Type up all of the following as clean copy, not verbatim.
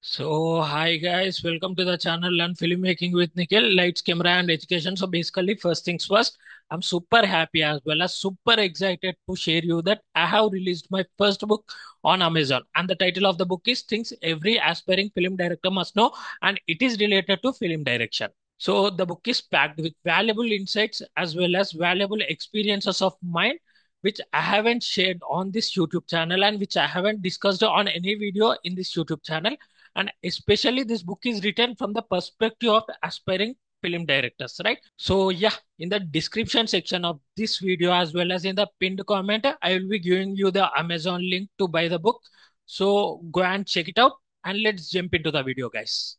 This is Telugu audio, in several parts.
Hi guys, welcome to the channel Learn Filmmaking with Nikhil, Lights, Camera and Education. So basically, first things first, I'm super happy as well as super excited to share you that I have released my first book on Amazon, and the title of the book is Things Every Aspiring Film Director Must Know, and it is related to film direction. So the book is packed with valuable insights as well as valuable experiences of mine, which I haven't shared on this YouTube channel and which I haven't discussed on any video in this YouTube channel. And especially this book is written from the perspective of aspiring film directors, right? So yeah, in the description section of this video as well as in the pinned comment, I will be giving you the Amazon link to buy the book. So go and check it out, and let's jump into the video, guys.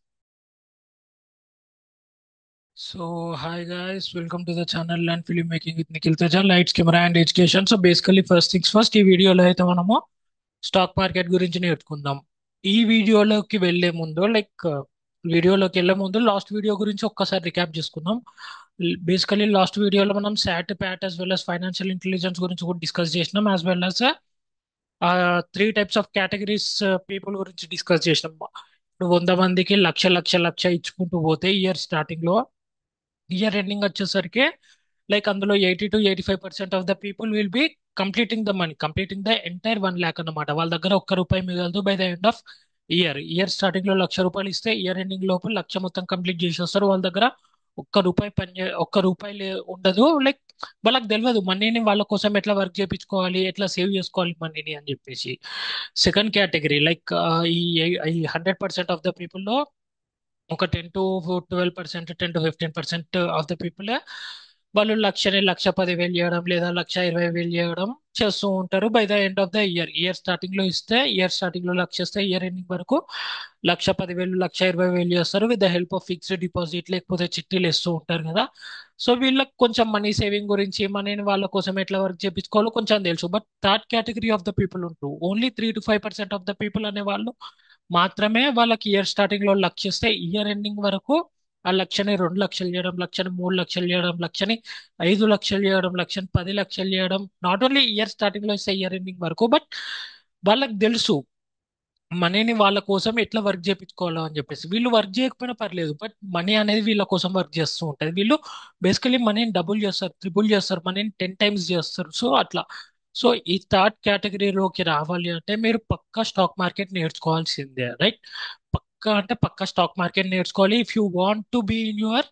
So hi guys, welcome to the channel Learn Filmmaking with Nikhil Teja, Lights, Camera and Education. So basically first things first, ఈ వీడియోలో అయితే మనము స్టాక్ మార్కెట్ గురించి నేర్చుకుందాం. ఈ వీడియోలోకి వెళ్ళే ముందు వీడియోలోకి వెళ్ళే ముందు లాస్ట్ వీడియో గురించి ఒక్కసారి రికాప్ చేసుకుందాం. బేసికలీ లాస్ట్ వీడియోలో మనం SAT Pat as well as financial intelligence గురించి కూడా డిస్కస్ చేసినాం, as well as three types of categories people గురించి డిస్కస్ చేసినాం. ఇప్పుడు 100 మందికి లక్ష లక్ష లక్ష ఇచ్చుకుంటూ పోతే ఇయర్ ఎండింగ్ వచ్చేసరికి అందులో 80 to 85% of the people will be completing the entire 1 lakh అన్నమాట. వాళ్ళ దగ్గర ఒక్క రూపాయి మిగలదు by the end of year starting లో ₹1,00,000 ఇస్తే ఇయర్ ఎండింగ్ లోపు లక్ష మొత్తం కంప్లీట్ చేసేస్తారు. వాళ్ళ దగ్గర ఒక్క రూపాయి ఉండదు. వాళ్ళకి తెలియదు మనీని వాళ్ళ కోసం ఎట్లా వర్క్ చేయించుకోవాలి, ఎట్లా సేవ్ చేసుకోవాలి మనీని అని చెప్పేసి. సెకండ్ కేటగిరీ ఈ 100% ఆఫ్ ద పీపుల్ లో ఒక 10 to 12%, 10 to 15% of the people వాళ్ళు లక్ష 10,000 చేయడం లేదా లక్ష 20,000 చేయడం చేస్తూ ఉంటారు. By the end of the year starting లో లక్ష ఇస్తే ఇయర్ ఎండింగ్ వరకు లక్ష 10,000, లక్ష 20,000 చేస్తారు with the help of fixed deposit లేకపోతే చిట్టీలు ఇస్తూ ఉంటారు కదా. సో వీళ్ళకి కొంచెం మనీ సేవింగ్ గురించి, మనీని వాళ్ళ కోసం ఎట్లా వర్క్ చేయించుకోవాలో కొంచెం తెలుసు. But third category of the people ఉంటూ only 3 to 5% of the people అనే వాళ్ళు మాత్రమే వాళ్ళకి ఇయర్ స్టార్టింగ్ లో లక్ష ఇస్తే ఇయర్ ఎండింగ్ వరకు ఆ లక్షని 2 లక్షలు చేయడం, లక్షని 3 లక్షలు చేయడం, లక్షని 5 లక్షలు చేయడం, లక్షని 10 లక్షలు చేయడం. నాట్ ఓన్లీ ఇయర్ స్టార్టింగ్ లో ఇస్తే ఇయర్ ఎండింగ్ వరకు, బట్ వాళ్ళకి తెలుసు మనీని వాళ్ళ కోసం ఎట్లా వర్క్ చేయించుకోవాలో అని చెప్పేసి. వీళ్ళు వర్క్ చేయకపోయినా పర్లేదు, బట్ మనీ అనేది వీళ్ళ కోసం వర్క్ చేస్తూ ఉంటది. వీళ్ళు బేసికలీ మనీని డబుల్ చేస్తారు, ట్రిపుల్ చేస్తారు, మనీని 10 times చేస్తారు. సో అట్లా. సో ఈ థర్డ్ కేటగిరీలోకి రావాలి అంటే మీరు పక్కా స్టాక్ మార్కెట్ నేర్చుకోవాల్సిందే, రైట్? పక్కా అంటే పక్కా స్టాక్ మార్కెట్ నేర్చుకోవాలి if you want to be in your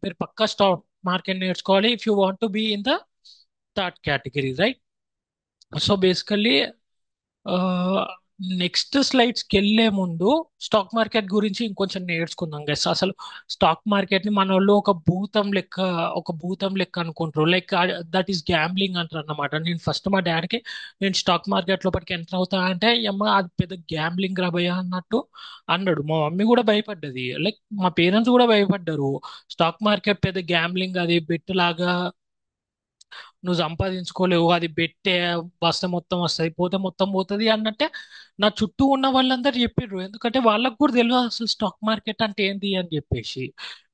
మీరు పక్కా స్టాక్ మార్కెట్ నేర్చుకోవాలి if you want to be in the third category, right? So basically next స్లైడ్స్కి వెళ్ళే ముందు స్టాక్ మార్కెట్ గురించి ఇంకొంచెం నేర్చుకుందాం గైస్. అసలు స్టాక్ మార్కెట్ ని మన వాళ్ళు ఒక భూతం లెక్క అనుకుంటారు. దట్ ఈస్ గ్యాంబ్లింగ్ అంటారు అన్నమాట. నేను ఫస్ట్ మా డాడీకి నేను స్టాక్ మార్కెట్ లోపలికి ఎంటర్ అవుతా అంటే అమ్మ అది పెద్ద గ్యాంబ్లింగ్ రాబోయా అన్నట్టు అన్నాడు. మా మమ్మీ కూడా భయపడ్డది, మా పేరెంట్స్ కూడా భయపడ్డారు. స్టాక్ మార్కెట్ పెద్ద గ్యాంబ్లింగ్, అది బెట్ లాగా, నువ్వు సంపాదించుకోలేవు, అది పెట్టే వస్తే మొత్తం వస్తుంది, పోతే మొత్తం పోతుంది అన్నట్టే నా చుట్టూ ఉన్న వాళ్ళందరూ చెప్పారు. ఎందుకంటే వాళ్ళకు కూడా తెలియదు అసలు స్టాక్ మార్కెట్ అంటే ఏంటి అని చెప్పేసి.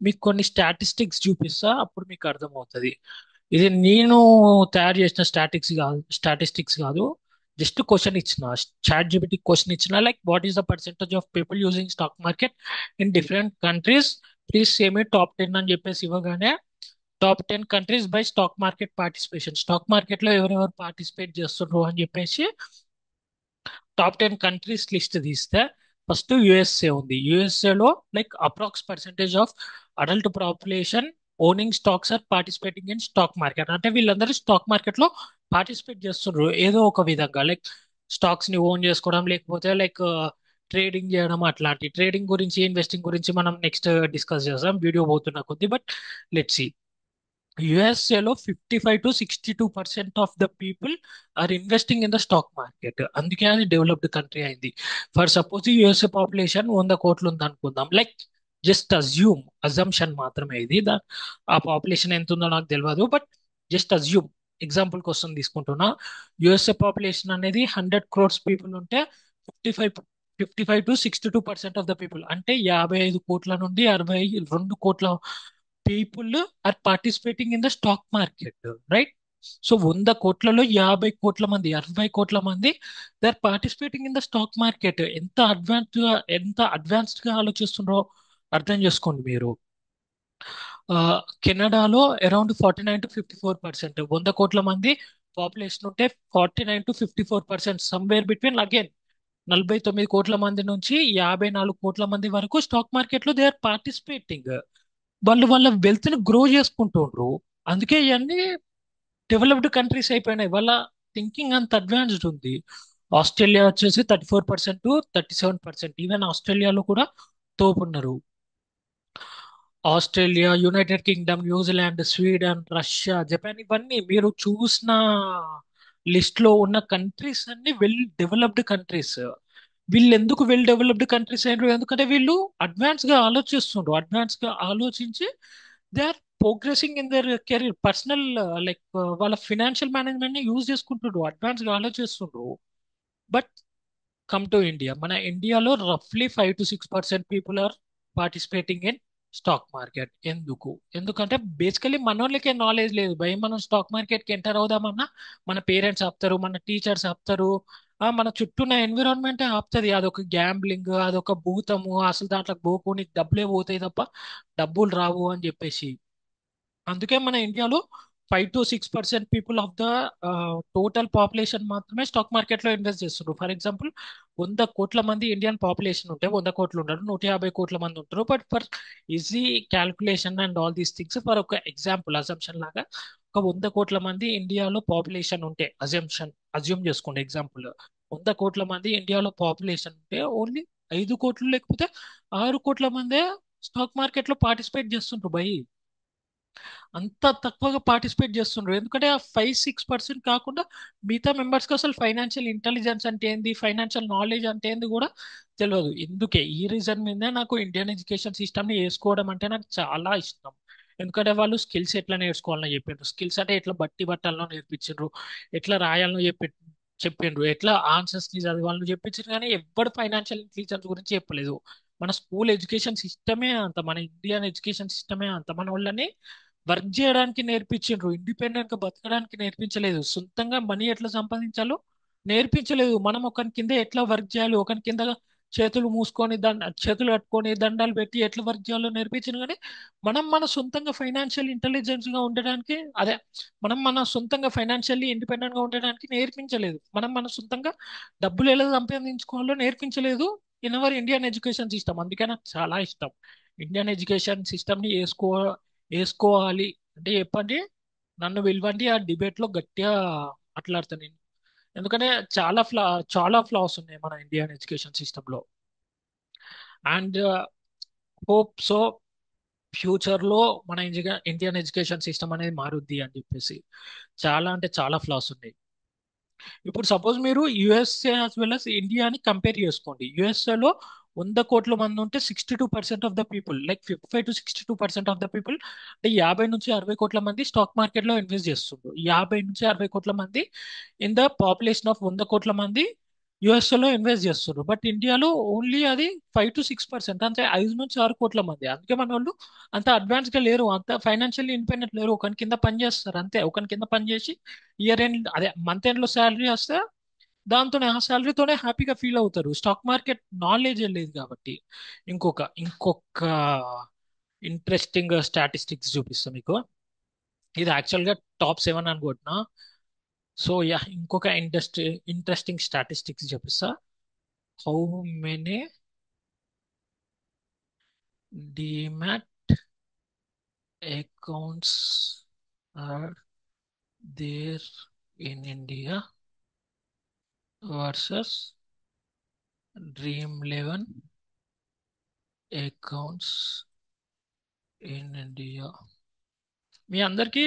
మీకు కొన్ని స్టాటిస్టిక్స్ చూపిస్తా, అప్పుడు మీకు అర్థమవుతుంది. ఇది నేను తయారు చేసిన స్టాటిస్టిక్స్ కాదు, జస్ట్ క్వశ్చన్ ఇచ్చిన, చాట్ జీపీటీ క్వశ్చన్ ఇచ్చిన, what is the percentage of people using stock market in different countries, please same top 10 అని చెప్పేసి ఇవ్వగానే top 10 countries by stock market participation, stock market లో ఎవరెవరు పార్టిసిపేట్ చేస్తున్నారు అని చెప్పేసి టాప్ 10 కంట్రీస్ లిస్ట్ తీస్తే ఫస్ట్ యుఎస్ఏ ఉంది. యుఎస్ఏలో approx percentage of adult population owning stocks are participating in stock market. అంటే వీళ్ళందరూ స్టాక్ మార్కెట్ లో పార్టిసిపేట్ చేస్తున్నారు ఏదో ఒక విధంగా, స్టాక్స్ ని ఓన్ చేసుకోవడం లేకపోతే ట్రేడింగ్ చేయడం. అట్లాంటి ట్రేడింగ్ గురించి, ఇన్వెస్టింగ్ గురించి మనం నెక్స్ట్ డిస్కస్ చేద్దాం వీడియో పోతున్న కొద్ది. బట్ లెట్స్ సి, యుఎస్ఏలో 55 to 62% of the people are investing in the stock market. అందుకే అది డెవలప్డ్ కంట్రీ అయింది. ఫర్ సపోజ్ యుఎస్ఏ పాపులేషన్ 100 కోట్లు ఉంది అనుకుందాం. జస్ట్ అజంప్షన్ మాత్రమే ఇది. ఆ పాపులేషన్ ఎంత ఉందో నాకు తెలియదు, బట్ జస్ట్ అజ్యూమ్, ఎగ్జాంపుల్ కోసం తీసుకుంటున్నా. యుఎస్ఏ పాపులేషన్ అనేది 100 crores పీపుల్ ఉంటే 55 to 62% ఆఫ్ ద పీపుల్ అంటే 55 కోట్ల నుండి 62 కోట్ల people are participating in the stock market, right? So 100 కోట్లలో 50 కోట్ల మంది, 60 కోట్ల మంది they are participating in the stock market. ఎంత అడ్వాన్స్డ్ గా ఆలోచిస్తున్నారో అర్థం చేసుకోండి మీరు. ఆ, కెనడాలో అరౌండ్ 49 to 54%, 100 కోట్ల మంది పాపులేషన్ ఉంటే 49 to 54%, సమ్వేర్ బిట్వీన్ అగైన్ 49 కోట్ల మంది నుంచి 54 కోట్ల మంది వరకు స్టాక్ మార్కెట్ లో దే ఆర్ పార్టిసిపేటింగ్. వాళ్ళు వాళ్ళ వెల్త్ ని గ్రో చేసుకుంటుండ్రు. అందుకే ఇవన్నీ డెవలప్డ్ కంట్రీస్ అయిపోయినాయి. వాళ్ళ థింకింగ్ అంత అడ్వాన్స్డ్ ఉంది. ఆస్ట్రేలియా వచ్చేసి 34% to 37%, ఈవెన్ ఆస్ట్రేలియాలో కూడా తోపున్నారు. Australia, United Kingdom, New Zealand, Sweden, Russia, Japan, ఇవన్నీ మీరు చూసిన లిస్ట్ లో ఉన్న కంట్రీస్ అన్ని వెల్ డెవలప్డ్ కంట్రీస్. వీళ్ళు ఎందుకు వెల్ డెవలప్డ్ కంట్రీస్ అయినారు? ఎందుకంటే వీళ్ళు అడ్వాన్స్ గా ఆలోచిస్తుండ్రు. అడ్వాన్స్ గా ఆలోచించి they are progressing in their career, personal, like వాళ్ళ ఫినాన్షియల్ మేనేజ్మెంట్ ని యూజ్ చేసుకుంటుండ్రు, అడ్వాన్స్ గా ఆలోచిస్తుండ్రు. బట్ కమ్ టు ఇండియా, మన ఇండియాలో రఫ్లీ 5 to 6% people are participating in stock market. ఎందుకంటే బేసికలీ మనోళ్ళకే నాలెడ్జ్ లేదు భయ. మనం స్టాక్ మార్కెట్ కి ఎంటర్ అవుదామన్నా మన పేరెంట్స్ ఆపుతారు, మన టీచర్స్ ఆపుతారు, మన చుట్టూ ఉన్న ఎన్విరాన్మెంట్ ఆపుతుంది. అదొక గ్యాంబ్లింగ్, అదొక భూతము, అసలు దాంట్లో పోకు, నీకు డబ్బులే పోతాయి తప్ప డబ్బులు రావు అని చెప్పేసి. అందుకే మన ఇండియాలో 5 to 6% people of the total population మాత్రమే స్టాక్ మార్కెట్ లో ఇన్వెస్ట్ చేస్తున్నారు. ఫర్ ఎగ్జాంపుల్, 100 కోట్ల మంది ఇండియన్ పాపులేషన్ ఉంటే 100 కోట్లు ఉంటారు, 150 కోట్ల మంది ఉంటారు. But for easy calculation and all these things, for ఒక ఎగ్జాంపుల్ అజంప్షన్ లాగా, ఒక 100 కోట్ల మంది ఇండియాలో పాపులేషన్ ఉంటే, అజ్యూమ్ చేసుకోండి ఎగ్జాంపుల్, 100 కోట్ల మంది ఇండియాలో పాపులేషన్ ఉంటే ఓన్లీ 5 కోట్లు లేకపోతే 6 కోట్ల మందే స్టాక్ మార్కెట్ లో పార్టిసిపేట్ చేస్తుంటారు బై. అంత తక్కువగా పార్టిసిపేట్ చేస్తుండ్రు. ఎందుకంటే ఆ 5-6% కాకుండా మిగతా మెంబర్స్ కి అసలు ఫైనాన్షియల్ ఇంటెలిజెన్స్ అంటే ఏంది, ఫైనాన్షియల్ నాలెడ్జ్ అంటే ఏంది కూడా తెలియదు. ఇందుకే ఈ రీజన్ మీదే నాకు ఇండియన్ ఎడ్యుకేషన్ సిస్టమ్ ని వేసుకోవడం అంటే నాకు చాలా ఇష్టం. ఎందుకంటే వాళ్ళు స్కిల్స్ ఎట్లా నేర్చుకోవాలని చెప్పిండ్రు. స్కిల్స్ అంటే ఎట్లా బట్టి బట్టాలను నేర్పించిండ్రు, ఎట్లా రాయాలను చెప్పిండ్రు, ఎట్లా ఆన్సర్స్ ని చదవాలని చెప్పించారు. కానీ ఎవ్వడు ఫైనాన్షియల్ ఇంటెలిజెన్స్ గురించి చెప్పలేదు. మన స్కూల్ ఎడ్యుకేషన్ సిస్టమే అంత, మన ఇండియన్ ఎడ్యుకేషన్ సిస్టమే అంత. మన వాళ్ళని వర్క్ చేయడానికి నేర్పించిండ్రు, ఇండిపెండెంట్ గా బతకడానికి నేర్పించలేదు. సొంతంగా మనీ ఎట్లా సంపాదించాలో నేర్పించలేదు. మనం ఒకరి కింద ఎట్లా వర్క్ చేయాలి, ఒకరి కింద చేతులు మూసుకొని చేతులు కట్టుకొని దండాలు పెట్టి ఎట్లా వర్క్ చేయాలో నేర్పించింది. కానీ మనం మన సొంతంగా ఫైనాన్షియల్ ఇంటెలిజెన్స్ గా ఉండడానికి, అదే, మనం మన సొంతంగా ఫైనాన్షియల్లీ ఇండిపెండెంట్ గా ఉండడానికి నేర్పించలేదు. మనం మన సొంతంగా డబ్బులు ఎలా సంపాదించుకోవాలో నేర్పించలేదు in our Indian education system. అందుకే నాకు చాలా ఇష్టం ఇండియన్ ఎడ్యుకేషన్ సిస్టమ్ ని వేసుకోవాలి. అంటే చెప్పండి, నన్ను పిలవండి, ఆ డిబేట్ లో గట్టిగా మాట్లాడతాను నేను. ఎందుకంటే చాలా ఫ్లాస్ ఉన్నాయి మన ఇండియన్ ఎడ్యుకేషన్ సిస్టమ్ లో. అండ్ హోప్ సో ఫ్యూచర్ లో మన ఇండియన్ ఎడ్యుకేషన్ సిస్టమ్ అనేది మారుద్ది అని చెప్పేసి. చాలా అంటే చాలా ఫ్లాస్ ఉన్నాయి. ఇప్పుడు సపోజ్ మీరు యుఎస్ఏ యాజ్ వెల్ అస్ ఇండియాని కంపేర్ చేసుకోండి. యుఎస్ఏ లో 100 కోట్ల మంది ఉంటే 62% of the people, like 55 to 62% of the people, అంటే 50 నుంచి 60 కోట్ల మంది స్టాక్ మార్కెట్ లో ఇన్వెస్ట్ చేస్తుండ్రు. 50 నుంచి 60 కోట్ల మంది ఇన్ ద పాపులేషన్ ఆఫ్ 100 కోట్ల మంది యుఎస్ఏ లో ఇన్వెస్ట్ చేస్తున్నారు. బట్ ఇండియాలో ఓన్లీ అది 5 to 6%, అంటే 5 నుంచి 6 కోట్ల మంది. అందుకే మన వాళ్ళు అంత అడ్వాన్స్ గా లేరు, అంత ఫైనాన్షియల్లీ ఇండిపెండెంట్ లేరు. ఒకరి కింద పని చేస్తారు అంతే. ఒకరి కింద పని చేసి ఇయర్ ఎండ్, అదే మంత్ ఎండ్ లో శాలరీ వస్తే దాంతోనే, ఆ శాలరీతోనే హ్యాపీగా ఫీల్ అవుతారు. స్టాక్ మార్కెట్ నాలెడ్జ్ లేదు కాబట్టి. ఇంకొక ఇంట్రెస్టింగ్ స్టాటిస్టిక్స్ చూపిస్తాను మీకు. ఇది యాక్చువల్ గా టాప్ 7 అనుకుంటున్నా. సో యా, ఇంకొక ఇంట్రెస్టింగ్ స్టాటిస్టిక్స్ చూపిస్తా. How many demat accounts are there in India versus Dream Eleven accounts in India. మీ అందరికి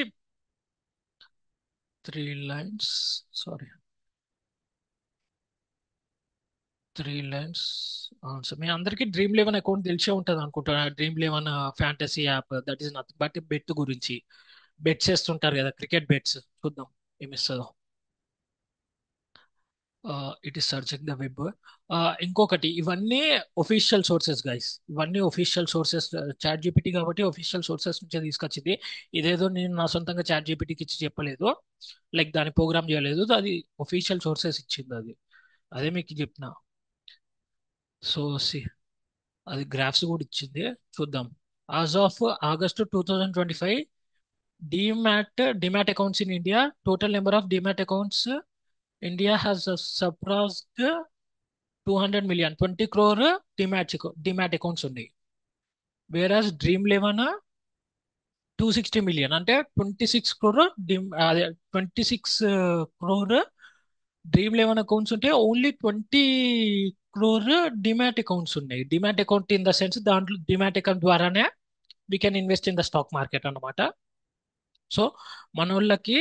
3 లైన్స్, సారీ, 3 లైన్స్ ఆన్సర్. మీ అందరికి డ్రీమ్ లెవెన్ అకౌంట్ తెలిసే ఉంటుంది అనుకుంటా. Dream Eleven fantasy app, that is nothing but bet గురించి. బెట్స్ వేస్తుంటారు కదా, క్రికెట్ బెట్స్. చూద్దాం ఏమి ఇస్తుందో. It is searching the web. ఇంకొకటి, ఇవన్నీ ఒఫీషియల్ సోర్సెస్ గైస్, ఇవన్నీ ఒఫీషియల్ సోర్సెస్. చాట్ జీపీటీ కాబట్టి ఒఫీషియల్ సోర్సెస్ నుంచే తీసుకొచ్చింది. ఇదేదో నేను నా సొంతంగా చాట్ జీపీటీకి ఇచ్చి చెప్పలేదు, లైక్ దాన్ని ప్రోగ్రామ్ చేయలేదు, అది ఒఫీషియల్ సోర్సెస్ ఇచ్చింది అది. అదే మీకు చెప్పిన. సో సి, అది గ్రాఫ్స్ కూడా ఇచ్చింది. చూద్దాం. As of August 2025, demat accounts in India, total number of demat accounts India has surpassed 200 million, 20 crore demat accounts ఉన్నాయి. వేరాజ్ డ్రీమ్ లెవెన్ 260 million, అంటే 26 crore అదే 26 crore డ్రీమ్ లెవెన్ అకౌంట్స్ ఉంటే ఓన్లీ 20 crore డిమాట్ అకౌంట్స్ ఉన్నాయి. Demat account in the sense, దాంట్లో డిమాట్ అకౌంట్ ద్వారానే we can invest in the stock market అన్నమాట. సో మనోళ్ళకి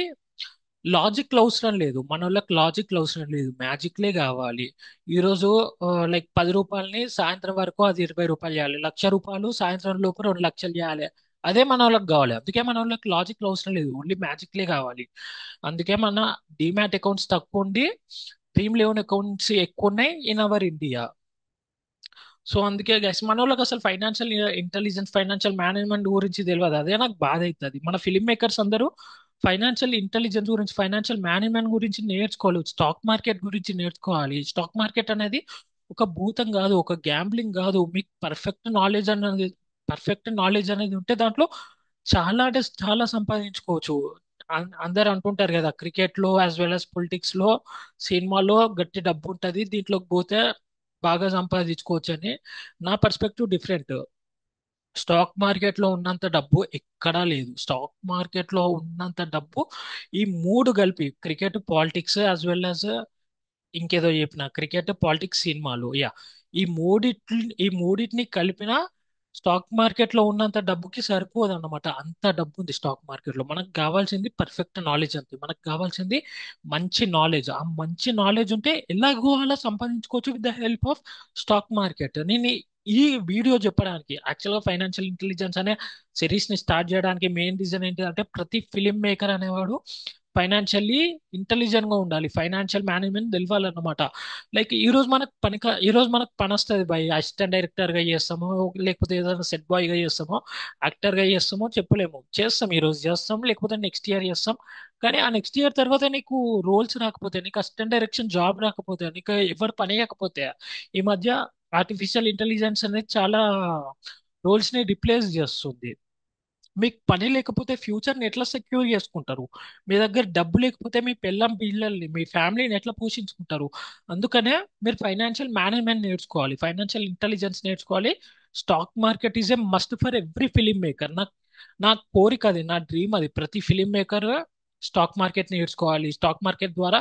లాజిక్ అవసరం లేదు, మనోళ్ళకి లాజిక్ అవసరం లేదు, మ్యాజిక్లే కావాలి. ఈరోజు లైక్ 10 రూపాయలని సాయంత్రం వరకు అది 20 రూపాయలు చేయాలి, 1,00,000 రూపాయలు సాయంత్రం లోపు 2 లక్షలు చేయాలి. అదే మన వాళ్ళకి కావాలి. అందుకే మన వాళ్ళకి లాజిక్ అవసరం లేదు, ఓన్లీ మ్యాజిక్లే కావాలి. అందుకే మన డిమాట్ అకౌంట్స్ తక్కువ ఉండి డ్రీమ్ లెవెన్ అకౌంట్స్ ఎక్కువ ఉన్నాయి ఇన్ అవర్ ఇండియా. సో అందుకే గైస్, మన వాళ్ళకి అసలు ఫైనాన్షియల్ ఇంటెలిజెన్స్, ఫైనాన్షియల్ మేనేజ్మెంట్ గురించి తెలియదు. అదే నాకు బాధ అవుతుంది. మన ఫిల్మ్ మేకర్స్ అందరూ ఫైనాన్షియల్ ఇంటెలిజెన్స్ గురించి, ఫైనాన్షియల్ మేనేజ్మెంట్ గురించి నేర్చుకోవాలి, స్టాక్ మార్కెట్ గురించి నేర్చుకోవాలి. స్టాక్ మార్కెట్ అనేది ఒక భూతం కాదు, ఒక గ్యాంబ్లింగ్ కాదు. మీకు పర్ఫెక్ట్ నాలెడ్జ్ అనేది ఉంటే దాంట్లో చాలా అంటే చాలా సంపాదించుకోవచ్చు. అందరు అంటుంటారు కదా, క్రికెట్ లో యాజ్ వెల్ as పొలిటిక్స్ లో, సినిమాలో గట్టి డబ్బు ఉంటది, దీంట్లోకి పోతే బాగా సంపాదించుకోవచ్చు అని. నా పర్స్పెక్టివ్ డిఫరెంట్. స్టాక్ మార్కెట్ లో ఉన్నంత డబ్బు ఎక్కడా లేదు. స్టాక్ మార్కెట్ లో ఉన్నంత డబ్బు ఈ మూడు కలిపి, cricket, politics as well as ఇంకేదో చెప్పిన, క్రికెట్, పాలిటిక్స్, సినిమాలు, యా, ఈ మూడిటిని కలిపిన స్టాక్ మార్కెట్ లో ఉన్నంత డబ్బుకి సరిపోదు అన్నమాట. అంత డబ్బు ఉంది స్టాక్ మార్కెట్ లో. మనకు కావాల్సింది పర్ఫెక్ట్ నాలెడ్జ్ అంతే. మనకు కావాల్సింది మంచి నాలెడ్జ్. ఆ మంచి నాలెడ్జ్ ఉంటే ఎలాగో అలా సంపాదించుకోవచ్చు with the help of stock market. నేను ఈ వీడియో చెప్పడానికి, యాక్చువల్గా ఫైనాన్షియల్ ఇంటెలిజెన్స్ అనే సిరీస్ ని స్టార్ట్ చేయడానికి మెయిన్ రీజన్ ఏంటంటే, ప్రతి ఫిలిం మేకర్ అనేవాడు ఫైనాన్షియల్లీ ఇంటెలిజెంట్ గా ఉండాలి, ఫైనాన్షియల్ మేనేజ్మెంట్ తెలవాలన్నమాట. లైక్ ఈ రోజు మనకు పని వస్తుంది బై, అసిస్టెంట్ డైరెక్టర్ గా చేస్తామో, లేకపోతే ఏదైనా సెట్ బాయ్ గా చేస్తామో, యాక్టర్ గా చేస్తామో చెప్పలేము. చేస్తాం, ఈ రోజు చేస్తాం, లేకపోతే నెక్స్ట్ ఇయర్ చేస్తాం. కానీ ఆ నెక్స్ట్ ఇయర్ తర్వాత నీకు రోల్స్ రాకపోతే, నీకు అసిస్టెంట్ డైరెక్షన్ జాబ్ రాకపోతే, నీకు ఎవరు పని చేయకపోతే, ఈ మధ్య ఆర్టిఫిషియల్ ఇంటెలిజెన్స్ అనేది చాలా రోల్స్ ని రిప్లేస్ చేస్తుంది. మీకు పని లేకపోతే ఫ్యూచర్ని ఎట్లా సెక్యూర్ చేసుకుంటారు? మీ దగ్గర డబ్బు లేకపోతే మీ పిల్లం పిల్లల్ని, మీ ఫ్యామిలీని ఎట్లా పోషించుకుంటారు? అందుకనే మీరు ఫైనాన్షియల్ మేనేజ్మెంట్ నేర్చుకోవాలి, ఫైనాన్షియల్ ఇంటెలిజెన్స్ నేర్చుకోవాలి. Stock market is a must for every film maker. నా కోరిక అది, నా డ్రీమ్ అది. ప్రతి ఫిలిం మేకర్ స్టాక్ మార్కెట్ నేర్చుకోవాలి. స్టాక్ మార్కెట్ ద్వారా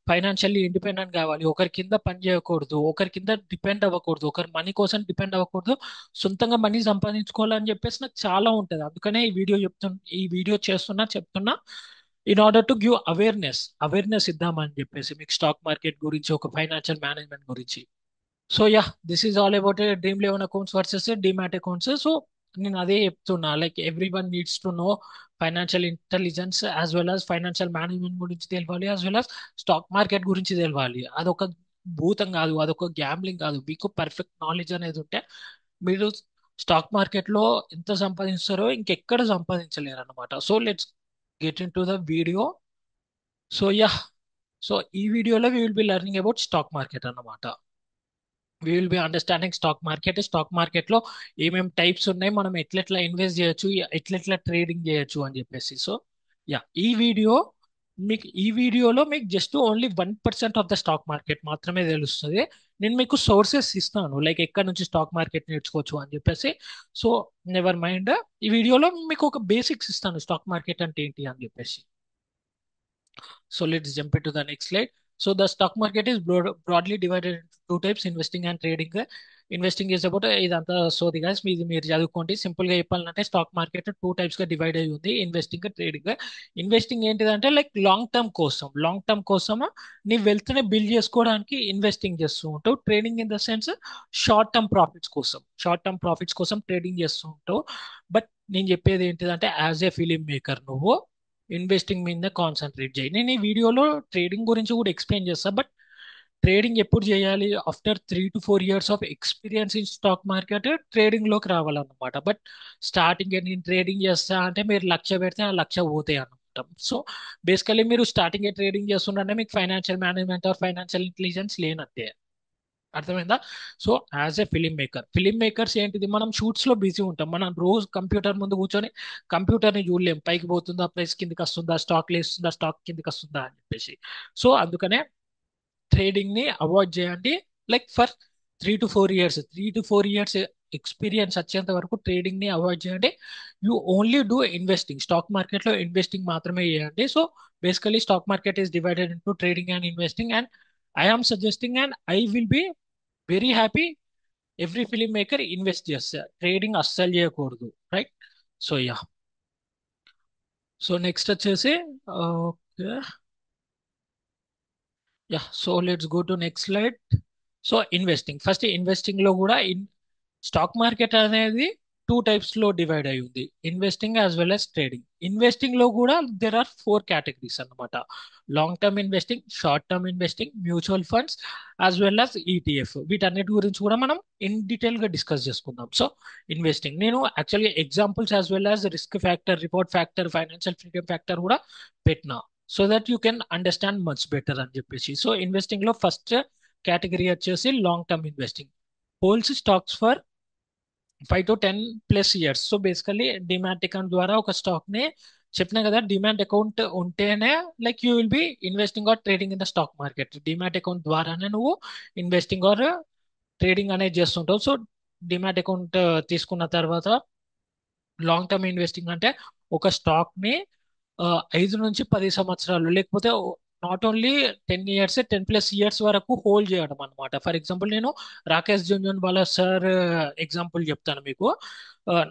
ఫైనాన్షియల్లీ ఇండిపెండెంట్ కావాలి. ఒకరి కింద పని చేయకూడదు, ఒకరి కింద డిపెండ్ అవ్వకూడదు, ఒకరి మనీ కోసం డిపెండ్ అవ్వకూడదు, సొంతంగా మనీ సంపాదించుకోవాలని చెప్పేసి నాకు చాలా ఉంటుంది. అందుకనే ఈ వీడియో చెప్తున్నా in order to give awareness ఇద్దామని చెప్పేసి మీకు, స్టాక్ మార్కెట్ గురించి, ఒక ఫైనాన్షియల్ మేనేజ్మెంట్ గురించి. So yeah, this is all about dream Eleven accounts versus demat accounts. So నేను అదే చెప్తున్నా, like every one needs to know financial intelligence as well as financial management గురించి తెలియాలి, as well as stock market గురించి తెలియాలి. అదొక భూతం కాదు, అదొక గ్యాంబ్లింగ్ కాదు. మీకు పర్ఫెక్ట్ నాలెడ్జ్ అనేది ఉంటే మీరు స్టాక్ మార్కెట్ లో ఎంత సంపాదిస్తారో ఇంకెక్కడ సంపాదించలేరు అనమాట. So let's get into the video. So yeah, so ఈ వీడియోలో we will be learning about stock market అన్నమాట. We will be understanding stock market లో ఏమేమి టైప్స్ ఉన్నాయి, మనం ఎట్లెట్లా ఇన్వెస్ట్ చేయొచ్చు, ఎట్లెట్లా ట్రేడింగ్ చేయొచ్చు అని చెప్పేసి. సో యా, ఈ వీడియోలో మీకు just only 1% of the stock market మాత్రమే తెలుస్తుంది. నేను మీకు సోర్సెస్ ఇస్తాను, లైక్ ఎక్కడ నుంచి స్టాక్ మార్కెట్ నేర్చుకోవచ్చు అని చెప్పేసి. సో నెవర్ మైండ్, ఈ వీడియోలో మీకు ఒక బేసిక్స్ ఇస్తాను, స్టాక్ మార్కెట్ అంటే ఏంటి అని చెప్పేసి. So let's jump into the next slide. So the stock market is broadly divided into two types, investing and trading. Investing is about ఇదంతా సోది గైస్, మీది మీరు చదువుకోండి. సింపుల్ గా చెప్పాలంటే స్టాక్ మార్కెట్ టూ టైప్స్ గా డివైడ్ అయి ఉంది, ఇన్వెస్టింగ్, ట్రేడింగ్. ఇన్వెస్టింగ్ ఏంటిదంటే లైక్ లాంగ్ టర్మ్ కోసం నీ వెల్త్ ని బిల్డ్ చేసుకోవడానికి ఇన్వెస్టింగ్ చేస్తూ ఉంటావు. Trading in the sense short term profits కోసం ట్రేడింగ్ చేస్తూ ఉంటావు. బట్ నేను చెప్పేది ఏంటిదంటే, యాజ్ ఏ ఫిలిం మేకర్ నువ్వు ఇన్వెస్టింగ్ మీద కాన్సన్ట్రేట్ చేయి. నేను ఈ వీడియోలో ట్రేడింగ్ గురించి కూడా ఎక్స్ప్లెయిన్ చేస్తా, బట్ ట్రేడింగ్ ఎప్పుడు చేయాలి? After 3 to 4 years of experience in stock market trading లోకి రావాలన్నమాట. బట్ స్టార్టింగ్ నేను ట్రేడింగ్ చేస్తా అంటే మీరు లక్ష పెడితే ఆ లక్ష పోతాయి అన్నమాట. సో బేసికలీ మీరు స్టార్టింగ్ ట్రేడింగ్ చేస్తుంటే మీకు financial management or financial intelligence లేనట్టే. అర్థమైందా? So as a film makers ఏంటిది, మనం షూట్స్ లో బిజీ ఉంటాం. మనం రోజు కంప్యూటర్ ముందు కూర్చొని కంప్యూటర్ ని చూడలేం, పైకి పోతుందా, ప్రైస్ కిందకి వస్తుందా, స్టాక్ లేస్తుందా, స్టాక్ కిందకి వస్తుందా అని చెప్పేసి. సో అందుకనే ట్రేడింగ్ ని అవాయిడ్ చేయండి. Like for 3 to 4 years, 3 to 4 years experience వచ్చేంత వరకు ట్రేడింగ్ ని అవాయిడ్ చేయండి. You only do investing. Stock market లో ఇన్వెస్టింగ్ మాత్రమే చేయండి. So basically stock market is divided into trading and investing, and I am suggesting and I will be very happy every film maker invest చేస్తారు. ట్రేడింగ్ అస్సలు చేయకూడదు, right? So yeah, so next వచ్చేసి okay, yeah, so let's go to next slide. So investing, first investing లో కూడా స్టాక్ మార్కెట్ అనేది 2 టైప్స్ లో డివైడ్ అయి ఉంది, investing as well as trading. Investing లో కూడా దెర్ ఆర్ 4 కేటగిరీస్ అన్నమాట: long term investing, short term investing, mutual funds, as well as ETF. వీటన్నిటి గురించి కూడా మనం ఇన్ డీటెయిల్ గా డిస్కస్ చేసుకుందాం. సో ఇన్వెస్టింగ్ నేను యాక్చువల్గా examples as well as risk factor, report factor, financial freedom factor కూడా పెట్టినా, so that you can understand much better అని చెప్పేసి. సో ఇన్వెస్టింగ్ లో ఫస్ట్ కేటగిరీ వచ్చేసి long term investing. Holds stocks for 5 to 10 plus years. So basically demat account ద్వారా ఒక స్టాక్ ని, చెప్పినా కదా, డిమాట్ అకౌంట్ ఉంటేనే like you will be investing or trading in the stock market. Demat account ద్వారానే నువ్వు ఇన్వెస్టింగ్ ఆర్ ట్రేడింగ్ అనేది చేస్తుంటావు. సో డిమాట్ అకౌంట్ తీసుకున్న తర్వాత లాంగ్ టర్మ్ ఇన్వెస్టింగ్ అంటే ఒక స్టాక్ ని 5 నుంచి 10 సంవత్సరాలు, లేకపోతే not only 10 years, 10 plus years వరకు హోల్డ్ చేయడం అనమాట. ఫర్ ఎగ్జాంపుల్ నేను రాకేష్ జుంజున్వాలా సార్ ఎగ్జాంపుల్ చెప్తాను మీకు.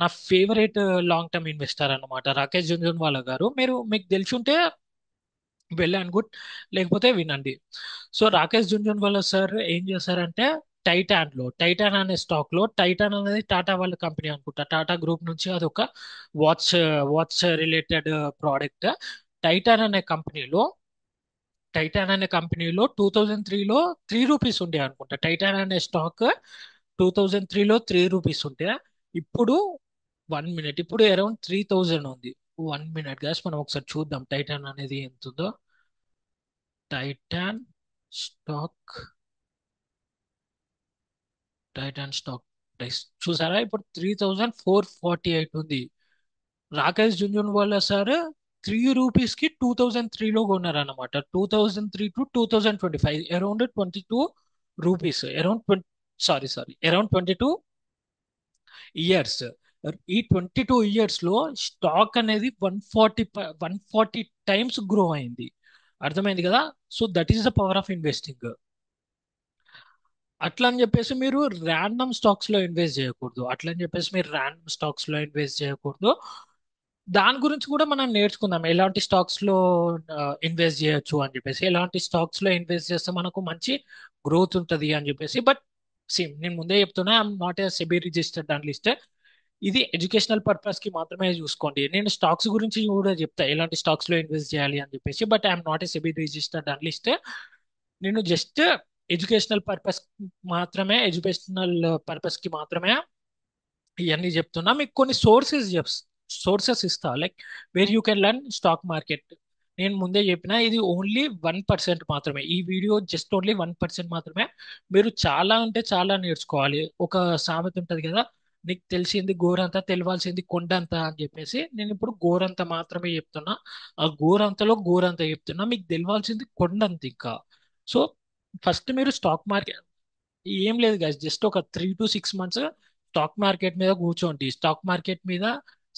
నా ఫేవరెట్ లాంగ్ టర్మ్ ఇన్వెస్టర్ అన్నమాట రాకేష్ జుంజున్వాలా గారు. మీకు తెలిసి ఉంటే వెల్ అండ్ గుడ్, లేకపోతే వినండి. సో రాకేష్ జుంజున్వాలా సార్ ఏం చేశారంటే, టైటాన్ అనే స్టాక్ లో, టైటాన్ అనేది టాటా వాళ్ళ కంపెనీ అనుకుంటా, టాటా గ్రూప్ నుంచి అది ఒక watch watch related product. Titan అనే కంపెనీలో టైటాన్ అనే కంపెనీలో 2003లో రూ. 3 ఉండే అనుకుంటా. టైటాన్ అనే స్టాక్ 2003లో రూ. 3 ఉంటే ఇప్పుడు 1 మినిట్, ఇప్పుడు అరౌండ్ 3000 ఉంది. 1 మినిట్ గ్యాస్, మనం ఒకసారి చూద్దాం టైటాన్ అనేది ఎంత ఉందో. Titan stock Titan stock price చూసారా, ఇప్పుడు 3448 ఉంది. రాకేష్ జుంజున్వాలా సార్ రూ. 3 కి 2003లో కొన్నారు అనమాట. 2003 to 2025, around 22 rupees, around 22 years. ఈ 22 ఇయర్స్ లో స్టాక్ అనేది 140 టైమ్స్ గ్రో అయింది. అర్థమైంది కదా? So that is the power of investing. అట్లా అని చెప్పేసి మీరు ర్యాండమ్ స్టాక్స్ లో ఇన్వెస్ట్ చేయకూడదు. అట్లా అని చెప్పేసి మీరు ర్యాండమ్ స్టాక్స్ లో ఇన్వెస్ట్ చేయకూడదు. దాని గురించి కూడా మనం నేర్చుకుందాం, ఎలాంటి స్టాక్స్ లో ఇన్వెస్ట్ చేయొచ్చు అని చెప్పేసి, ఎలాంటి స్టాక్స్ లో ఇన్వెస్ట్ చేస్తే మనకు మంచి గ్రోత్ ఉంటుంది అని చెప్పేసి. బట్ సేమ్ నేను ముందే చెప్తున్నా, I'm not a SEBI registered analyst. ఇది ఎడ్యుకేషనల్ పర్పస్ కి మాత్రమే చూసుకోండి. నేను స్టాక్స్ గురించి కూడా చెప్తా, ఎలాంటి స్టాక్స్ లో ఇన్వెస్ట్ చేయాలి అని చెప్పేసి. But I'm not a SEBI registered analyst. నేను జస్ట్ ఎడ్యుకేషనల్ పర్పస్ కి మాత్రమే ఇవన్నీ చెప్తున్నా. మీకు కొన్ని సోర్సెస్ ఇస్తా, like where you can learn stock market. నేను ముందే చెప్పిన, ఇది ఓన్లీ 1% మాత్రమే. ఈ వీడియో జస్ట్ ఓన్లీ 1% మాత్రమే. మీరు చాలా అంటే చాలా నేర్చుకోవాలి. ఒక సామెత ఉంటది కదా, నీకు తెలిసింది గోరంత, తెలవాల్సింది కొండంత అని చెప్పేసి. నేను ఇప్పుడు గోరంత మాత్రమే చెప్తున్నా. ఆ గోరంతలో గోరంత చెప్తున్నా, మీకు తెలవాల్సింది కొండంత ఇంకా. సో ఫస్ట్ మీరు స్టాక్ మార్కెట్, ఏం లేదు గైస్, జస్ట్ ఒక 3 to 6 months స్టాక్ మార్కెట్ మీద కూర్చోండి. స్టాక్ మార్కెట్ మీద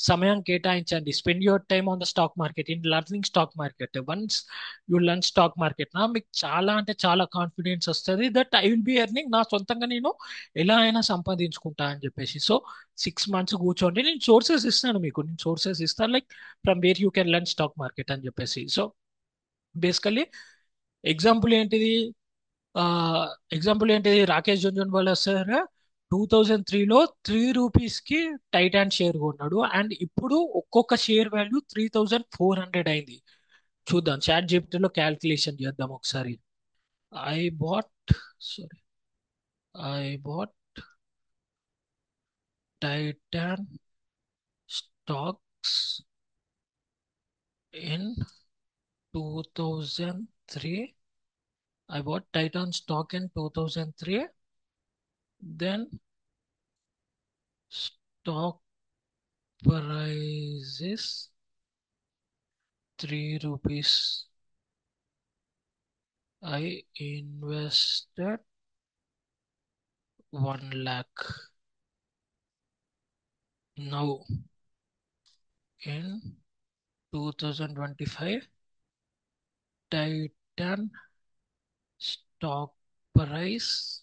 సమయం కేటాయించండి. Spend your time on the stock market, in learning stock market. Once you learn stock market నా, మీకు చాలా అంటే చాలా కాన్ఫిడెన్స్ వస్తుంది that I will B earning, నా సొంతంగా నేను ఎలా అయినా సంపాదించుకుంటా అని చెప్పేసి. సో 6 months కూర్చోండి, నేను సోర్సెస్ ఇస్తాను మీకు. నేను సోర్సెస్ ఇస్తాను, like from where you can learn stock market అని చెప్పేసి. సో బేసికల్లీ ఎగ్జాంపుల్ ఏంటిది, ఆ రాకేష్ జుంజున్వాలా సార్ 2003లో రూ. 3కి టైటాన్ షేర్ కొన్నాడు, అండ్ ఇప్పుడు ఒక్కొక్క షేర్ వాల్యూ 3400 అయింది. చూద్దాం, చాట్ జీపీటీలో క్యాల్కులేషన్ చేద్దాం ఒకసారి. I bought, sorry, I bought Titan stocks in 2003. I bought Titan stock in 2003. Then stock prices 3 rupees. I invested 1 lakh. Now in 2025, Titan stock price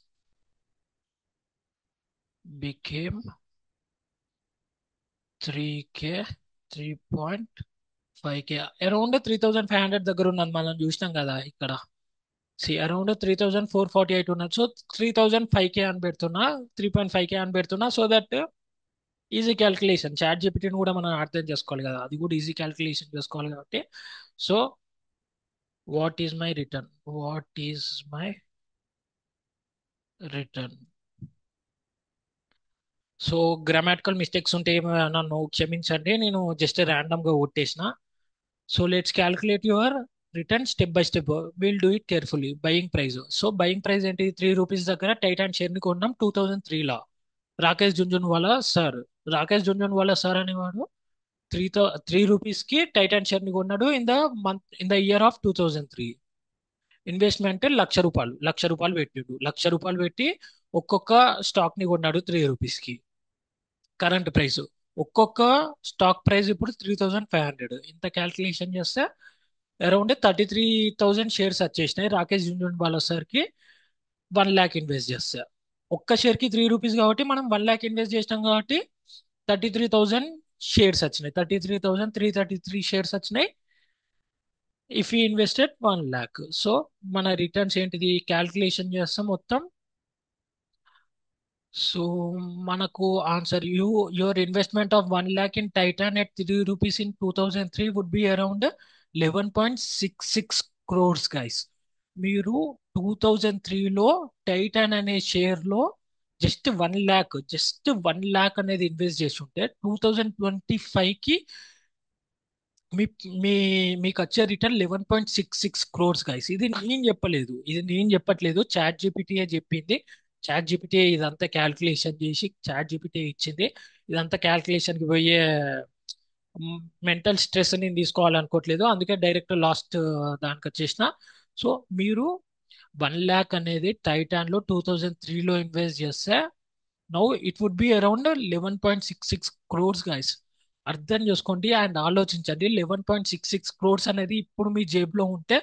became 3K, 3.5K. Around 3,500 దగ్గర ఉన్నది మనం చూసినాం కదా ఇక్కడ. అరౌండ్ 3,448 ఉన్నది. సో 3,005K అని పెడుతున్నా, 3.5K అని పెడుతున్నా. So that easy calculation. చాట్ జీపీటీని కూడా మనం అర్థం చేసుకోవాలి కదా, అది కూడా ఈజీ క్యాల్కులేషన్ చేసుకోవాలి కాబట్టి. So what is my return? What is my return? So grammatical mistakes ఉంటే నన్ను క్షమించండి, నేను జస్ట్ గా కొట్టేసిన. So let's calculate your return step by step. Will do it carefully. Buying price. So buying price ఏంటి? 3 రూపీస్ దగ్గర టైటాన్ షేర్ ని కొన్నాం 2003లో. రాకేష్ జుంజున్వాలా సార్. రాకేష్ జుంజున్వాలా సార్ అనేవాడు 3 రూపీస్ కి టైటాన్ షేర్ ని కొన్నాడు in the year of 2003. Investment 1,00,000 రూపాయలు. 1,00,000 రూపాయలు పెట్టిండు. 1,00,000 రూపాయలు పెట్టి ఒక్కొక్క స్టాక్ ని కొన్నాడు 3 రూపీస్ కి. కరెంట్ ప్రైస్ ఒక్కొక్క స్టాక్ ప్రైస్ ఇప్పుడు 3,500. ఇంత క్యాల్కులేషన్ చేస్తే అరౌండ్ 33,000 షేర్స్ వచ్చేసినాయి రాకేష్ జుంజున్వాలా సార్కి. 1 lakh ఇన్వెస్ట్ చేస్తా. ఒక్క షేర్ కి 3 రూపీస్ కాబట్టి మనం 1 lakh ఇన్వెస్ట్ చేసినాం కాబట్టి 33,000 షేర్స్ వచ్చినాయి. 33,333 షేర్స్ వచ్చినాయి. If you invested 1 lakh. So మన రిటర్న్స్ ఏంటిది క్యాల్కులేషన్ చేస్తాం మొత్తం. సో మనకు answer your investment of 1 lakh in Titan at 3 rupees in 2003 would be around 11.66 crores guys. మీరు 2003లో టైటాన్ అనే షేర్ లో జస్ట్ 1 lakh అనేది ఇన్వెస్ట్ చేసి ఉంటే 2025కి మీ మీ మీకు వచ్చే రిటర్న్ 11.66 క్రోర్స్ గైస్. ఇది నేను చెప్పలేదు, ఇది నేను చెప్పట్లేదు, చాట్ జీపీటీఏ చెప్పింది. చాట్ జీపీటీ ఇదంతా క్యాల్కులేషన్ చేసి చాట్ జీపీటీ ఇచ్చింది. ఇదంతా క్యాల్కులేషన్ కి పోయే మెంటల్ స్ట్రెస్ నేను తీసుకోవాలనుకోవట్లేదు, అందుకే డైరెక్ట్ లాస్ట్ దానికి వచ్చేసిన. సో మీరు 1 lakh అనేది టైటాన్ లో 2003లో ఇన్వెస్ట్ చేస్తే now it would be around 11.66 crores guys. అర్థం చేసుకోండి అండ్ ఆలోచించండి. 11.66 క్రోర్స్ అనేది ఇప్పుడు మీ జేబులో ఉంటే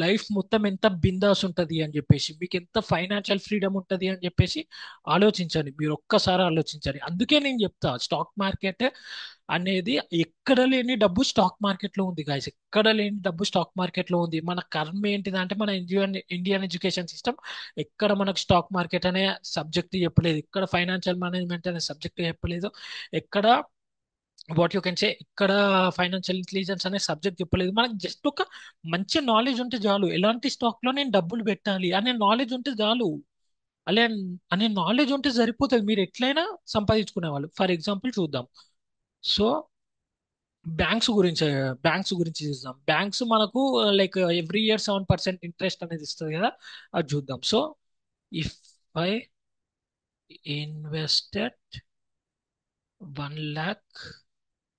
లైఫ్ మొత్తం ఎంత బిందాస్ ఉంటుంది అని చెప్పేసి, మీకు ఎంత ఫైనాన్షియల్ ఫ్రీడమ్ ఉంటుంది అని చెప్పేసి ఆలోచించండి. మీరు ఒక్కసారి ఆలోచించండి. అందుకే నేను చెప్తా స్టాక్ మార్కెట్ అనేది ఎక్కడ లేని డబ్బు స్టాక్ మార్కెట్ లో ఉంది గాయస్. ఎక్కడ లేని డబ్బు స్టాక్ మార్కెట్ లో ఉంది. మన కర్మ ఏంటిదంటే మన ఇండియన్ ఎడ్యుకేషన్ సిస్టమ్ ఎక్కడ మనకు స్టాక్ మార్కెట్ అనే సబ్జెక్ట్ చెప్పలేదు, ఎక్కడ ఫైనాన్షియల్ మేనేజ్మెంట్ అనే సబ్జెక్ట్ చెప్పలేదు, ఎక్కడ వాట్ యూ కెన్ సే ఇక్కడ ఫైనాన్షియల్ ఇంటెలిజెన్స్ అనే సబ్జెక్ట్ చెప్పలేదు. మనకు జస్ట్ ఒక మంచి నాలెడ్జ్ ఉంటే చాలు. ఎలాంటి స్టాక్ లో నేను డబ్బులు పెట్టాలి అనే నాలెడ్జ్ ఉంటే చాలు. అలా అనే నాలెడ్జ్ ఉంటే సరిపోతుంది, మీరు ఎట్లయినా సంపాదించుకునే వాళ్ళు. ఫర్ ఎగ్జాంపుల్ చూద్దాం. సో బ్యాంక్స్ గురించి బ్యాంక్స్ గురించి చూద్దాం. బ్యాంక్స్ మనకు లైక్ ఎవ్రీ ఇయర్ 7% ఇంట్రెస్ట్ అనేది ఇస్తుంది కదా, అది చూద్దాం. So if I invested 1 lakh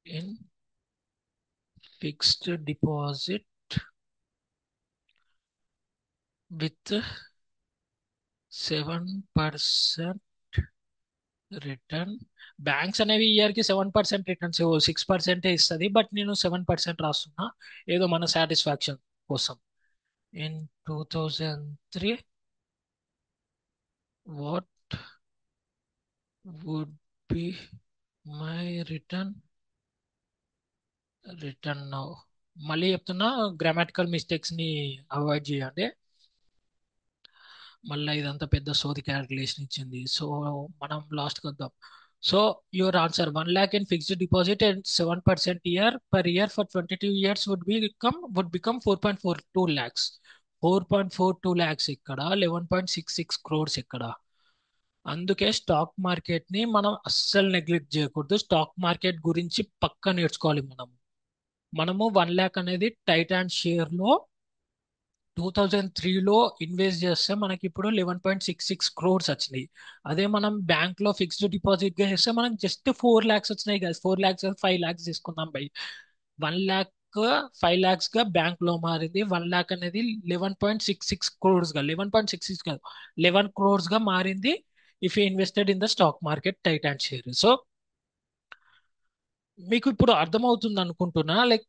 in fixed deposit with 7% return. Banks అనేవి ఇయర్ కి 7% రిటర్న్స్ 6% ఇస్తుంది, బట్ నేను 7% రాస్తున్నా ఏదో మన సాటిస్ఫాక్షన్ కోసం. In 2003 what would be my return now. మళ్ళీ చెప్తున్నా, గ్రామాటికల్ మిస్టేక్స్ ని అవాయిడ్ చేయండి. మళ్ళీ ఇదంతా పెద్ద సోది క్యాల్కులేషన్ ఇచ్చింది. సో మనం లాస్ట్ వద్దాం. So your answer 1 lakh in fixed deposit and 7% year per year for 22 years would become 4.42 lakhs. 4.42 lakhs ఇక్కడ, 11.66 crores ఇక్కడ. అందుకే స్టాక్ మార్కెట్ ని మనం అస్సలు నెగ్లెక్ట్ చేయకూడదు. స్టాక్ మార్కెట్ గురించి పక్కా నేర్చుకోవాలి మనము 1 lakh అనేది టైటాన్ షేర్ లో 2003లో ఇన్వెస్ట్ చేస్తే మనకి ఇప్పుడు 11.66 crores వచ్చినాయి. అదే మనం బ్యాంక్ లో ఫిక్స్డ్ డిపాజిట్ గా చేస్తే మనకి జస్ట్ 4 lakhs వచ్చినాయి కదా. 4 lakhs 5 lakhs తీసుకుందాం బై. 1 lakh 5 lakhs గా బ్యాంక్ లో మారింది. 1 lakh అనేది 11.66 crores గా, 11.66 కాదు, 11 crores గా మారింది. If you invested in the stock market Titan share. So మీకు ఇప్పుడు అర్థమవుతుంది అనుకుంటున్నా, like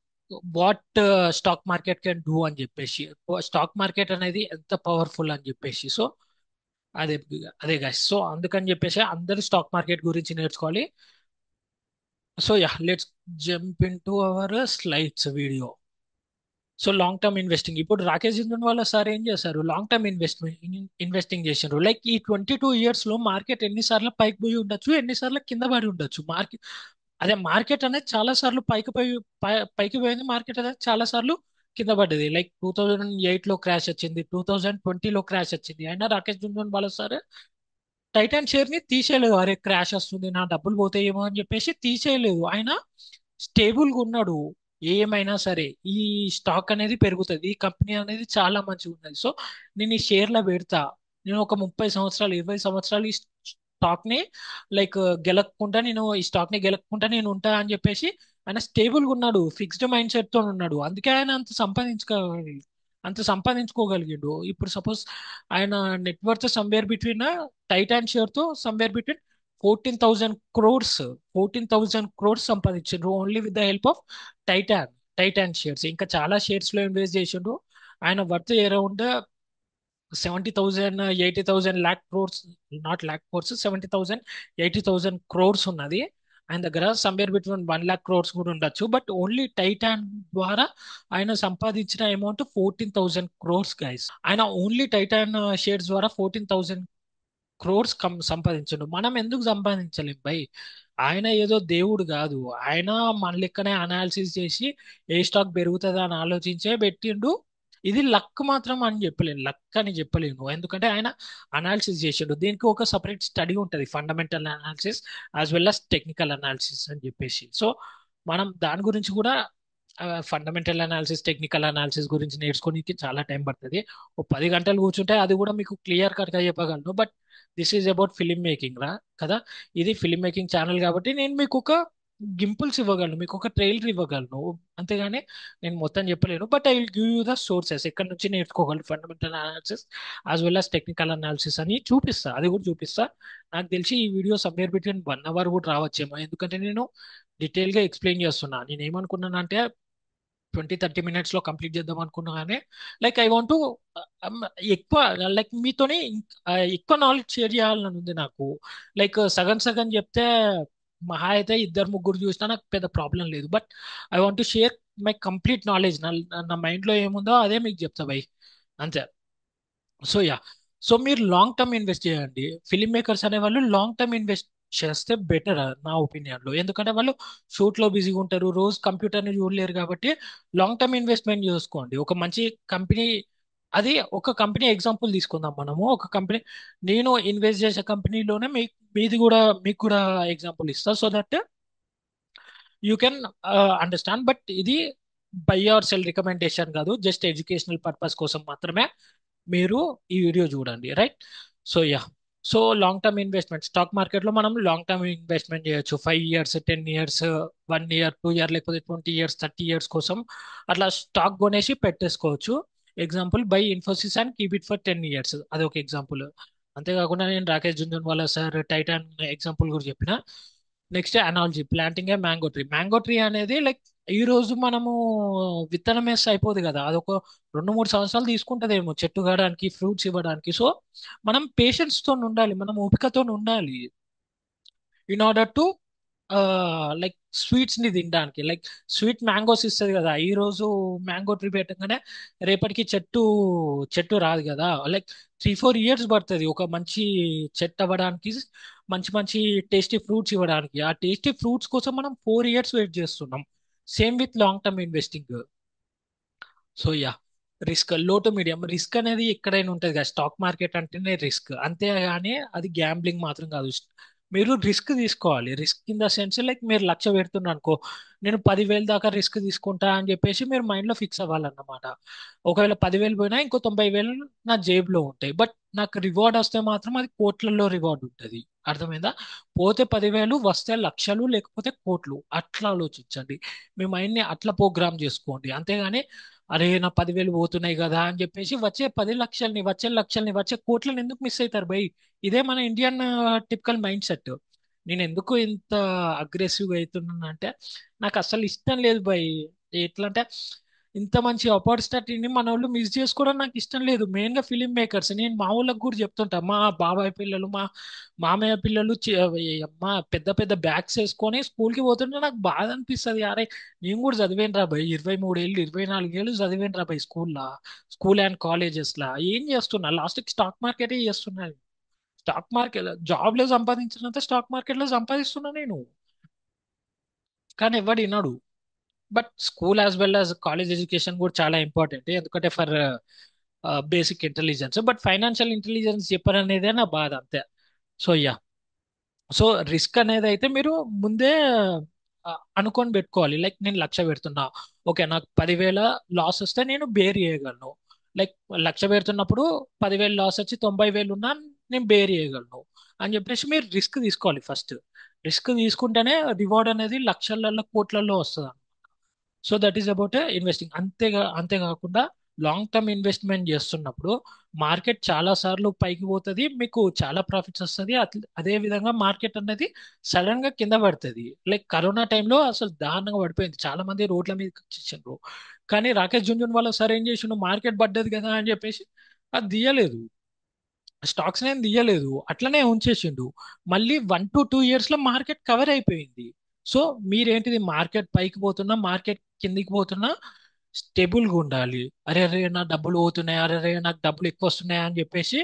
what stock market can do అని చెప్పేసి, స్టాక్ మార్కెట్ అనేది ఎంత పవర్ఫుల్ అని చెప్పేసి. సో అదే అదే గైస్. సో అందుకని చెప్పేసి అందరూ స్టాక్ మార్కెట్ గురించి నేర్చుకోవాలి. So yeah, let's jump in to our slides video. So long term investing, ఇప్పుడు రాకేష్ జున్జున్వాలా సార్ ఏం చేశారు, లాంగ్ టర్మ్ ఇన్వెస్టింగ్ చేశారు. లైక్ ఈ 22 years లో మార్కెట్ ఎన్నిసార్లు పైకి పోయి ఉండొచ్చు, ఎన్నిసార్లు కింద పడి ఉండొచ్చు. అదే మార్కెట్ అనేది చాలా సార్లు పైకి పోయింది, మార్కెట్ అనేది చాలా సార్లు కింద పడ్డది. లైక్ 2008లో క్రాష్ వచ్చింది, 2020లో క్రాష్ వచ్చింది. అయినా Rakesh Jhunjhunwala sir Titan share ని తీసేయలేదు. అరే క్రాష్ వస్తుంది నా డబ్బులు పోతాయేమో అని చెప్పేసి తీసేయలేదు. ఆయన స్టేబుల్ గా ఉన్నాడు. ఏమైనా సరే ఈ స్టాక్ అనేది పెరుగుతుంది, ఈ కంపెనీ అనేది చాలా మంచిగా ఉన్నది, సో నేను ఈ షేర్లో పెడతా. నేను ఒక 30 సంవత్సరాలు 20 సంవత్సరాలు ఈ స్టాక్ ని లైక్ గెలక్కుంటా, నేను ఈ స్టాక్ ని గెలక్కుంటా నేను ఉంటా అని చెప్పేసి ఆయన స్టేబుల్ గా ఉన్నాడు. ఫిక్స్డ్ మైండ్ సెట్ తో ఉన్నాడు. అందుకే ఆయన అంత సంపాదించుకోగలిగిండు. ఇప్పుడు సపోజ్ ఆయన net worth somewhere between Titan share తో సంవేర్ బిట్వీన్ 14,000 crores, 14,000 crores సంపాదించారు only with the help of Titan Titan shares. ఇంకా చాలా షేర్స్ లో ఇన్వెస్ట్ చేసిండు. ఆయన worth around 70,000 80,000 lakh crores, not lakh crores, 70,000 80,000 crores ఉన్నది ఆయన దగ్గర. సంవేర్ బిట్వీన్ 1 lakh crores కూడా ఉండొచ్చు. బట్ ఓన్లీ టైటాన్ ద్వారా ఆయన సంపాదించిన అమౌంట్ 14,000 crores గైస్. ఆయన ఓన్లీ టైటాన్ షేర్స్ ద్వారా 14,000 crores సంపాదించండు. మనం ఎందుకు సంపాదించలేం బై? ఆయన ఏదో దేవుడు కాదు. ఆయన మన లెక్కనే అనాలిసిస్ చేసి ఏ స్టాక్ పెరుగుతుందా అని ఆలోచించే పెట్టిండు. ఇది లక్ మాత్రం అని చెప్పలేను, లక్ అని చెప్పలేను, ఎందుకంటే ఆయన అనాలిసిస్ చేసిండు. దీనికి ఒక సపరేట్ స్టడీ ఉంటుంది, fundamental analysis as well as technical analysis అని చెప్పేసి. సో మనం దాని గురించి కూడా ఫండమెంటల్ అనాలిసిస్ టెక్నికల్ అనాలిసిస్ గురించి నేర్చుకోనికి చాలా టైం పడుతుంది. ఓ 10 గంటలు కూర్చుంటే అది కూడా మీకు క్లియర్ కట్ గా చెప్పగలను. But this is about film making రా కదా. ఇది ఫిలిం మేకింగ్ ఛానల్ కాబట్టి నేను మీకు ఒక గింపుల్స్ ఇవ్వగలను, మీకు ఒక ట్రైలర్ ఇవ్వగలను. అంతేగాని నేను మొత్తం చెప్పలేను. But I will give you the sources, ఎక్కడ నుంచి నేర్చుకోగలను fundamental analysis as well as technical analysis అని చూపిస్తా, అది కూడా చూపిస్తా. నాకు తెలిసి ఈ వీడియో సమ్వేర్ బిట్వీన్ 1 hour కూడా రావచ్చేమో, ఎందుకంటే నేను డీటెయిల్ గా ఎక్స్ప్లెయిన్ చేస్తున్నా. నేను ఏమనుకున్నానంటే 20-30 minutes లో కంప్లీట్ చేద్దాం అనుకున్నా, కానీ లైక్ ఐ వాంట్ ఎక్కువ, లైక్ మీతోని ఎక్కువ నాలెడ్జ్ షేర్ చేయాలని ఉంది నాకు. లైక్ సగం సగం చెప్తే మహా అయితే 2-3 చూసినా నాకు పెద్ద ప్రాబ్లం లేదు. But I want share my complete knowledge. నా మైండ్ లో ఏముందో అదే మీకు చెప్తా బై, అంతే. సో యా, సో మీరు లాంగ్ టర్మ్ ఇన్వెస్ట్ చేయండి. ఫిల్మ్ మేకర్స్ అనే వాళ్ళు లాంగ్ టర్మ్ ఇన్వెస్ట్ చేస్తే బెటర్ నా ఒపీనియన్ లో, ఎందుకంటే వాళ్ళు షూట్ లో బిజీగా ఉంటారు, రోజు కంప్యూటర్ ని చూడలేరు. కాబట్టి లాంగ్ టర్మ్ ఇన్వెస్ట్మెంట్ చూసుకోండి. ఒక మంచి కంపెనీ, అది ఒక కంపెనీ ఎగ్జాంపుల్ తీసుకుందాం మనము. ఒక కంపెనీ, నేను ఇన్వెస్ట్ చేసే కంపెనీలోనే మీకు కూడా ఎగ్జాంపుల్ ఇస్తా, so that you can understand. But ఇది బై ఆర్ సెల్ రికమెండేషన్ కాదు, జస్ట్ ఎడ్యుకేషనల్ పర్పస్ కోసం మాత్రమే మీరు ఈ వీడియో చూడండి, right? So yeah, so long term investment stock market లో మనం లాంగ్ టర్మ్ ఇన్వెస్ట్మెంట్ చేయొచ్చు. 5 years 10 years 1 year 2 year లేకపోతే 20 years 30 years కోసం అట్లా స్టాక్ కొనేసి పెట్టేసుకోవచ్చు. Example by Infosys and keep it for 10 years, అది ఒక ఎగ్జాంపుల్. అంతేకాకుండా నేను Rakesh Jhunjhunwala sir Titan example కూడా చెప్పిన. నెక్స్ట్ అనాలజీ, ప్లాంటింగ్ ఏ మ్యాంగో ట్రీ. మ్యాంగో ట్రీ అనేది లైక్ ఈ రోజు మనము విత్తనం వేస్తే అయిపోదు కదా, అదొక 2-3 సంవత్సరాలు తీసుకుంటదేమో చెట్టు కావడానికి, ఫ్రూట్స్ ఇవ్వడానికి. సో మనం పేషెన్స్ తో ఉండాలి, మనం ఓపికతో ఉండాలి in order to like sweets ని తినడానికి. లైక్ స్వీట్ మ్యాంగోస్ ఇస్తుంది కదా, ఈ రోజు మ్యాంగో ట్రీ పెట్టగానే రేపటికి చెట్టు రాదు కదా. లైక్ 3-4 years పడుతుంది ఒక మంచి చెట్టు అవ్వడానికి, మంచి మంచి టేస్టీ ఫ్రూట్స్ ఇవ్వడానికి. ఆ టేస్టీ ఫ్రూట్స్ కోసం మనం 4 years వెయిట్ చేస్తున్నాం. Same with long term investing. So yeah, లో టు మీడియం రిస్క్ అనేది ఎక్కడైనా ఉంటుంది కదా, స్టాక్ మార్కెట్ అంటేనే రిస్క్, అంతేగాని అది గ్యాంబ్లింగ్ మాత్రం కాదు. మీరు రిస్క్ తీసుకోవాలి. Risk in the sense like మీరు లక్ష పెడుతున్నారు అనుకో, నేను 10,000 దాకా రిస్క్ తీసుకుంటా అని చెప్పేసి మీరు మైండ్ లో ఫిక్స్ అవ్వాలన్నమాట. ఒకవేళ 10,000 పోయినా ఇంకో 90,000 నా జేబులో ఉంటాయి, బట్ నాకు రివార్డ్ వస్తే మాత్రం అది కోట్లలో రివార్డ్ ఉంటుంది. అర్థమైందా? పోతే 10,000, వస్తే లక్షలు, లేకపోతే కోట్లు. అట్లా ఆలోచించండి. మీ మైండ్ ని అట్లా ప్రోగ్రామ్ చేసుకోండి. అంతేగాని అరే నా 10,000 పోతున్నాయి కదా అని చెప్పేసి వచ్చే 10 లక్షల్ని, వచ్చే లక్షల్ని, వచ్చే కోట్లని ఎందుకు మిస్ అవుతారు బై? ఇదే మన ఇండియన్ టిపికల్ మైండ్ సెట్. నేను ఎందుకు ఇంత అగ్రెసివ్గా అవుతున్నాను అంటే, నాకు అసలు ఇష్టం లేదు బై. ఎట్లా అంటే, ఇంత మంచి ఆపర్చునిటీని మన వాళ్ళు మిస్ చేసుకోవడం నాకు ఇష్టం లేదు. మెయిన్ గా ఫిలిం మేకర్స్, నేను మా వాళ్ళకి కూడా చెప్తుంటా, మా బాబాయ్ పిల్లలు, మా మామయ్య పిల్లలు మా పెద్ద పెద్ద బ్యాగ్స్ వేసుకొని స్కూల్ కి పోతుంటే నాకు బాధ అనిపిస్తుంది. అరే నేను కూడా చదివేను రా భయ్, 23 ఏళ్ళు 24 ఏళ్ళు చదివేను రా భయ్ స్కూల్లో, స్కూల్ అండ్ కాలేజెస్ లా ఏం చేస్తున్నా, లాస్ట్ కి స్టాక్ మార్కెటే చేస్తున్నా. స్టాక్ మార్కెట్ జాబ్ లో సంపాదించినంత స్టాక్ మార్కెట్ లో సంపాదిస్తున్నా నేను. కానీ ఎవడు వినడు. But school as well as college education కూడా చాలా ఇంపార్టెంట్, ఎందుకంటే for basic intelligence. But financial intelligence చెప్పారనేదే నా బాధ అంతే. So yeah. సో రిస్క్ అనేది అయితే మీరు ముందే అనుకొని పెట్టుకోవాలి. లైక్ నేను లక్ష పెడుతున్నా, ఓకే నాకు 10,000 లాస్ వస్తే నేను బేర్ చేయగలను. లైక్ లక్ష పెడుతున్నప్పుడు 10,000 లాస్ వచ్చి 90,000 ఉన్నా నేను బేర్ చేయగలను అని చెప్పేసి మీరు రిస్క్ తీసుకోవాలి ఫస్ట్. రిస్క్ తీసుకుంటేనే రివార్డ్ అనేది లక్షలలో కోట్లలో వస్తుంది. So that is about investing. అంతేకాకుండా లాంగ్ టర్మ్ ఇన్వెస్ట్మెంట్ చేస్తున్నప్పుడు మార్కెట్ చాలా సార్లు పైకి పోతుంది, మీకు చాలా ప్రాఫిట్స్ వస్తుంది. అదే విధంగా మార్కెట్ అనేది సడన్ గా కింద పడుతుంది. లైక్ కరోనా టైంలో అసలు దారుణంగా పడిపోయింది, చాలా మంది రోడ్ల మీద వచ్చేసారు. కానీ రాకేష్ జుంజున్ సార్ ఏం చేసిండు, మార్కెట్ పడ్డది కదా అని చెప్పేసి అది తీయలేదు, స్టాక్స్ నేను తీయలేదు, అట్లనే ఉంచేసిండు. మళ్ళీ 1 to 2 years లో మార్కెట్ కవర్ అయిపోయింది. సో మీరేంటిది, మార్కెట్ పైకి పోతున్నా మార్కెట్ కిందికి పోతున్నా స్టేబుల్గా ఉండాలి. అరే అరే నా డబ్బులు పోతున్నాయి, అరే అరే నాకు డబ్బులు ఎక్కువ వస్తున్నాయి అని చెప్పేసి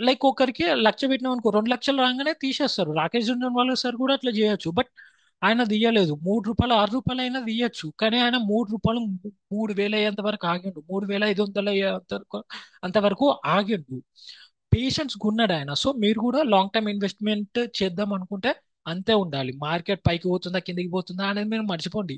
లైక్ ఒకరికి లక్ష పెట్టినాం అనుకో, 2 లక్షలు రాగానే తీసేస్తారు. రాకేష్ జుంజున్వాలా సార్ కూడా అట్లా చేయొచ్చు, బట్ ఆయన తీయలేదు. ₹3 ₹6 అయినా తీయచ్చు, కానీ ఆయన ₹3 3,000 అయ్యేంత వరకు ఆగిండు, 3,500 అయ్యేంత వరకు అంతవరకు ఆగిండు. పేషెన్స్ ఉన్నాడు ఆయన. సో మీరు కూడా లాంగ్ టర్మ్ ఇన్వెస్ట్మెంట్ చేద్దాం అనుకుంటే అంతే ఉండాలి. మార్కెట్ పైకి పోతుందా కిందికి పోతుందా అనేది మీరు మర్చిపోండి.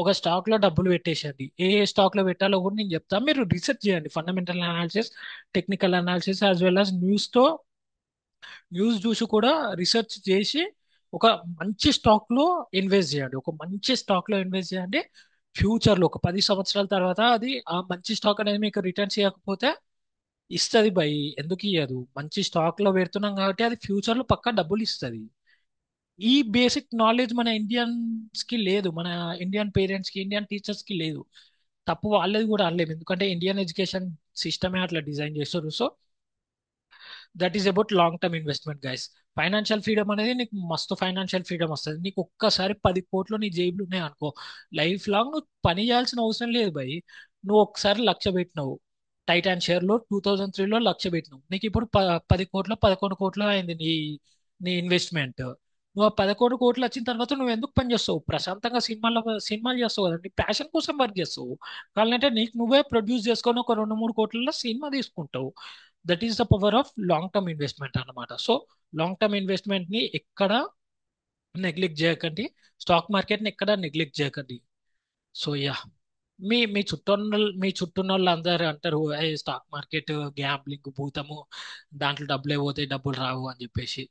ఒక స్టాక్ లో డబ్బులు పెట్టేసేయండి. ఏ ఏ స్టాక్ లో పెట్టాలో కూడా నేను చెప్తాను, మీరు రీసెర్చ్ చేయండి. Fundamental analysis, technical analysis, as well as news చూసి కూడా రీసెర్చ్ చేసి ఒక మంచి స్టాక్ లో ఇన్వెస్ట్ చేయండి. ఒక మంచి స్టాక్ లో ఇన్వెస్ట్ చేయండి. ఫ్యూచర్ లో ఒక 10 సంవత్సరాల తర్వాత అది ఆ మంచి స్టాక్ అనేది మీకు రిటర్న్స్ ఇవ్వకపోతే ఇస్తుంది బై. ఎందుకు ఇయ్యదు? మంచి స్టాక్ లో పెడుతున్నాం కాబట్టి అది ఫ్యూచర్ లో పక్కా డబ్బులు ఇస్తుంది. ఈ బేసిక్ నాలెడ్జ్ మన ఇండియన్స్ కి లేదు, మన ఇండియన్ పేరెంట్స్ కి, ఇండియన్ టీచర్స్ కి లేదు. తప్పు వాళ్ళది కూడా అనలేము, ఎందుకంటే ఇండియన్ ఎడ్యుకేషన్ సిస్టమే అట్లా డిజైన్ చేస్తారు. So that is about long term investment guys. Financial freedom అనేది నీకు మస్తు ఫైనాన్షియల్ ఫ్రీడమ్ వస్తుంది. నీకు ఒక్కసారి 10 కోట్లు నీ జేబులు ఉన్నాయి అనుకో, లైఫ్ లాంగ్ నువ్వు పని చేయాల్సిన అవసరం లేదు భయ్. నువ్వు ఒకసారి లక్ష పెట్టినావు, టైటాన్ షేర్ లో 2003లో లక్ష పెట్టినావు, నీకు ఇప్పుడు 10 కోట్లు 11 కోట్లు అయింది నీ నీ ఇన్వెస్ట్మెంట్. నువ్వు ఆ 11 కోట్లు వచ్చిన తర్వాత నువ్వు ఎందుకు పని చేస్తావు? ప్రశాంతంగా సినిమాలు చేస్తావు కదా, నీ ప్యాషన్ కోసం వర్క్ చేస్తావు. కావాలంటే నీకు నువ్వే ప్రొడ్యూస్ చేసుకొని ఒక 2 3 కోట్లలో సినిమా తీసుకుంటావు. That is the power of long term investment అన్నమాట. సో లాంగ్ టర్మ్ ఇన్వెస్ట్మెంట్ ని ఎక్కడ నెగ్లెక్ట్ చేయకండి, స్టాక్ మార్కెట్ ని ఎక్కడ నెగ్లెక్ట్ చేయకండి. So yeah. మీ చుట్టూన్న వాళ్ళు అందరూ అంటారు, ఏ స్టాక్ మార్కెట్ గ్యాంబ్లింగ్ భూతము, దాంట్లో డబ్బులే పోతాయి డబ్బులు రావు అని చెప్పేసి.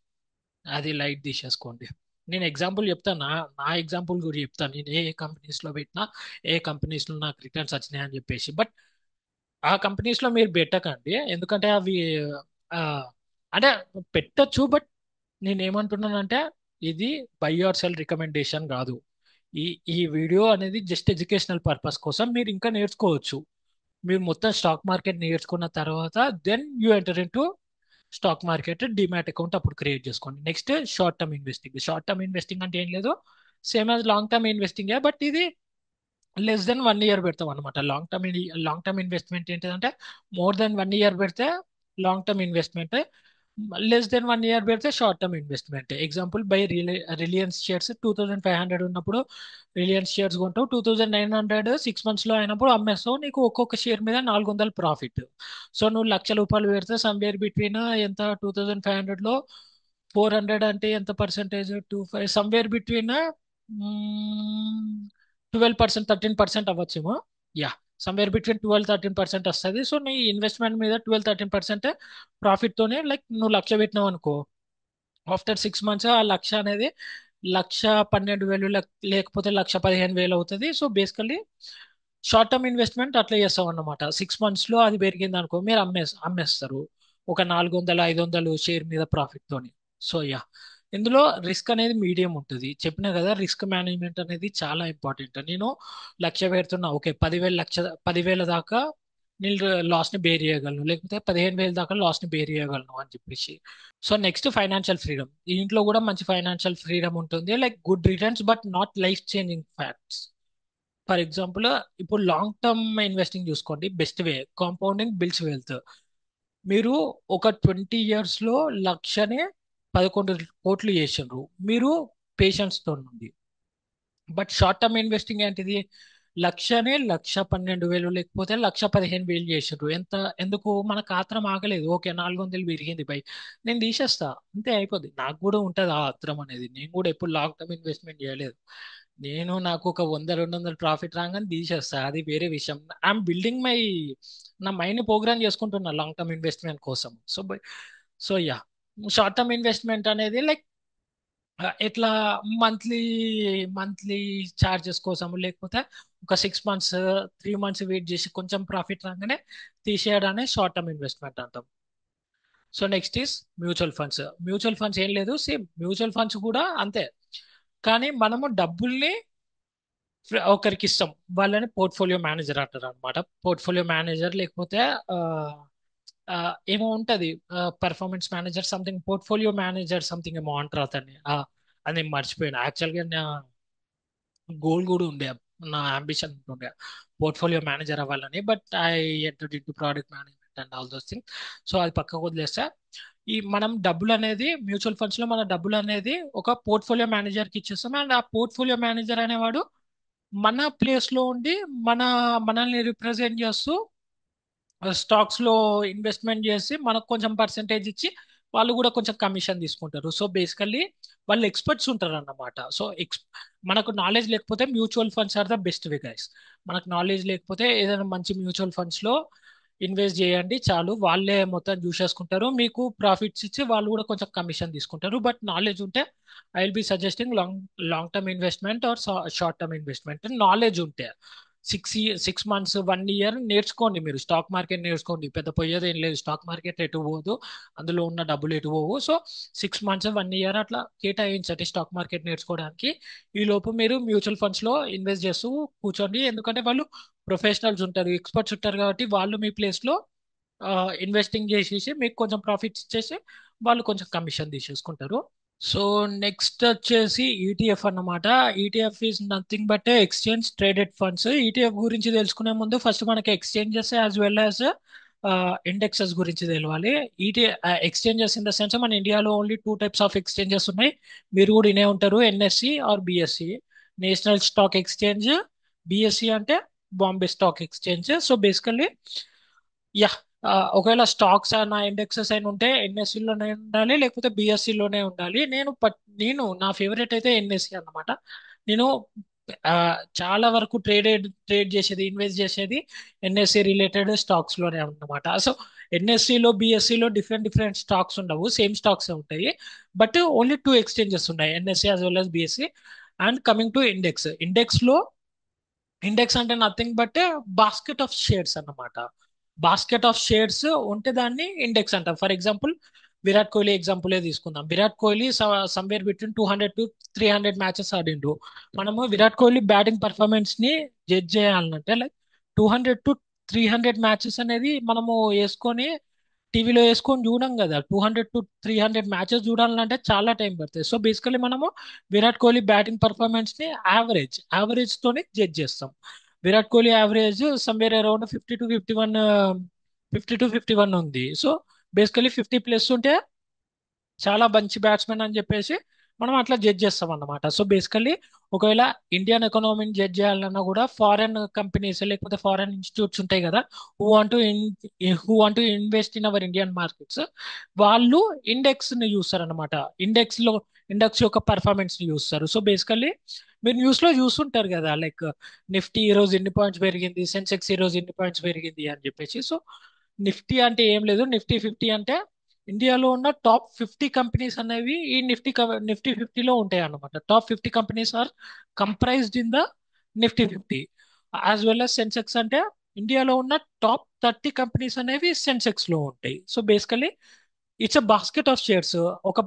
అది లైట్ తీసేసుకోండి. నేను ఎగ్జాంపుల్ చెప్తాను, నా ఎగ్జాంపుల్ కూడా చెప్తాను. నేను ఏ కంపెనీస్ లో పెట్టినా, ఏ కంపెనీస్ లో నాకు రిటర్న్స్ వచ్చినాయి అని చెప్పేసి. బట్ ఆ కంపెనీస్ లో మీరు పెట్టకండి, ఎందుకంటే అవి ఆ, అంటే పెట్టచ్చు, బట్ నేను ఏమంటున్నానంటే ఇది బై ఆర్ సెల్ రికమెండేషన్ కాదు. ఈ ఈ వీడియో అనేది జస్ట్ ఎడ్యుకేషనల్ పర్పస్ కోసం. మీరు ఇంకా నేర్చుకోవచ్చు. మీరు మొత్తం స్టాక్ మార్కెట్ నేర్చుకున్న తర్వాత than you enter into stock market demat account అప్పుడు క్రియేట్ చేసుకోండి. Next short term investing. Short term investing అంటే ఏం లేదు, same as long term investing, but ఇది less than 1 year పెడతాం అనమాట. లాంగ్ టర్మ్ ఇన్వెస్ట్మెంట్ ఏంటిదంటే మోర్ దెన్ 1 year పెడితే long term investment. Less than 1 year పెడితే short term investment. Example by Reliance shares 2500 ఉన్నప్పుడు రిలయన్స్ షేర్స్ కొంటావు, 2900 6 మంత్స్ లో అయినప్పుడు అమ్మేస్తావు, నీకు ఒక్కొక్క షేర్ మీద 400 ప్రాఫిట్. సో నువ్వు ₹1,00,000 పెడితే సమ్వేర్ బిట్వీన్ ఎంత, 2500 లో 400 అంటే ఎంత పర్సెంటేజ్, 25 సమ్వేర్ బిట్వీన్ 12%, 13% అవ్వచ్చేమో. యా, సమ్వేర్ బిట్వీన్ 12-13% వస్తుంది. సో నీ ఇన్వెస్ట్మెంట్ మీద 12-13% ప్రాఫిట్ తోనే, లైక్ నువ్వు 1,00,000 పెట్టినావు అనుకో, ఆఫ్టర్ 6 మంత్స్ ఆ 1,00,000 అనేది 1,12,000 లేకపోతే 1,15,000 అవుతుంది. So basically short term investment అట్లా చేస్తాం అన్నమాట. 6 మంత్స్ లో అది పెరిగింది అనుకో, మీరు అమ్మేస్తారు ఒక 400-500 షేర్ మీద ప్రాఫిట్ తోని. సో యా, ఇందులో రిస్క్ అనేది మీడియం ఉంటుంది. చెప్పినా కదా, రిస్క్ మేనేజ్మెంట్ అనేది చాలా ఇంపార్టెంట్. నేను 1,00,000 పెడుతున్నా, ఓకే, 10,000 దాకా నేను లాస్ ని బేర్ చేయగలను, లేకపోతే 15,000 దాకా లాస్ ని బేర్ చేయగలను అని చెప్పేసి. So next financial freedom. దీంట్లో కూడా మంచి ఫైనాన్షియల్ ఫ్రీడమ్ ఉంటుంది, like good returns but not life changing facts. For example, ఇప్పుడు లాంగ్ టర్మ్ ఇన్వెస్టింగ్ చూసుకోండి, best way compounding builds wealth. మీరు ఒక 20 years లో 1,00,000ని 11 కోట్లు చేసిండ్రు మీరు పేషెన్స్ తో నుండి. బట్ షార్ట్ టర్మ్ ఇన్వెస్టింగ్ ఏంటిది, 1,00,000ని 1,12,000 లేకపోతే 1,15,000 చేసిండ్రు. ఎందుకు, మనకు ఆత్రం ఆగలేదు, ఓకే 400 పెరిగింది బై, నేను తీసేస్తా, అంతే అయిపోద్ది. నాకు కూడా ఉంటుంది ఆ ఆత్రం అనేది, నేను కూడా ఎప్పుడు లాంగ్ టర్మ్ ఇన్వెస్ట్మెంట్ చేయలేదు. నాకు ఒక 100-200 ప్రాఫిట్ రాగానే తీసేస్తా, అది వేరే విషయం. ఐఎమ్ బిల్డింగ్ నా మైండ్ ప్రోగ్రామ్ చేసుకుంటున్నా లాంగ్ టర్మ్ ఇన్వెస్ట్మెంట్ కోసం. So yeah, short term investment అనేది లైక్ ఇట్లా మంత్లీ మంత్లీ చార్జెస్ కోసము, లేకపోతే ఒక 6 మంత్స్ 3 మంత్స్ వెయిట్ చేసి కొంచెం ప్రాఫిట్ రాగానే తీసేయడాన్ని షార్ట్ టర్మ్ ఇన్వెస్ట్మెంట్ అంటాం. So next is mutual funds. Mutual funds ఏం లేదు, సేమ్ మ్యూచువల్ ఫండ్స్ కూడా అంతే, కానీ మనము డబ్బుల్ని ఒకరికి ఇస్తాం, వాళ్ళని పోర్ట్ఫోలియో మేనేజర్ అంటారు అనమాట. పోర్ట్ఫోలియో మేనేజర్ లేకపోతే ఆ, ఆ, ఏమో ఉంటది, performance manager something, portfolio manager something ఏమో అంటారు అతన్ని. అది నేను మర్చిపోయాను యాక్చువల్గా. నా గోల్ కూడా ఉండే, నా అంబిషన్ ఉండే పోర్ట్ఫోలియో మేనేజర్ అవ్వాలని, but I entered into product management and all those thing. So అది పక్కకు వదిలేస్తే, ఈ మనం డబ్బులు అనేది మ్యూచువల్ ఫండ్స్ లో మన డబ్బులు అనేది ఒక పోర్ట్ఫోలియో మేనేజర్ కి ఇచ్చేస్తాం, అండ్ ఆ పోర్ట్ఫోలియో మేనేజర్ అనేవాడు మన ప్లేస్ లో ఉండి మన మనల్ని రిప్రజెంట్ చేస్తూ స్టాక్స్ లో ఇన్వెస్ట్మెంట్ చేసి మనకు కొంచెం పర్సెంటేజ్ ఇచ్చి వాళ్ళు కూడా కొంచెం కమిషన్ తీసుకుంటారు. సో బేసికల్లీ వాళ్ళు ఎక్స్పర్ట్స్ ఉంటారు అన్నమాట. సో మనకు నాలెడ్జ్ లేకపోతే mutual funds are the best way guys. మనకు నాలెడ్జ్ లేకపోతే ఏదైనా మంచి మ్యూచువల్ ఫండ్స్ లో ఇన్వెస్ట్ చేయండి చాలు, వాళ్ళే మొత్తం చూసేసుకుంటారు, మీకు ప్రాఫిట్స్ ఇచ్చి వాళ్ళు కూడా కొంచెం కమిషన్ తీసుకుంటారు. బట్ నాలెడ్జ్ ఉంటే I will be suggesting long long term investment or short term investment. Knowledge ఉంటే 6 మంత్స్ 1 ఇయర్ నేర్చుకోండి, మీరు స్టాక్ మార్కెట్ నేర్చుకోండి, పెద్ద పోయేది ఏం లేదు, స్టాక్ మార్కెట్ ఎటు పోదు, అందులో ఉన్న డబ్బులు ఎటు పోవు. సో 6 మంత్స్ 1 ఇయర్ అట్లా కేటాయించండి స్టాక్ మార్కెట్ నేర్చుకోవడానికి. ఈ లోపు మీరు మ్యూచువల్ ఫండ్స్ లో ఇన్వెస్ట్ చేస్తూ కూర్చోండి, ఎందుకంటే వాళ్ళు ప్రొఫెషనల్స్ ఉంటారు, ఎక్స్పర్ట్స్ ఉంటారు, కాబట్టి వాళ్ళు మీ ప్లేస్ లో ఇన్వెస్టింగ్ చేసేసి మీకు కొంచెం ప్రాఫిట్స్ ఇచ్చేసి వాళ్ళు కొంచెం కమిషన్ తీసేసుకుంటారు. సో నెక్స్ట్ వచ్చేసి ఈటీఎఫ్ అన్నమాట. ETF is nothing but exchange traded funds. ETF గురించి తెలుసుకునే ముందు ఫస్ట్ మనకి exchanges as well as indexes గురించి తెలియాలి. ఎక్స్చేంజెస్ ఇన్ ద సెన్స్, మన ఇండియాలో ఓన్లీ 2 టైప్స్ ఆఫ్ ఎక్స్చేంజెస్ ఉన్నాయి, మీరు కూడా ఇనే ఉంటారు, NSE or BSE. National stock exchange, BSE అంటే Bombay stock exchange. So basically yeah, ఒకవేళ స్టాక్స్ అయినా ఇండెక్సెస్ అయినా ఉంటే NSE లోనే ఉండాలి, లేకపోతే BSE లోనే ఉండాలి. నేను నా ఫేవరెట్ అయితే NSE అన్నమాట. నేను ఆ, చాలా వరకు ట్రేడ్ చేసేది, ఇన్వెస్ట్ చేసేది NSE రిలేటెడ్ స్టాక్స్ లోనే అన్నమాట. సో NSE లో BSE లో డిఫరెంట్ డిఫరెంట్ స్టాక్స్ ఉండవు, సేమ్ స్టాక్స్ ఉంటాయి, బట్ ఓన్లీ 2 ఎక్స్చేంజెస్ ఉన్నాయి, NSE as well as BSE. And coming to index అంటే nothing but basket of shares అన్నమాట. బాస్కెట్ ఆఫ్ షేర్స్ ఉంటే దాన్ని ఇండెక్స్ అంటాం. ఫర్ ఎగ్జాంపుల్, విరాట్ కోహ్లీ ఎగ్జాంపులే తీసుకుందాం. Virat Kohli somewhere between 200-300 matches ఆడిండు. మనము విరాట్ కోహ్లీ బ్యాటింగ్ పర్ఫార్మెన్స్ ని జడ్జ్ చేయాలంటే, లైక్ 200-300 మ్యాచెస్ అనేది మనము వేసుకొని టీవీలో వేసుకొని చూడం కదా, 200-300 మ్యాచెస్ చూడాలంటే చాలా టైం పడుతుంది. సో బేసికలీ మనము విరాట్ కోహ్లీ బ్యాటింగ్ పర్ఫార్మెన్స్ ని యావరేజ్ తోని జడ్జ్ చేస్తాం. Virat Kohli average somewhere around 50-51 ఉంది. సో బేసికలీ 50 ప్లస్ ఉంటే చాలా మంచి బ్యాట్స్మెన్ అని చెప్పేసి మనం అట్లా జడ్జ్ చేస్తాం అన్నమాట. సో బేసికల్లీ ఒకవేళ ఇండియన్ ఎకనామీని జడ్జ్ చేయాలన్నా కూడా ఫారెన్ కంపెనీస్ లేకపోతే ఫారెన్ ఇన్స్టిట్యూట్స్ ఉంటాయి కదా, who want to who want to invest in our Indian markets, వాళ్ళు ఇండెక్స్ ని చూస్తారు అనమాట. ఇండెక్స్ లో ఇండెక్స్ యొక్క పర్ఫార్మెన్స్ ని చూస్తారు. సో బేసికల్లీ మీరు న్యూస్ లో చూస్తుంటారు కదా, లైక్ నిఫ్టీ ఈ రోజు ఎన్ని పాయింట్స్ పెరిగింది, సెన్సెక్స్ ఈ రోజు ఎన్ని పాయింట్స్ పెరిగింది అని చెప్పేసి. సో నిఫ్టీ అంటే ఏం లేదు, నిఫ్టీ 50 అంటే ఇండియాలో ఉన్న టాప్ 50 కంపెనీస్ అనేవి ఈ నిఫ్టీ 50లో ఉంటాయి అన్నమాట. Top 50 companies are comprised in the Nifty 50. As well as Sensex అంటే ఇండియాలో ఉన్న టాప్ 30 కంపెనీస్ అనేవి సెన్సెక్స్ లో ఉంటాయి. So basically it's a basket of shares. ఒక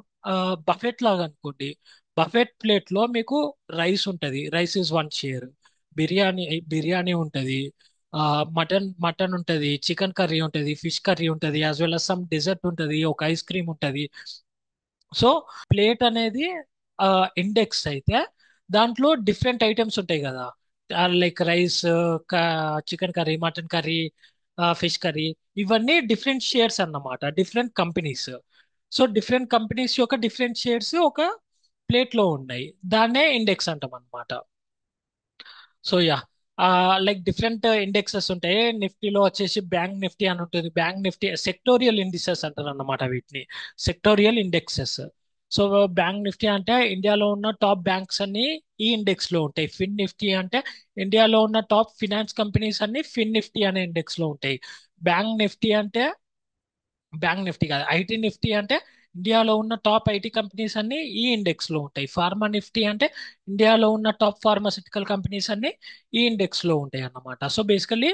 బఫెట్ లాగా అనుకోండి. బఫెట్ ప్లేట్ లో మీకు రైస్ ఉంటది, rice is one share. Biryani biryani ఉంటది, మటన్ ఉంటది, చికెన్ కర్రీ ఉంటది, ఫిష్ కర్రీ ఉంటది, as well as some dessert ఉంటది, ఒక ఐస్ క్రీమ్ ఉంటది. సో ప్లేట్ అనేది ఇండెక్స్ అయితే దాంట్లో డిఫరెంట్ ఐటమ్స్ ఉంటాయి కదా, like rice, chicken curry, mutton curry, fish curry, ఇవన్నీ డిఫరెంట్ షేర్స్ అన్నమాట, different companies. So different companies యొక్క డిఫరెంట్ షేర్స్ ఒక ప్లేట్ లో ఉన్నాయి, దాన్నే ఇండెక్స్ అంటాం అన్నమాట. So yeah, like different indexes ఉంటాయి. నిఫ్టీలో వచ్చేసి బ్యాంక్ నిఫ్టీ అని ఉంటుంది. బ్యాంక్ నిఫ్టీ సెక్టోరియల్ ఇండిసెస్ అంటారు అన్నమాట వీటిని, sectorial indexes. So bank Nifty అంటే ఇండియాలో ఉన్న టాప్ బ్యాంక్స్ అన్ని ఈ ఇండెక్స్ లో ఉంటాయి. ఫిన్ నిఫ్టీ అంటే ఇండియాలో ఉన్న టాప్ ఫినాన్స్ కంపెనీస్ అన్ని ఫిన్ నిఫ్టీ అనే ఇండెక్స్ లో ఉంటాయి. బ్యాంక్ నిఫ్టీ అంటే బ్యాంక్ నిఫ్టీ కాదు, ఐటీ నిఫ్టీ అంటే ఇండియాలో ఉన్న టాప్ ఐటీ కంపెనీస్ అన్ని ఈ ఇండెక్స్ లో ఉంటాయి. ఫార్మా నిఫ్టీ అంటే ఇండియాలో ఉన్న టాప్ ఫార్మాసిటికల్ కంపెనీస్ అన్ని ఈ ఇండెక్స్ లో ఉంటాయి అన్నమాట. సో బేసికల్లీ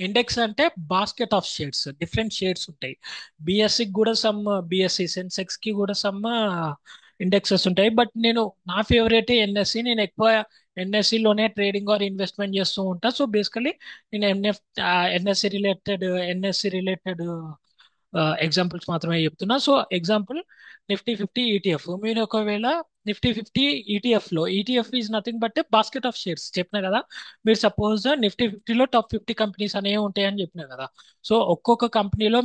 ఇండెక్స్ అంటే basket of shares, different shares ఉంటాయి. బిఎస్సి కూడా సమ్, బిఎస్సి సెన్సెక్స్ కి కూడా సమ్ ఇండెక్సెస్ ఉంటాయి. బట్ నేను నా ఫేవరెట్ ఎన్ఎస్సి, నేను ఎక్కువ ఎన్ఎస్సి లోనే ట్రేడింగ్ ఆర్ ఇన్వెస్ట్మెంట్ చేస్తూ ఉంటా. సో బేసికలీ నేను NSC related NSC related examples మాత్రమే చెప్తున్నా. So example Nifty 50 ETF. మీరు ఒకవేళ నిఫ్టీ 50 ఈటీఎఫ్ లో, ETF is nothing but basket of shares చెప్పిన కదా. మీరు సపోజ్ నిఫ్టీ 50లో టాప్ 50 కంపెనీస్ అనేవి ఉంటాయని చెప్పిన కదా. సో ఒక్కొక్క కంపెనీలో ఆ,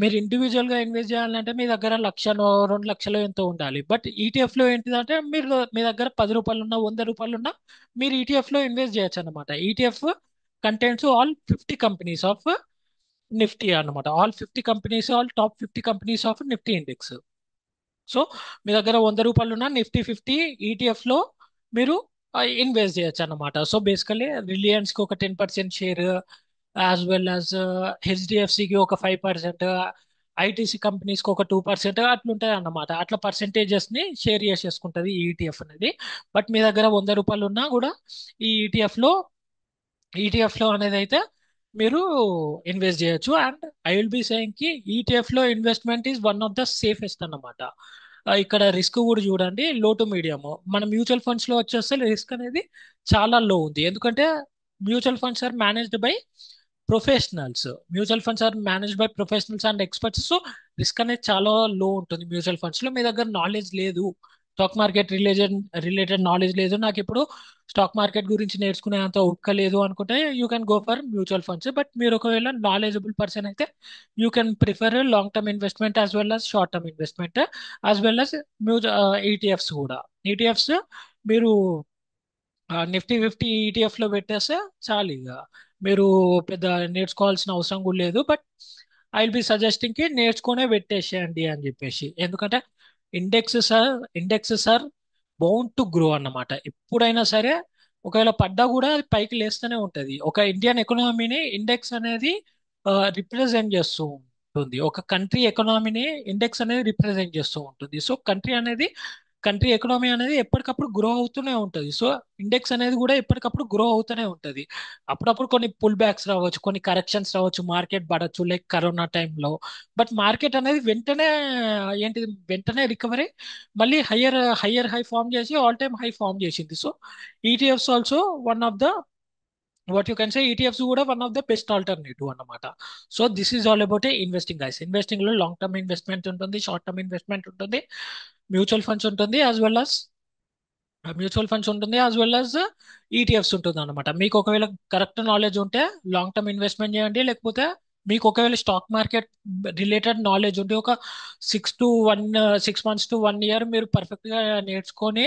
మీరు ఇండివిజువల్ గా ఇన్వెస్ట్ చేయాలంటే మీ దగ్గర 1,00,000 2 లక్షలు ఎంతో ఉండాలి. బట్ ఈటీఎఫ్ లో ఏంటిదంటే మీరు మీ దగ్గర 10 రూపాయలు ఉన్నా 100 రూపాయలు ఉన్నా మీరు ఈటీఎఫ్ లో ఇన్వెస్ట్ చేయొచ్చు అనమాట. ETF contains all 50 companies of Nifty అన్నమాట. All top 50 companies of Nifty index. So మీ దగ్గర 100 రూపాయలు ఉన్న నిఫ్టీ 50 ఈటీఎఫ్ లో మీరు ఇన్వెస్ట్ చేయొచ్చు అన్నమాట. సో బేసికలీ రిలయన్స్ కి ఒక 10% షేర్, యాజ్ వెల్ యాజ్ హెచ్డిఎఫ్సికి ఒక 5%, ఐటీసీ కంపెనీస్ కి ఒక 2% అట్లుంటది అన్నమాట. అట్లా పర్సెంటేజెస్ ని షేర్ చేసేసుకుంటది ఈ ఈటీఎఫ్ అనేది. బట్ మీ దగ్గర 100 రూపాయలు ఉన్నా కూడా ఈ ఈటీఎఫ్ లో అనేది అయితే మీరు ఇన్వెస్ట్ చేయొచ్చు. And I will be saying కి ఈటీఎఫ్ లో investment is one of the safest అన్నమాట. ఇక్కడ రిస్క్ కూడా చూడండి, లో టు మీడియం. మన మ్యూచువల్ ఫండ్స్ లో వచ్చేస్తే రిస్క్ అనేది చాలా లో ఉంది. ఎందుకంటే mutual funds are managed by professionals. Mutual funds are managed by professionals and experts. So risk అనేది చాలా లో ఉంటుంది మ్యూచువల్ ఫండ్స్ లో. మీ దగ్గర నాలెడ్జ్ లేదు, స్టాక్ మార్కెట్ రిలేటెడ్ నాలెడ్జ్ లేదు, నాకు ఇప్పుడు స్టాక్ మార్కెట్ గురించి నేర్చుకునే అంత ఓపిక లేదు అనుకుంటే you can go for mutual funds. But మీరు ఒకవేళ నాలెడ్జబుల్ పర్సన్ అయితే you can prefer long term investment as well as short term investment, as well as ETFs కూడా. ఈటీఎఫ్స్ మీరు నిఫ్టీ 50 ఈటీఎఫ్ లో పెట్టేస్తే చాలు ఇక, మీరు పెద్ద నేర్చుకోవాల్సిన అవసరం కూడా లేదు. But I will be suggesting కి నేర్చుకునే పెట్టేసేయండి అని చెప్పేసి. ఎందుకంటే index sir index sir bound to grow అన్నమాట. ఎప్పుడైనా సరే ఒకవేళ పడ్డా కూడా అది పైకి లేస్తూనే ఉంటది. ఒక ఇండియన్ ఎకనామీని ఇండెక్స్ అనేది రిప్రజెంట్ చేస్తూ ఉంటుంది. ఒక కంట్రీ ఎకనామీని ఇండెక్స్ అనేది రిప్రజెంట్ చేస్తూ ఉంటుంది. సో కంట్రీ ఎకనామీ అనేది ఎప్పటికప్పుడు గ్రో అవుతూనే ఉంటుంది. సో ఇండెక్స్ అనేది కూడా ఎప్పటికప్పుడు గ్రో అవుతూనే ఉంటుంది. అప్పుడప్పుడు కొన్ని పుల్ బ్యాక్స్ రావచ్చు, కొన్ని కరెక్షన్స్ రావచ్చు, మార్కెట్ పడవచ్చు లైక్ కరోనా టైంలో. బట్ మార్కెట్ అనేది వెంటనే రికవరీ మళ్ళీ హయ్యర్ హై ఫామ్ చేసి ఆల్ టైమ్ హై ఫామ్ చేసింది. So ETFs also one of the, what you can say, ETFs కూడా one of the best alternative అన్నమాట. So this is all about investing guys. Investing లో లాంగ్ టర్మ్ ఇన్వెస్ట్మెంట్ ఉంటుంది, షార్ట్ టర్మ్ ఇన్వెస్ట్మెంట్ ఉంటుంది, మ్యూచువల్ ఫండ్స్ ఉంటుంది, యాజ్ వెల్ అస్ ఈటీఎఫ్స్ ఉంటుంది అనమాట. మీకు ఒకవేళ కరెక్ట్ నాలెడ్జ్ ఉంటే లాంగ్ టర్మ్ ఇన్వెస్ట్మెంట్ చేయండి, లేకపోతే మీకు ఒకవేళ స్టాక్ మార్కెట్ రిలేటెడ్ నాలెడ్జ్ ఉంటే ఒక 6 మంత్స్ టు 1 ఇయర్ మీరు పర్ఫెక్ట్ గా నేర్చుకొని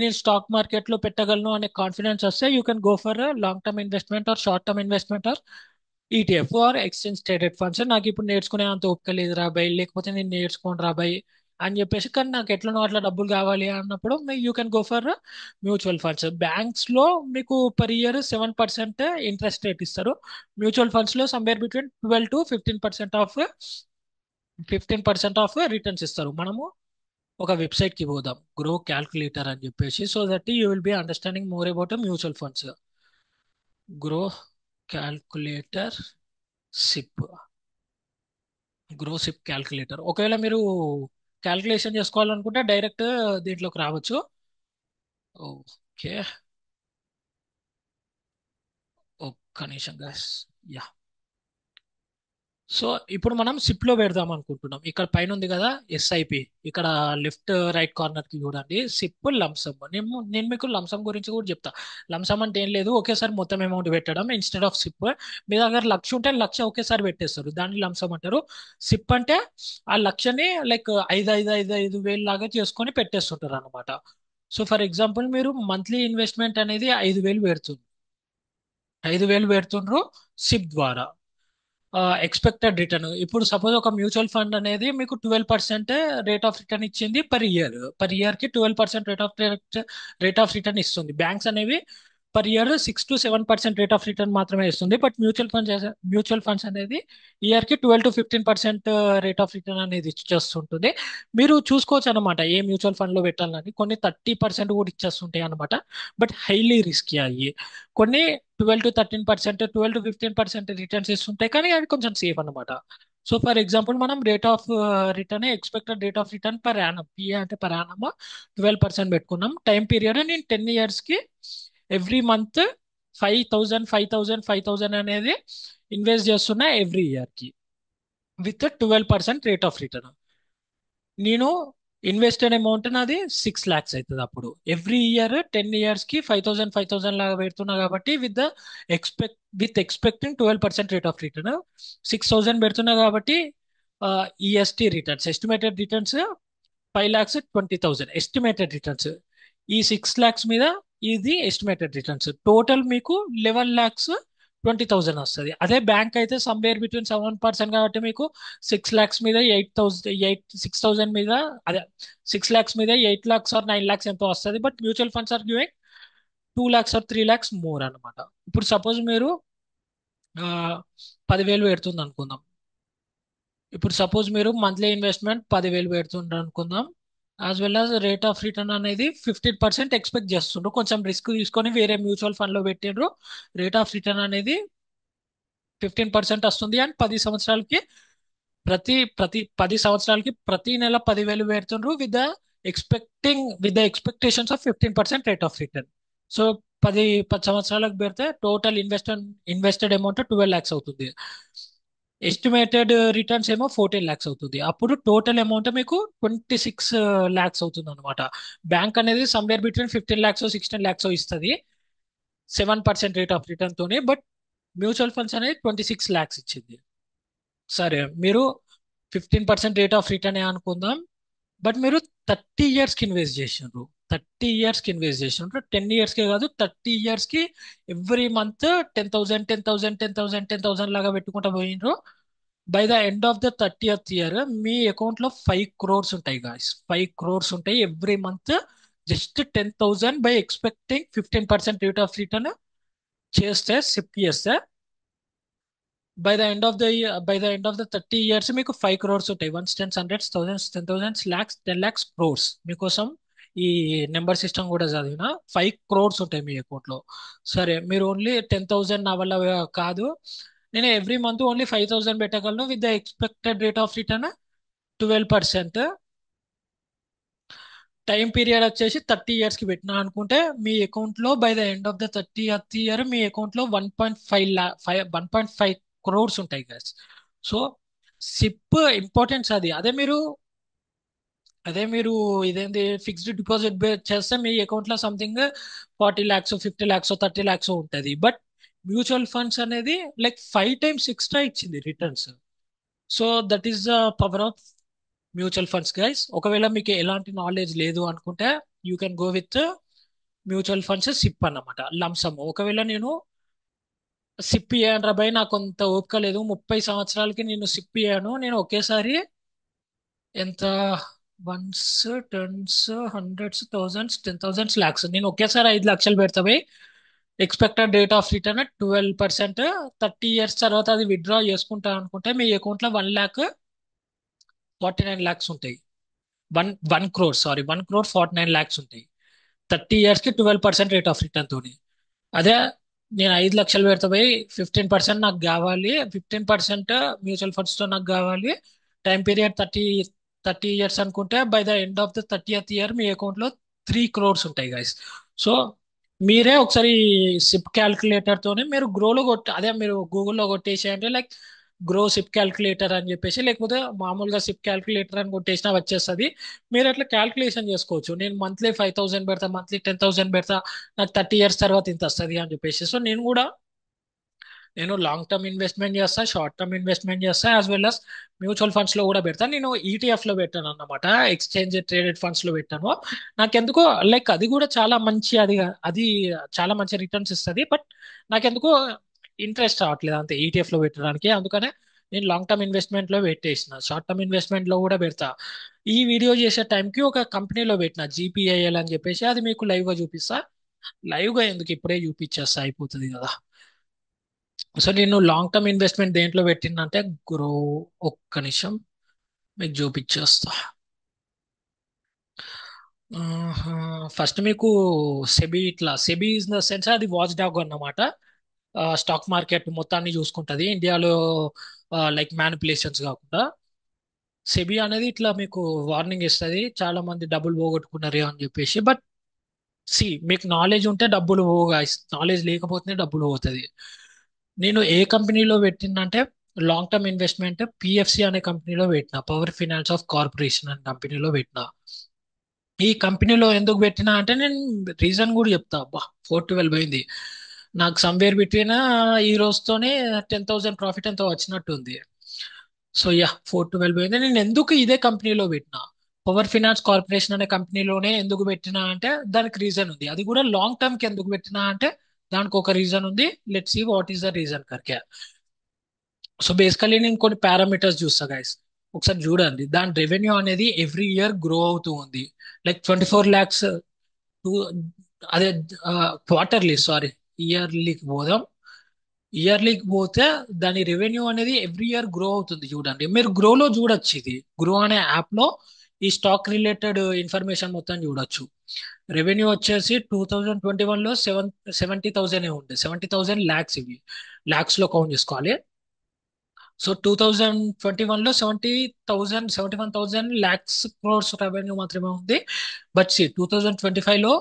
నేను స్టాక్ మార్కెట్ లో పెట్టగలను అనే కాన్ఫిడెన్స్ వస్తే you can go for long term investment or short term investment or ETF or exchange traded funds. నాకు ఇప్పుడు నేర్చుకునే అంత ఓపిక లేదు రాబాయ్, లేకపోతే నేను నేర్చుకోను రాబాయ్ అని చెప్పేసి, కానీ నాకు ఎట్లనో అట్లా డబ్బులు కావాలి అన్నప్పుడు you can go for mutual funds. Banks లో మీకు పర్ ఇయర్ 7% ఇంట్రెస్ట్ రేట్ ఇస్తారు. మ్యూచువల్ ఫండ్స్ లో somewhere between 12 to 15% of returns ఇస్తారు. మనము ఒక వెబ్సైట్ కి పోదాం, గ్రో క్యాల్కులేటర్ అని చెప్పేసి, so that you will be understanding more about mutual funds. Grow calculator SIP, grow SIP calculator. ఒకవేళ మీరు క్యాల్కులేషన్ చేసుకోవాలనుకుంటే డైరెక్ట్ దీంట్లోకి రావచ్చు. ఓకే, ఒక్క నిమిషం గాయస్. యా, సో ఇప్పుడు మనం సిప్ లో పెడదాం అనుకుంటున్నాం. ఇక్కడ పైన ఉంది కదా ఎస్ఐపి, ఇక్కడ లెఫ్ట్ రైట్ కార్నర్ కి చూడండి సిప్ లంసమ్. నేను మీకు లంసమ్ గురించి కూడా చెప్తా. లంసమ్ అంటే ఏం లేదు, ఒకేసారి మొత్తం అమౌంట్ పెట్టడం ఇన్స్టెడ్ ఆఫ్ సిప్. మీ దగ్గర లక్ష ఉంటే లక్ష ఒకేసారి పెట్టేస్తారు, దాన్ని లంసమ్ అంటారు. సిప్ అంటే ఆ లక్షని లైక్ 5 5 5 5 వేలు లాగా చేసుకొని పెట్టేస్తుంటారు అనమాట. సో ఫర్ ఎగ్జాంపుల్ మీరు మంత్లీ ఇన్వెస్ట్మెంట్ అనేది 5,000 పెడుతుండ్రు సిప్ ద్వారా. ఎక్స్పెక్టెడ్ రిటర్న్, ఇప్పుడు సపోజ్ ఒక మ్యూచువల్ ఫండ్ అనేది మీకు 12% రేట్ ఆఫ్ రిటర్న్ ఇచ్చింది పర్ ఇయర్ కి 12% రేట్ ఆఫ్ రిటర్న్ ఇస్తుంది. బ్యాంక్స్ అనేవి per year 6 to 7% rate of return మాత్రమే ఇస్తుంది. బట్ మ్యూచువల్ ఫండ్స్ అనేది ఇయర్ కి 12 to 15% రేట్ ఆఫ్ రిటర్న్ అనేది ఇచ్చేస్తుంటుంది. మీరు చూసుకోవచ్చు అనమాట ఏ మ్యూచువల్ ఫండ్ లో పెట్టాలని. కొన్ని 30% కూడా ఇచ్చేస్తుంటాయి అనమాట, బట్ హైలీ రిస్కీ అయ్యి. కొన్ని 12 to 13%, 12 to 15% రిటర్న్స్ ఇస్తుంటాయి, కానీ అవి కొంచెం సేఫ్ అన్నమాట. సో ఫర్ ఎగ్జాంపుల్ మనం rate of return, expected rate of return per annum, PA అంటే పర్ యానమ్ 12% పెట్టుకున్నాం. టైం పీరియడ్ నేను 10 ఇయర్స్ కి ఎవ్రీ మంత్ 5,000 అనేది ఇన్వెస్ట్ చేస్తున్నా ఎవ్రీ ఇయర్ కి విత్ 12% రేట్ ఆఫ్ రిటర్న్. నేను ఇన్వెస్టెడ్ అమౌంట్ నాది 6 lakhs అవుతుంది. అప్పుడు ఎవ్రీ ఇయర్ 10 ఇయర్స్ కి 5,000 లాగా పెడుతున్నా కాబట్టి with expecting 12% rate of return 6,000 పెడుతున్నా కాబట్టి EST returns, estimated returns 5,20,000 estimated returns. ఈ 6 lakhs మీద ఇది ఎస్టిమేటెడ్ రిటర్న్స్ టోటల్ మీకు 11,20,000 వస్తుంది. అదే బ్యాంక్ అయితే సమ్వేర్ బిట్వీన్ 7% కాబట్టి మీకు 6 lakhs మీద 6,000 మీద, అదే 6 lakhs మీద 8 lakhs ఆర్ 9 lakhs ఎంతో వస్తుంది. But mutual funds are giving 2 lakhs or 3 lakhs more అనమాట. ఇప్పుడు సపోజ్ మీరు ఆ, 10,000 పెడుతుంది అనుకుందాం. ఇప్పుడు సపోజ్ మీరు మంత్లీ ఇన్వెస్ట్మెంట్ 10,000 పెడుతుండ్రు అనుకుందాం. As well as rate of return అనేది 15% ఎక్స్పెక్ట్ చేస్తుండ్రు. కొంచెం రిస్క్ తీసుకొని వేరే మ్యూచువల్ ఫండ్ లో పెట్టిండ్రు. రేట్ ఆఫ్ రిటర్న్ అనేది 15% వస్తుంది. అండ్ 10 సంవత్సరాలకి, ప్రతి 10 సంవత్సరాలకి ప్రతి నెల 10,000 పెడుతుండ్రు with the expectations of 15% rate of return. So 10 సంవత్సరాలకు పెడితే టోటల్ ఇన్వెస్టెడ్ అమౌంట్ 12 lakhs అవుతుంది. ఎస్టిమేటెడ్ రిటర్న్స్ ఏమో 14 lakhs అవుతుంది. అప్పుడు టోటల్ అమౌంట్ మీకు 26 lakhs అవుతుంది అనమాట. బ్యాంక్ అనేది సమ్వేర్ బిట్వీన్ 15 lakhs 16 lakhs ఇస్తుంది 7% రేట్ ఆఫ్ రిటర్న్ తోనే. బట్ మ్యూచువల్ ఫండ్స్ అనేది 26 lakhs ఇచ్చింది. సరే, మీరు 15% రేట్ ఆఫ్ రిటర్న్ అనుకుందాం. బట్ మీరు 30 ఇయర్స్ కి ఇన్వెస్ట్ చేసినారు. 10 ఇయర్స్ కే కాదు, 30 ఇయర్స్ కి ఎవ్రీ మంత్ 10,000 10,000 10,000 10,000 లాగా పెట్టుకుంటా పోయినరు. By the end of the 30th year మీ అకౌంట్ లో 5 crores ఉంటాయి గాయస్. 5 crores ఉంటాయి every month. Just 10,000 by expecting 15% rate of return చేస్తే, సిప్ చేస్తే, by the end of the 30 years మీకు 5 crores ఉంటాయి. Ones, tens, hundreds, thousands, 10,000, lakhs, 10 lakhs, crores. మీకోసం ఈ నెంబర్ సిస్టమ్ కూడా చదివిన. 5 crores ఉంటాయి మీ అకౌంట్ లో. సరే, మీరు ఓన్లీ 10,000 నా వల్ల కాదు, నేను ఎవ్రీ మంత్ ఓన్లీ 5,000 పెట్టగలను with the expected rate of return 12%. Time period వచ్చేసి 30 ఇయర్స్ కి పెట్టినా అనుకుంటే మీ అకౌంట్ లో by the end of the 30th year మీ అకౌంట్ లో 1.5 crores ఉంటాయి గైస్. సో సిప్ ఇంపార్టెన్స్ అది. అదే మీరు ఇదేంటి ఫిక్స్డ్ డిపాజిట్ చేస్తే మీ అకౌంట్ లో సంథింగ్ 40 lakhs 50 lakhs 30 lakhs ఉంటుంది. బట్ మ్యూచువల్ ఫండ్స్ అనేది లైక్ 5 టైమ్స్ ఎక్స్ట్రా ఇచ్చింది returns. So that is the power of mutual funds guys. ఒకవేళ మీకు ఎలాంటి నాలెడ్జ్ లేదు అనుకుంటే you can go with mutual funds SIP అన్నమాట, లంసమ్. ఒకవేళ నేను సిప్ అయ్యాను రాబాయ్, నాకు కొంత ఓపిక లేదు, 30 సంవత్సరాలకి నేను సిప్ అయ్యాను, నేను ఒకేసారి ఎంత, ones, tens, hundreds, thousands, 10,000, lakhs, నేను ఒకేసారి 5 లక్షలు పెడతా పోయి, expected rate of return 12%. 30 years తర్వాత అది విత్డ్రా చేసుకుంటా అనుకుంటే మీ అకౌంట్లో 1,49,00,000 ఉంటాయి. 1 crore, సారీ, 1,49,00,000 ఉంటాయి. 30 ఇయర్స్కి 12% రేట్ ఆఫ్ రిటర్న్ తోని. అదే నేను 5 లక్షలు పెడతా పోయి 15% నాకు కావాలి, 15% మ్యూచువల్ ఫండ్స్ తో నాకు కావాలి, టైం పీరియడ్ 30 ఇయర్స్ అనుకుంటే by the end of the 30th year మీ అకౌంట్ లో 3 crores ఉంటాయి గైస్. సో మీరే ఒకసారి సిప్ క్యాల్కులేటర్ తోనే మీరు గ్రోలో కొట్టి, అదే మీరు గూగుల్లో కొట్టేసేయండి లైక్ గ్రో సిప్ క్యాల్కులేటర్ అని చెప్పేసి, లేకపోతే మామూలుగా సిప్ క్యాల్కులేటర్ అని కొట్టేసినా వచ్చేస్తుంది. మీరు అట్లా క్యాల్కులేషన్ చేసుకోవచ్చు. నేను మంత్లీ 5,000 పెడతా, మంత్లీ 10,000 పెడతా, నాకు 30 ఇయర్స్ తర్వాత ఇంత వస్తుంది అని చెప్పేసి. సో నేను లాంగ్ టర్మ్ ఇన్వెస్ట్మెంట్ చేస్తా, షార్ట్ టర్మ్ ఇన్వెస్ట్మెంట్ చేస్తా, యాజ్ వెల్ అస్ మ్యూచువల్ ఫండ్స్ లో కూడా పెడతా. నేను ఈటీఎఫ్ లో పెట్టాను అన్నమాట, ఎక్స్చేంజ్ ట్రేడెడ్ ఫండ్స్ లో పెట్టాను. నాకెందుకో లైక్ అది కూడా చాలా మంచి, అది చాలా మంచి రిటర్న్స్ ఇస్తుంది. బట్ నాకెందుకో ఇంట్రెస్ట్ రావట్లేదు అంతే ఈటీఎఫ్ లో పెట్టడానికి. అందుకనే నేను లాంగ్ టర్మ్ ఇన్వెస్ట్మెంట్ లో పెట్టేసిన, షార్ట్ టర్మ్ ఇన్వెస్ట్మెంట్ లో కూడా పెడతా. ఈ వీడియో చేసే టైంకి ఒక కంపెనీలో పెట్టిన జీపీఐఎల్ అని చెప్పేసి, అది మీకు లైవ్ గా చూపిస్తా. లైవ్ గా ఎందుకు, ఇప్పుడే చూపించేస్తా అయిపోతుంది కదా. సో నేను లాంగ్ టర్మ్ ఇన్వెస్ట్మెంట్ దేంట్లో పెట్టినంటే గ్రో, ఒక్క నిమిషం మీకు చూపించేస్తా. ఫస్ట్ మీకు సెబీ ఇన్ ద సెన్స్ అది వాచ్ డాగ్ అన్నమాట. స్టాక్ మార్కెట్ మొత్తాన్ని చూసుకుంటది ఇండియాలో, లైక్ మ్యానిపులేషన్స్ కాకుండా. సెబీ అనేది ఇట్లా మీకు వార్నింగ్ ఇస్తుంది, చాలా మంది డబ్బులు పోగొట్టుకున్నారు అని చెప్పేసి. బట్ మీకు నాలెడ్జ్ ఉంటే డబ్బులు పోగా, నాలెడ్జ్ లేకపోతేనే డబ్బులు పోతుంది. నేను ఏ కంపెనీలో పెట్టినంటే లాంగ్ టర్మ్ ఇన్వెస్ట్మెంట్ పిఎఫ్సి అనే కంపెనీలో పెట్టిన, పవర్ ఫైనాన్స్ ఆఫ్ కార్పొరేషన్ అనే కంపెనీలో పెట్టిన. ఈ కంపెనీలో ఎందుకు పెట్టినా అంటే నేను రీజన్ కూడా చెప్తా. అబ్బా, 412 పోయింది నాకు, సమ్వేర్ బిట్వీన్ ఈ రోజుతోనే 10,000 ప్రాఫిట్ ఎంతో వచ్చినట్టుంది. సో యా, 412 పోయింది. నేను ఎందుకు ఇదే కంపెనీలో పెట్టినా, పవర్ ఫైనాన్స్ కార్పొరేషన్ అనే కంపెనీలోనే ఎందుకు పెట్టినా అంటే దానికి రీజన్ ఉంది. అది కూడా లాంగ్ టర్మ్ కి ఎందుకు పెట్టినా అంటే దానికి ఒక రీజన్ ఉంది. Let's see what is the reason కర్కే. సో బేసికలీ నేను కొన్ని పారామీటర్స్ చూస్తా గైస్, ఒకసారి చూడండి. దాని రెవెన్యూ అనేది ఎవ్రీ ఇయర్ గ్రో అవుతూ ఉంది. లైక్ 24 lakhs టూ, అదే క్వార్టర్లీ, సారీ, ఇయర్లీకి పోదాం. ఇయర్లీకి పోతే దాని రెవెన్యూ అనేది ఎవ్రీ ఇయర్ గ్రో అవుతుంది. చూడండి, మీరు గ్రోలో చూడొచ్చు, ఇది గ్రో అనే యాప్ లో ఈ స్టాక్ రిలేటెడ్ ఇన్ఫర్మేషన్ మొత్తం చూడొచ్చు. రెవెన్యూ వచ్చేసి 2021లో 70,000 ఉండే, 70,000 lakhs, ఇవి లాక్స్ లో కౌంట్ చేసుకోవాలి. సో 2021లో 71,000 రెవెన్యూ మాత్రమే ఉంది. బట్ 2025లో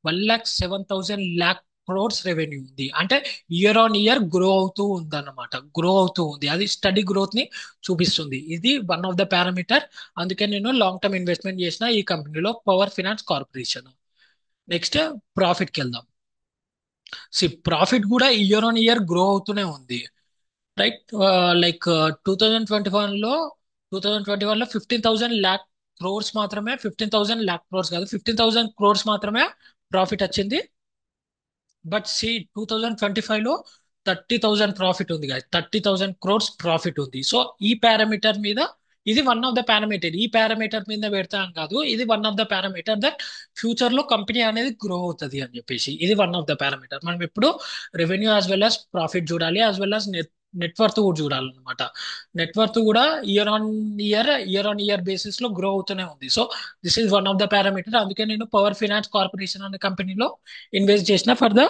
1,07,000 రెవెన్యూ ఉంది. అంటే ఇయర్ ఆన్ ఇయర్ గ్రో అవుతూ ఉంది అన్నమాట, గ్రో అవుతూ ఉంది. అది స్టడీ గ్రోత్ ని చూపిస్తుంది. ఇది వన్ ఆఫ్ ద పారామీటర్. అందుకే నేను లాంగ్ టర్మ్ ఇన్వెస్ట్మెంట్ చేసిన ఈ కంపెనీలో, power finance corporation. Next profit కి వెళ్దాం. ప్రాఫిట్ కూడా ఇయర్ ఆన్ ఇయర్ గ్రో అవుతూనే ఉంది. రైట్, లైక్ 2021లో 15,000 lakh crores మాత్రమే, 15,000 lakh crores కాదు, 15,000 crores మాత్రమే ప్రాఫిట్ వచ్చింది. బట్ 2025లో 30,000 ప్రాఫిట్ ఉంది guys, 30,000 crores ప్రాఫిట్ ఉంది. సో ఈ పారామీటర్ మీద, ఇది వన్ ఆఫ్ ద పారామీటర్, ఈ పారామీటర్ మీద పెడతా అని కాదు, ఇది one of the parameter that future లో కంపెనీ అనేది గ్రో అవుతుంది అని చెప్పేసి. ఇది వన్ ఆఫ్ ద పారామీటర్. మనం ఎప్పుడు revenue as well as profit చూడాలి, యాజ్ వెల్ as నెట్వర్త్ కూడా చూడాలన్నమాట. నెట్వర్త్ కూడా ఇయర్ ఆన్ ఇయర్ బేసిస్ లో గ్రో అవుతూనే ఉంది. So this is one of the parameter. అందుకే నేను పవర్ ఫైనాన్స్ కార్పొరేషన్ అనే కంపెనీలో ఇన్వెస్ట్ చేసిన ఫర్ ద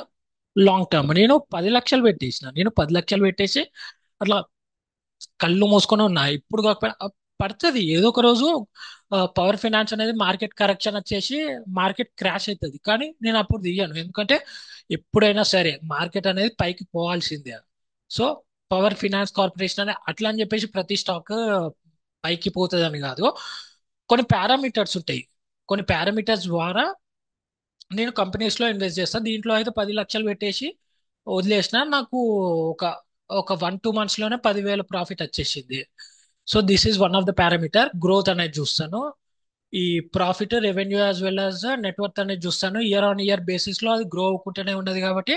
లాంగ్ టర్మ్. నేను 10 లక్షలు పెట్టేసిన, నేను 10 లక్షలు పెట్టేసి అట్లా కళ్ళు మూసుకొని ఉన్నా. ఇప్పుడు కాకపోయినా పడుతుంది ఏదో ఒక రోజు. పవర్ ఫైనాన్స్ అనేది మార్కెట్ కరెక్షన్ వచ్చేసి మార్కెట్ క్రాష్ అవుతుంది, కానీ నేను అప్పుడు తీయను. ఎందుకంటే ఎప్పుడైనా సరే మార్కెట్ అనేది పైకి పోవాల్సిందే. సో పవర్ ఫైనాన్స్ కార్పొరేషన్ అనే అట్లా అని చెప్పేసి ప్రతి స్టాక్ పైకి పోతుంది అని కాదు. కొన్ని పారామీటర్స్ ఉంటాయి, కొన్ని పారామీటర్స్ ద్వారా నేను కంపెనీస్ లో ఇన్వెస్ట్ చేస్తాను. దీంట్లో అయితే 10 లక్షలు పెట్టేసి వదిలేసిన నాకు ఒక ఒక 1-2 మంత్స్ లోనే 10,000 ప్రాఫిట్ వచ్చేసింది. So this is one of the parameter. Growth అనేది చూస్తాను, ఈ profit revenue as well as network అనేది చూస్తాను. ఇయర్ ఆన్ ఇయర్ బేసిస్ లో అది గ్రో అవ్వకుంటూనే ఉన్నది కాబట్టి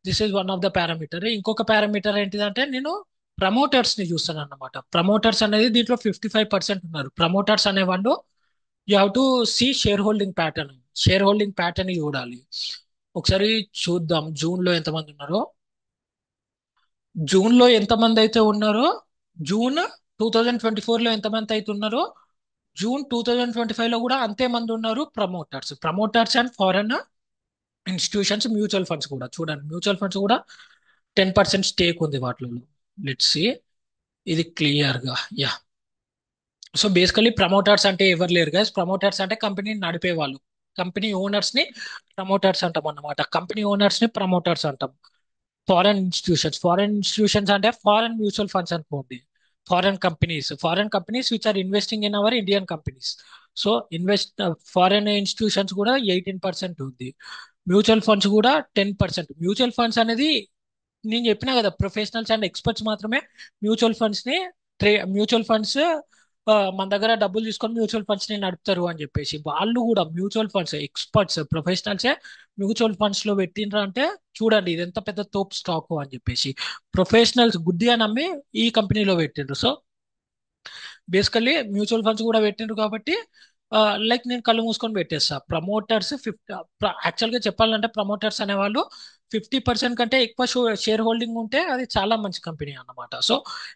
this is one of the parameter. ఇంకొక పారామీటర్ ఏంటిదంటే నేను ప్రమోటర్స్ ని చూస్తాను అన్నమాట. ప్రమోటర్స్ అనేది దీంట్లో 55% ఉన్నారు. ప్రమోటర్స్ అనేవాళ్ళు you have to see share holding pattern. Share holding pattern చూడాలి. ఒకసారి చూద్దాం జూన్ లో ఎంతమంది ఉన్నారో. జూన్ లో ఎంతమంది అయితే ఉన్నారో, జూన్ 2024 లో ఎంతమంది అయితే ఉన్నారో, జూన్ 2025 లో కూడా అంతే మంది ఉన్నారు promoters. Promoters and foreign institutions, mutual funds కూడా చూడండి. మ్యూచువల్ ఫండ్స్ కూడా 10% స్టేక్ ఉంది వాటిలో. లెట్స్ సి ఇది క్లియర్ గా. యా. సో బేసికలీ ప్రమోటర్స్ అంటే ఎవరు లేరు గైస్. ప్రమోటర్స్ అంటే కంపెనీని నడిపే వాళ్ళు. కంపెనీ ఓనర్స్ ని ప్రమోటర్స్ అంటాం అన్నమాట. కంపెనీ ఓనర్స్ ని ప్రమోటర్స్ అంటాం. ఫారెన్ ఇన్స్టిట్యూషన్స్ అంటే ఫారెన్ మ్యూచువల్ ఫండ్స్ అనుకోండి. Foreign companies which are investing in our Indian companies. So foreign institutions కూడా 18% ఉంది. మ్యూచువల్ ఫండ్స్ కూడా 10%. మ్యూచువల్ ఫండ్స్ అనేది నేను చెప్పినా కదా, ప్రొఫెషనల్స్ అండ్ ఎక్స్పర్ట్స్ మాత్రమే మ్యూచువల్ ఫండ్స్ ని మ్యూచువల్ ఫండ్స్ మన దగ్గర డబ్బులు తీసుకొని మ్యూచువల్ ఫండ్స్ ని నడుపుతారు అని చెప్పేసి. వాళ్ళు కూడా మ్యూచువల్ ఫండ్స్ ఎక్స్పర్ట్స్ ప్రొఫెషనల్సే మ్యూచువల్ ఫండ్స్ లో పెట్టిండ్రు అంటే చూడండి ఇది ఎంత పెద్ద తోపు స్టాక్ అని చెప్పేసి. ప్రొఫెషనల్స్ గుడ్డిగా నమ్మి ఈ కంపెనీలో పెట్టిండ్రు. సో బేసికల్లీ మ్యూచువల్ ఫండ్స్ కూడా పెట్టిండ్రు కాబట్టి లైక్ నేను కళ్ళు మూసుకొని పెట్టేస్తా. ప్రమోటర్స్ 50, యాక్చువల్ గా చెప్పాలంటే ప్రమోటర్స్ అనేవాళ్ళు 50% కంటే ఎక్కువ షేర్ హోల్డింగ్ ఉంటే అది చాలా మంచి కంపెనీ అన్నమాట. సో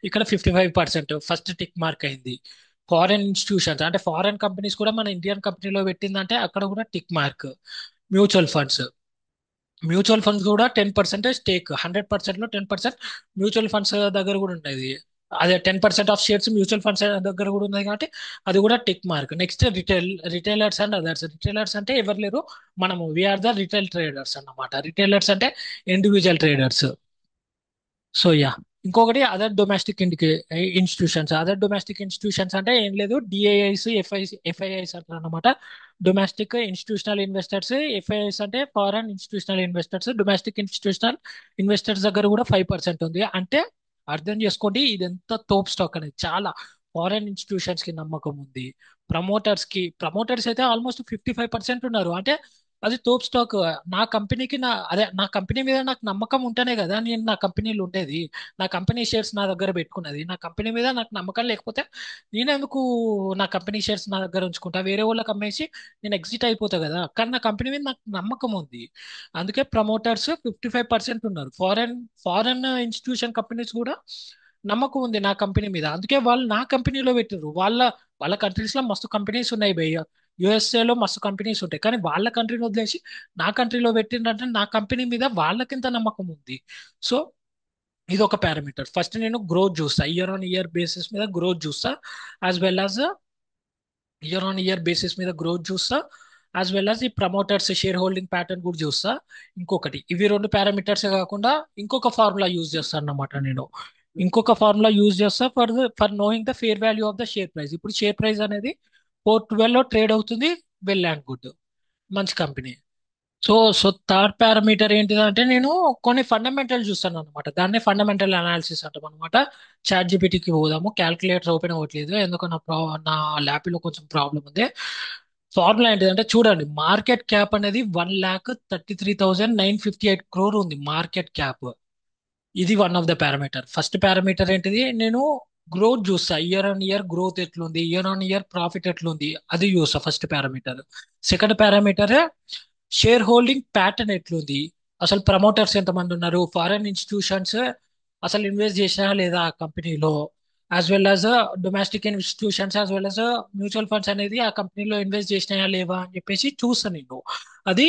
ఇక్కడ 55% ఫస్ట్ టిక్ మార్క్ అయింది. ఫారెన్ ఇన్స్టిట్యూషన్స్ అంటే ఫారెన్ కంపెనీస్ కూడా మన ఇండియన్ కంపెనీలో పెట్టిందంటే అక్కడ కూడా tick mark. Mutual funds mutual funds కూడా 10% స్టేక్. 100% లో 10% మ్యూచువల్ ఫండ్స్ దగ్గర కూడా ఉండేది. అదే 10% ఆఫ్ షేర్స్ మ్యూచువల్ ఫండ్స్ దగ్గర కూడా ఉన్నాయి కాబట్టి అది కూడా tick mark. Next retailers and others. Retailers అంటే ఎవరు లేరు, మనము వీఆర్ ద రిటైల్ ట్రేడర్స్ అన్నమాట. రిటైలర్స్ అంటే ఇండివిజువల్ ట్రేడర్స్. So yeah. ఇంకొకటి other domestic institutions. Other domestic institutions అంటే ఏం లేదు, డిఐఐస్, ఎఫ్ఐఐస్ అంటారు అనమాట. Domestic institutional investors. ఎఫ్ఐఐస్ అంటే foreign institutional investors. Domestic institutional investors దగ్గర కూడా 5% ఉంది. అంటే అర్థం చేసుకోండి ఇది ఎంత తోప్ స్టాక్ అనేది. చాలా ఫారెన్ ఇన్స్టిట్యూషన్స్ కి నమ్మకం ఉంది. ప్రమోటర్స్ అయితే ఆల్మోస్ట్ 55% ఉన్నారు. అంటే అది తోప్ స్టాక్. నా కంపెనీకి నా కంపెనీ మీద నాకు నమ్మకం ఉంటేనే కదా నేను నా కంపెనీలో ఉండేది. నా కంపెనీ షేర్స్ నా దగ్గర పెట్టుకున్నది. నా కంపెనీ మీద నాకు నమ్మకం లేకపోతే నేను ఎందుకు నా కంపెనీ షేర్స్ నా దగ్గర ఉంచుకుంటా, వేరే వాళ్ళకి అమ్మేసి నేను ఎగ్జిట్ అయిపోతా కదా. కానీ నా కంపెనీ మీద నాకు నమ్మకం ఉంది. అందుకే ప్రమోటర్స్ 55% ఉన్నారు. ఫారెన్ ఇన్స్టిట్యూషన్ కంపెనీస్ కూడా నమ్మకం ఉంది నా కంపెనీ మీద. అందుకే వాళ్ళు నా కంపెనీలో పెట్టారు. వాళ్ళ కంట్రీస్ లో మస్తు కంపెనీస్ ఉన్నాయి భయ్య. యుఎస్ఏలో మస్తు కంపెనీస్ ఉంటాయి, కానీ వాళ్ళ కంట్రీని వదిలేసి నా కంట్రీలో పెట్టిండ్రంటే నా కంపెనీ మీద వాళ్ళకింత నమ్మకం ఉంది. సో ఇది ఒక పారామీటర్. ఫస్ట్ నేను గ్రోత్ చూస్తా, ఇయర్ ఆన్ ఇయర్ బేసిస్ మీద గ్రోత్ చూస్తా. As well as year on year basis మీద గ్రోత్ చూస్తా. యాజ్ వెల్ యాజ్ ఈ ప్రమోటర్స్ షేర్ హోల్డింగ్ ప్యాటర్న్ కూడా చూస్తా. ఇంకొకటి ఇవి రెండు పారామీటర్స్ కాకుండా ఇంకొక ఫార్ములా యూజ్ చేస్తాను అన్నమాట నేను. ఇంకొక ఫార్ములా యూజ్ చేస్తా for knowing the fair value of the share price. ఇప్పుడు షేర్ ప్రైస్ అనేది 412 లో ట్రేడ్ అవుతుంది. వెల్ అండ్ గుడ్, మంచి కంపెనీ. సో థర్డ్ పారామీటర్ ఏంటిదంటే నేను కొన్ని ఫండమెంటల్ చూస్తాను అనమాట. దాన్నే ఫండమెంటల్ అనాలిసిస్ అంటాం అనమాట. చాట్ జీపీటీకి పోదాము. క్యాల్కులేటర్ ఓపెన్ అవ్వట్లేదు ఎందుకో నా ల్యాప్ లో కొంచెం ప్రాబ్లం ఉంది. ఫార్ములా ఏంటిదంటే చూడండి, మార్కెట్ క్యాప్ అనేది 1,33,958 crore ఉంది మార్కెట్ క్యాప్. ఇది one of the parameter. First parameter ఏంటిది, నేను గ్రోత్ చూస్తా. ఇయర్ ఆన్ ఇయర్ గ్రోత్ ఎట్లుంది, ఇయర్ ఆన్ ఇయర్ ప్రాఫిట్ ఎట్లుంది అది చూస్తా first parameter. Second parameter share holding pattern ఎట్లుంది, అసలు ప్రమోటర్స్ ఎంతమంది ఉన్నారు, ఫారెన్ ఇన్స్టిట్యూషన్స్ అసలు ఇన్వెస్ట్ చేసినా లేదా ఆ కంపెనీలో, as well as domestic institutions as well as mutual funds అనేది ఆ కంపెనీలో ఇన్వెస్ట్ చేసినాయా లేవా అని చెప్పేసి చూస్తాను నేను. అది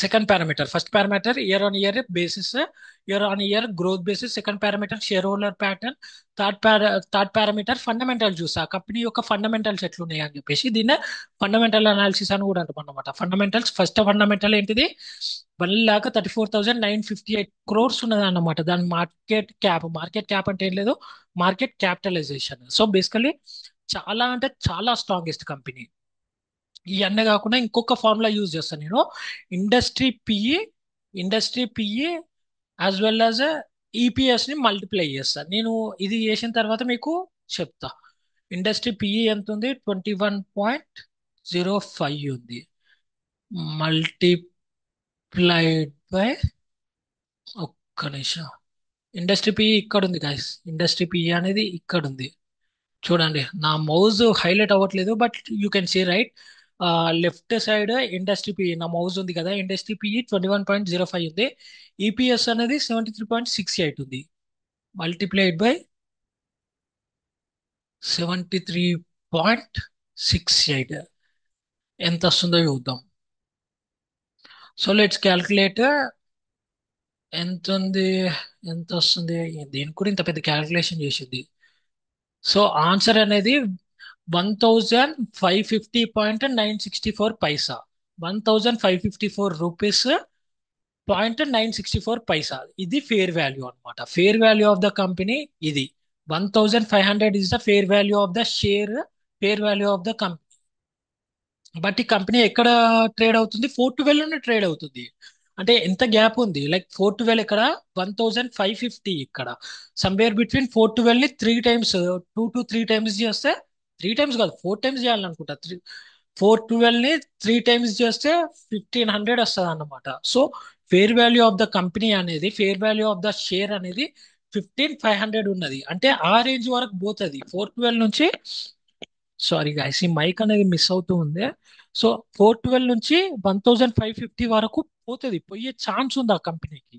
second parameter. First parameter year on year basis, year on year growth basis. Second parameter share holder pattern. Third parameter fundamental చూసా, కంపెనీ యొక్క ఫండమెంటల్స్ ఎట్లున్నాయి అని చెప్పేసి. దీన్ని ఫండమెంటల్ అనాలిసిస్ అని కూడా అంటాం అనమాట. ఫండమెంటల్స్ ఫస్ట్ ఫండమెంటల్ ఏంటిది, 1,34,958 crores ఉన్నది అన్నమాట. దాని మార్కెట్ క్యాప్ అంటే ఏం లేదు, మార్కెట్ క్యాపిటలైజేషన్. సో బేసికలీ చాలా అంటే చాలా స్ట్రాంగెస్ట్ కంపెనీ. ఇవన్నీ కాకుండా ఇంకొక ఫార్ములా యూజ్ చేస్తాను నేను. Industry PE industry PE as well as EPS ని మల్టిప్లై చేస్తా. నేను ఇది చేసిన తర్వాత మీకు చెప్తా. ఇండస్ట్రీ పిఈ ఎంత ఉంది? 21.05 ఉంది. మల్టిప్లైడ్ బై, ఒక్క నిమిషం, ఇండస్ట్రీ పిఈ ఇక్కడ ఉంది గాయస్. ఇండస్ట్రీ పిఈ అనేది ఇక్కడ ఉంది. చూడండి, నా మౌజ్ హైలైట్ అవ్వట్లేదు, but you can see right. Left side industry PE నా మౌజ్ ఉంది కదా, ఇండస్ట్రీ పిఈ 21.05 ఉంది. ఈపీఎస్ అనేది 73.68 ఉంది. మల్టిప్లైడ్ బై 73.68 ఎంత వస్తుందో చూద్దాం. So let's calculate. ఎంత ఉంది, ఎంత వస్తుంది, దేనికి కూడా ఇంత పెద్ద క్యాల్కులేషన్ చేసింది. సో ఆన్సర్ అనేది 1550.964 పైసా. 1554 రూపీస్ .964 పైసా. ఇది ఫేర్ వాల్యూ అన్నమాట. Fair value of the company ఇది. 1500 is the fair value of the share, fair value of the company. But ఈ కంపెనీ ఎక్కడ ట్రేడ్ అవుతుంది? 412 లోనే ట్రేడ్ అవుతుంది. అంటే ఎంత గ్యాప్ ఉంది? లైక్ 412 ఇక్కడ, 1550 ఇక్కడ. సమ్వేర్ బిట్వీన్ 412 ని 3 టైమ్స్, 2 to 3 టైమ్స్ చేస్తే, 3 టైమ్స్ కాదు 4 టైమ్స్ చేయాలనుకుంటా. 412 ని 3 టైమ్స్ చేస్తే 1500 వస్తుంది అన్నమాట. So fair value of the company అనేది, fair value of the share అనేది 15500 ఉన్నది. అంటే ఆ రేంజ్ వరకు పోతుంది 412 నుంచి. సారీ గాయస్, ఈ మైక్ అనేది మిస్ అవుతూ ఉంది. సో 412 నుంచి 1550 వరకు పోతుంది, పోయే ఛాన్స్ ఉంది ఆ కంపెనీకి,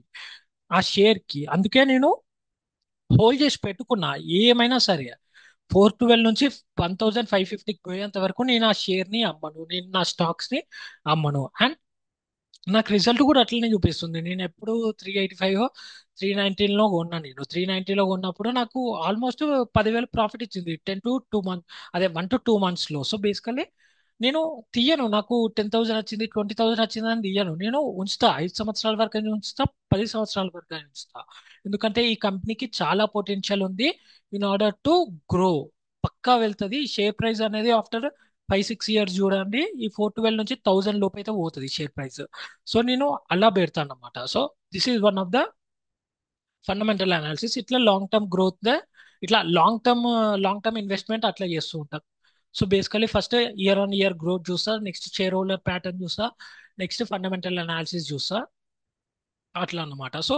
ఆ షేర్ కి. అందుకే నేను హోల్డ్ చేసి పెట్టుకున్నా. ఏమైనా సరే 412 నుంచి 1550కి పోయేంత వరకు నేను ఆ షేర్ ని అమ్మను, నేను నా స్టాక్స్ ని అమ్మను. అండ్ నాకు రిజల్ట్ కూడా అట్లనే చూపిస్తుంది. నేను ఎప్పుడు 385, 319లో కొన్నా. నేను 390లో కొన్నప్పుడు నాకు ఆల్మోస్ట్ 10,000 ప్రాఫిట్ ఇచ్చింది. 10 to 2 మంత్, అదే 1 to 2 మంత్స్ లో. సో బేసికలీ నేను తీయను. నాకు 10,000 వచ్చింది, 20,000 వచ్చింది అని తీయను. నేను ఉంచుతా, 5 సంవత్సరాల వరకు అయినా ఉంచుతా, 10 సంవత్సరాల వరకు అయినా ఉంచుతా. ఎందుకంటే ఈ కంపెనీకి చాలా పొటెన్షియల్ ఉంది. ఇన్ ఆర్డర్ టు గ్రో పక్కా వెళ్తుంది. షేర్ ప్రైస్ అనేది ఆఫ్టర్ 5-6 ఇయర్స్ చూడండి, ఈ 412 నుంచి 1000 లోపు అయితే పోతుంది షేర్ ప్రైస్. సో నేను అలా పెడతాను అనమాట. So this is one of the fundamental analysis. ఇట్లా లాంగ్ టర్మ్ గ్రోత్, ఇట్లా లాంగ్ టర్మ్ ఇన్వెస్ట్మెంట్ అట్లా చేస్తూ ఉంటాం. So basically first year on year growth చూస్తా, నెక్స్ట్ షేర్ హోల్డర్ ప్యాటర్న్ చూస్తా, నెక్స్ట్ ఫండమెంటల్ అనాలిసిస్ చూస్తా, అట్లా అన్నమాట. సో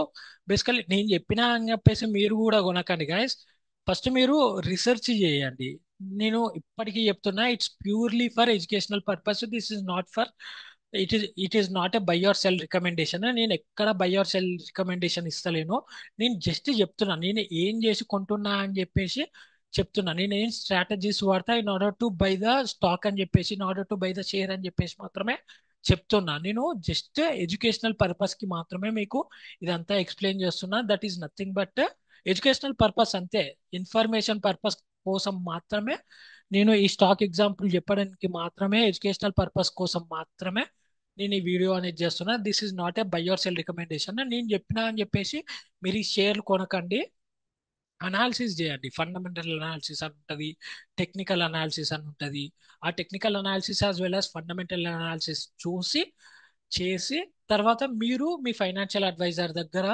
బేసికలీ నేను చెప్పినా అని చెప్పేసి మీరు కూడా కొనకండి గైస్. ఫస్ట్ మీరు రీసెర్చ్ చేయండి. నేను ఇప్పటికీ చెప్తున్నా, it's purely for educational purpose. This is not for, it is not a buy or sell recommendation. నేను ఎక్కడ బై ఆర్ సెల్ రికమెండేషన్ ఇస్తలేను. నేను జస్ట్ చెప్తున్నా నేను ఏం చేసి కొంటున్నా అని చెప్పేసి చెప్తున్నా. నేను ఏం స్ట్రాటజీస్ వాడతా in order to buy the stock అని చెప్పేసి, in order to buy the share అని చెప్పేసి మాత్రమే చెప్తున్నా. నేను జస్ట్ ఎడ్యుకేషనల్ పర్పస్ కి మాత్రమే మీకు ఇదంతా ఎక్స్ప్లెయిన్ చేస్తున్నా. That is nothing but educational purpose అంతే. ఇన్ఫర్మేషన్ పర్పస్ కోసం మాత్రమే నేను ఈ స్టాక్ ఎగ్జాంపుల్ చెప్పడానికి మాత్రమే, ఎడ్యుకేషనల్ పర్పస్ కోసం మాత్రమే నేను ఈ వీడియో అనేది చేస్తున్నా. This is not a buy or sell recommendation. నేను చెప్పినా అని చెప్పేసి మీరు ఈ షేర్లు కొనకండి. అనాలిసిస్ చేయండి. ఫండమెంటల్ అనాలిసిస్ అని ఉంటుంది, టెక్నికల్ అనాలిసిస్ అని ఉంటుంది. ఆ technical analysis as well as fundamental analysis చూసి చేసి తర్వాత మీరు మీ ఫైనాన్షియల్ అడ్వైజర్ దగ్గర,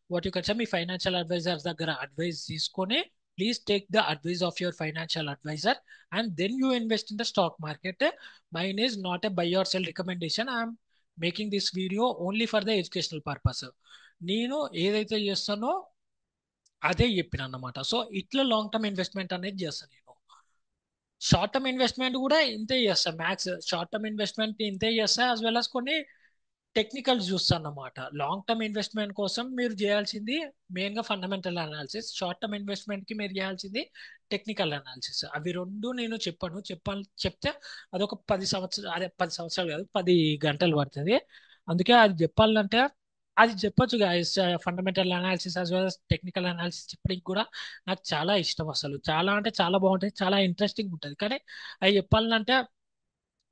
వాట్ యు కెన్ సే, మీ ఫైనాన్షియల్ అడ్వైజర్ దగ్గర అడ్వైస్ తీసుకొని, please take the advice of your financial advisor and then you invest in the stock market. Mine is not a buy or sell recommendation. I'm making this video only for the educational purpose. నేను ఏదైతే చేస్తానో అదే చెప్పిన అన్నమాట. సో ఇట్లా లాంగ్ టర్మ్ ఇన్వెస్ట్మెంట్ అనేది చేస్తాను నేను. షార్ట్ టర్మ్ ఇన్వెస్ట్మెంట్ కూడా ఇంతే చేస్తా. మ్యాక్స్ షార్ట్ టర్మ్ ఇన్వెస్ట్మెంట్ ఇంతే చేస్తా, యాజ్ వెల్ as కొన్ని టెక్నికల్స్ చూస్తాను అన్నమాట. లాంగ్ టర్మ్ ఇన్వెస్ట్మెంట్ కోసం మీరు చేయాల్సింది మెయిన్ గా fundamental analysis. Short term investment కి మీరు చేయాల్సింది టెక్నికల్ అనాలిసిస్. అవి రెండు నేను చెప్తే అదొక 10 సంవత్సరాలు, అదే 10 సంవత్సరాలు కాదు, 10 గంటలు పడుతుంది. అందుకే అది చెప్పాలంటే అది చెప్పొచ్చు guys. Fundamental analysis as well technical analysis చెప్పడానికి కూడా నాకు చాలా ఇష్టం. అసలు చాలా అంటే చాలా బాగుంటుంది, చాలా ఇంట్రెస్టింగ్ ఉంటుంది. కానీ అవి చెప్పాలంటే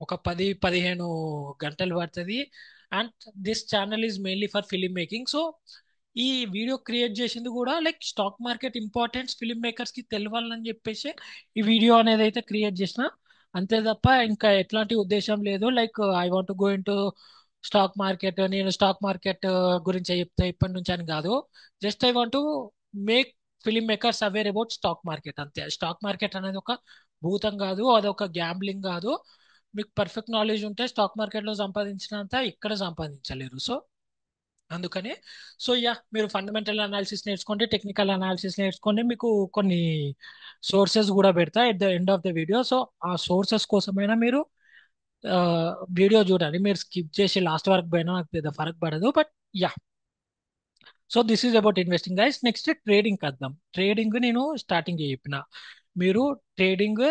ఒక 10-15 గంటలు పడుతుంది. And this channel is mainly for film making. So ఈ వీడియో క్రియేట్ చేసింది కూడా like stock market importance film makers కి తెలవాలని చెప్పేసి ఈ వీడియో అనేది అయితే క్రియేట్ చేసిన. అంతే తప్ప ఇంకా ఎట్లాంటి ఉద్దేశం లేదు. Like I want go into నేను స్టాక్ మార్కెట్ గురించి చెప్తే ఇప్పటి నుంచి అని కాదు. Just I want make film makers aware about stock market అంతే. స్టాక్ మార్కెట్ అనేది ఒక భూతం కాదు, అదొక గ్యాంబ్లింగ్ కాదు. మీకు పర్ఫెక్ట్ నాలెడ్జ్ ఉంటే స్టాక్ మార్కెట్లో సంపాదించినంత ఇక్కడ సంపాదించలేరు. సో అందుకని, మీరు ఫండమెంటల్ అనాలిసిస్ నేర్చుకోండి, టెక్నికల్ అనాలిసిస్ నేర్చుకోండి. మీకు కొన్ని సోర్సెస్ కూడా పెడతా at the end of the video. So ఆ సోర్సెస్ కోసమైనా మీరు వీడియో చూడండి. మీరు స్కిప్ చేసి లాస్ట్ వరకు పోయినా నాకు పెద్ద ఫరక్ పడదు. But yeah so this is about investing guys. Next trading వద్దాం. ట్రేడింగ్ నేను స్టార్టింగ్ చెప్పిన, మీరు ట్రేడింగ్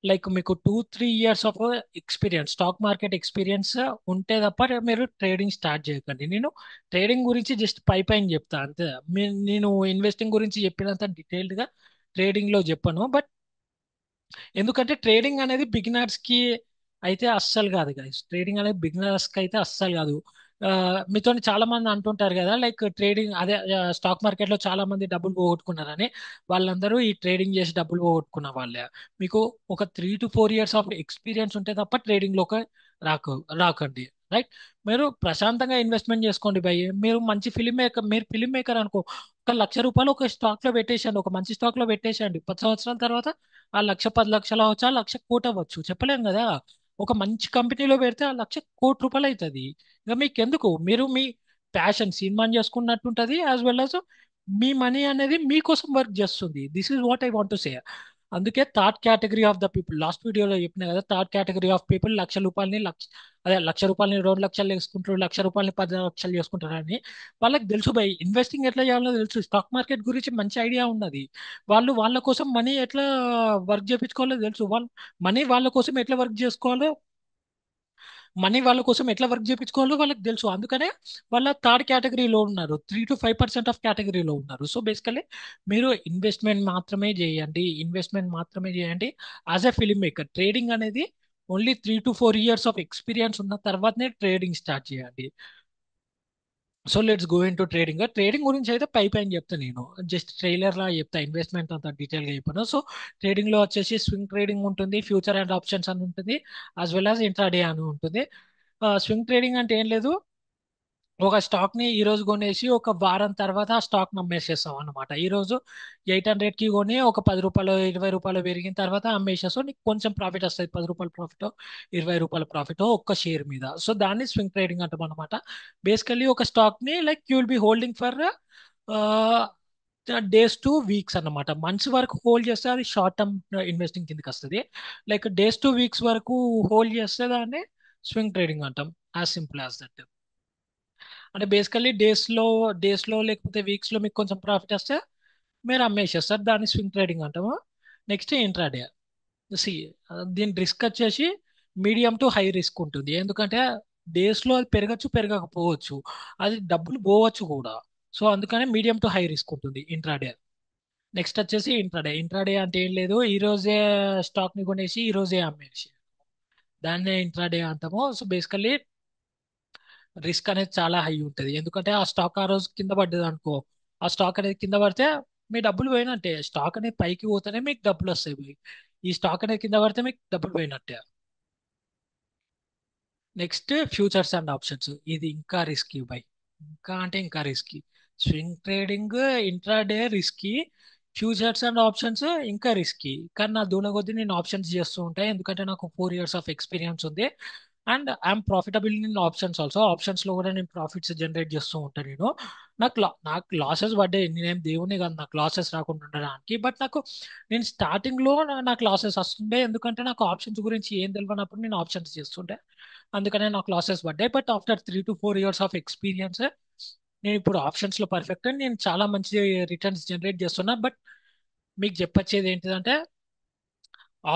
లైక్ మీకు 2-3 years of experience, stock market experience ఉంటే తప్ప మీరు ట్రేడింగ్ స్టార్ట్ చేయకండి. నేను ట్రేడింగ్ గురించి జస్ట్ పై పైన చెప్తా అంతే. నేను ఇన్వెస్టింగ్ గురించి చెప్పినంత డీటెయిల్డ్ గా ట్రేడింగ్ లో చెప్పను. బట్ ఎందుకంటే ట్రేడింగ్ అనేది బిగినర్స్ కి అయితే అస్సలు కాదు గైస్. ట్రేడింగ్ అనేది బిగినర్స్ కి అయితే అస్సలు కాదు. మీతో చాలా మంది అంటుంటారు కదా, లైక్ ట్రేడింగ్ అదే స్టాక్ మార్కెట్ లో చాలా మంది డబ్బులు పోగొట్టుకున్నారని. వాళ్ళందరూ ఈ ట్రేడింగ్ చేసి డబ్బులు పోగొట్టుకున్న వాళ్ళే. మీకు ఒక 3-4 ఇయర్స్ ఆఫ్ ఎక్స్పీరియన్స్ ఉంటే తప్ప ట్రేడింగ్ లోకి రాకు రాకండి. రైట్. మీరు ప్రశాంతంగా ఇన్వెస్ట్మెంట్ చేసుకోండి భయ్. మీరు ఫిలిం మేకర్ అనుకో, ఒక 1,00,000 రూపాయలు ఒక స్టాక్ లో పెట్టేసండి, ఒక మంచి స్టాక్ లో పెట్టేసండి. 10 సంవత్సరాల తర్వాత ఆ 1,00,000 10 లక్షలు అవ్వచ్చు, ఆ 1,00,000 కోటి అవ్వచ్చు, చెప్పలేం కదా. ఒక మంచి కంపెనీలో పెడితే ఆ 1,00,000 కోటి రూపాయలు అవుతుంది. ఇంకా మీకు ఎందుకు, మీరు మీ ప్యాషన్ సినిమాని చేసుకున్నట్టుంటది. యాజ్ వెల్ as మీ మనీ అనేది మీకోసం వర్క్ చేస్తుంది. This is what I want to say. అందుకే third category of the people, last వీడియోలో చెప్పిన కదా, థర్డ్ కేటగిరీ ఆఫ్ పీపుల్ 1,00,000 రూపాయలని అదే 1,00,000 రూపాయలని 2 లక్షలు చేసుకుంటారు, 1,00,000 రూపాయలని 10 లక్షలు చేసుకుంటారని. వాళ్ళకి తెలుసు భయ్, ఇన్వెస్టింగ్ ఎట్లా చేయాలో తెలుసు, స్టాక్ మార్కెట్ గురించి మంచి ఐడియా ఉన్నది. వాళ్ళు వాళ్ళ కోసం మనీ ఎట్లా వర్క్ చేయించుకోవాలో తెలుసు. వాళ్ళు మనీ వాళ్ళ కోసం ఎట్లా వర్క్ చేసుకోవాలో మనీ వాళ్ళ కోసం ఎట్లా వర్క్ చేయించుకోవాలో వాళ్ళకి తెలుసు. అందుకనే వాళ్ళ థర్డ్ కేటగిరీలో ఉన్నారు, 3-5% ఆఫ్ కేటగిరీలో ఉన్నారు. సో బేసికలీ మీరు ఇన్వెస్ట్మెంట్ మాత్రమే చేయండి as a film maker. Trading అనేది ఓన్లీ 3-4 ఇయర్స్ ఆఫ్ ఎక్స్పీరియన్స్ ఉన్న తర్వాతనే ట్రేడింగ్ స్టార్ట్ చేయండి. So let's go in to trading. Trading గురించి అయితే పై పైన చెప్తా నేను, జస్ట్ ట్రైలర్ లా చెప్తా, ఇన్వెస్ట్మెంట్ అంత డీటెయిల్ గా చెప్పాను. సో ట్రేడింగ్ లో వచ్చేసి స్వింగ్ ట్రేడింగ్ ఉంటుంది, ఫ్యూచర్ అండ్ ఆప్షన్స్ అని ఉంటుంది, యాజ్ వెల్ యాజ్ ఇంట్రాడే అని ఉంటుంది. స్వింగ్ ట్రేడింగ్ అంటే ఏం లేదు, ఒక స్టాక్ ని ఈ రోజు కొనేసి ఒక వారం తర్వాత ఆ స్టాక్ అమ్మేసేస్తాం అన్నమాట. ఈ రోజు 800 కి కొని ఒక 10 రూపాయలు 20 రూపాయలు పెరిగిన తర్వాత అమ్మేసేస్తాం, నీకు కొంచెం ప్రాఫిట్ వస్తుంది, 10 రూపాయల ప్రాఫిట్ 20 రూపాయల ప్రాఫిట్ ఒక్క షేర్ మీద. సో దాన్ని స్వింగ్ ట్రేడింగ్ అంటాం అనమాట. బేసికల్లీ ఒక స్టాక్ ని like you will be holding for days two weeks అన్నమాట. మంత్స్ వరకు హోల్డ్ చేస్తే అది షార్ట్ టర్మ్ ఇన్వెస్టింగ్ కిందకి వస్తుంది. లైక్ డేస్ టు వీక్స్ వరకు హోల్డ్ చేస్తే దాన్ని స్వింగ్ ట్రేడింగ్ అంటాం. As simple as that. అంటే బేసికల్లీ డేస్ లో లేకపోతే వీక్స్ లో మీకు కొంచెం ప్రాఫిట్ వస్తే మీరు అమ్మేసేస్తారు, దాన్ని స్వింగ్ ట్రేడింగ్ అంటాము. Next intraday. సి దీని రిస్క్ వచ్చేసి మీడియం టు హై రిస్క్ ఉంటుంది. ఎందుకంటే డేస్ లో అది పెరగచ్చు పెరగకపోవచ్చు, అది డబ్బులు పోవచ్చు కూడా. సో అందుకనే మీడియం టు హై రిస్క్ ఉంటుంది ఇంట్రాడే. నెక్స్ట్ వచ్చేసి ఇంట్రాడే. ఇంట్రాడే అంటే ఏం లేదు, ఈ రోజే స్టాక్ ని కొనేసి ఈ రోజే అమ్మేసి, దాన్నే ఇంట్రాడే అంటాము. సో బేసికల్లీ రిస్క్ అనేది చాలా హై ఉంటుంది. ఎందుకంటే ఆ స్టాక్ ఆ రోజు కింద పడ్డది అనుకో, ఆ స్టాక్ అనేది కింద పడితే మీ డబ్బులు పోయినట్టే. స్టాక్ అనేది పైకి పోతేనే మీకు డబ్బులు వస్తాయి. ఈ స్టాక్ అనేది కింద పడితే మీకు డబ్బులు పోయినట్టే. Next futures and options. ఇది ఇంకా రిస్కీ బై, ఇంకా అంటే ఇంకా risky. Swing trading intraday risky, futures and options ఇంకా రిస్కీ. కానీ నా దూల కొద్దీ నేను ఆప్షన్స్ చేస్తూ ఉంటాయి, ఎందుకంటే నాకు 4 ఇయర్స్ ఆఫ్ ఎక్స్పీరియన్స్ ఉంది. And I'm profitable in options also. Options లో కూడా నేను ప్రాఫిట్స్ జనరేట్ చేస్తూ ఉంటాను నేను. నాకు లాసెస్ పడ్డాయి, నేనేం దేవుని కాదు నాకు లాసెస్ రాకుండా ఉండడానికి. బట్ నేను స్టార్టింగ్ లో నాకు లాసెస్ వస్తుండే, ఎందుకంటే నాకు ఆప్షన్స్ గురించి ఏం తెలియనప్పుడు నేను ఆప్షన్స్ చేస్తుండే. అందుకనే నాకు లాసెస్ పడ్డాయి. But after 3-4 years of experience నేను ఇప్పుడు ఆప్షన్స్ లో పర్ఫెక్ట్, నేను చాలా మంచి రిటర్న్స్ జనరేట్ చేస్తున్నా. బట్ మీకు చెప్పొచ్చేది ఏంటిదంటే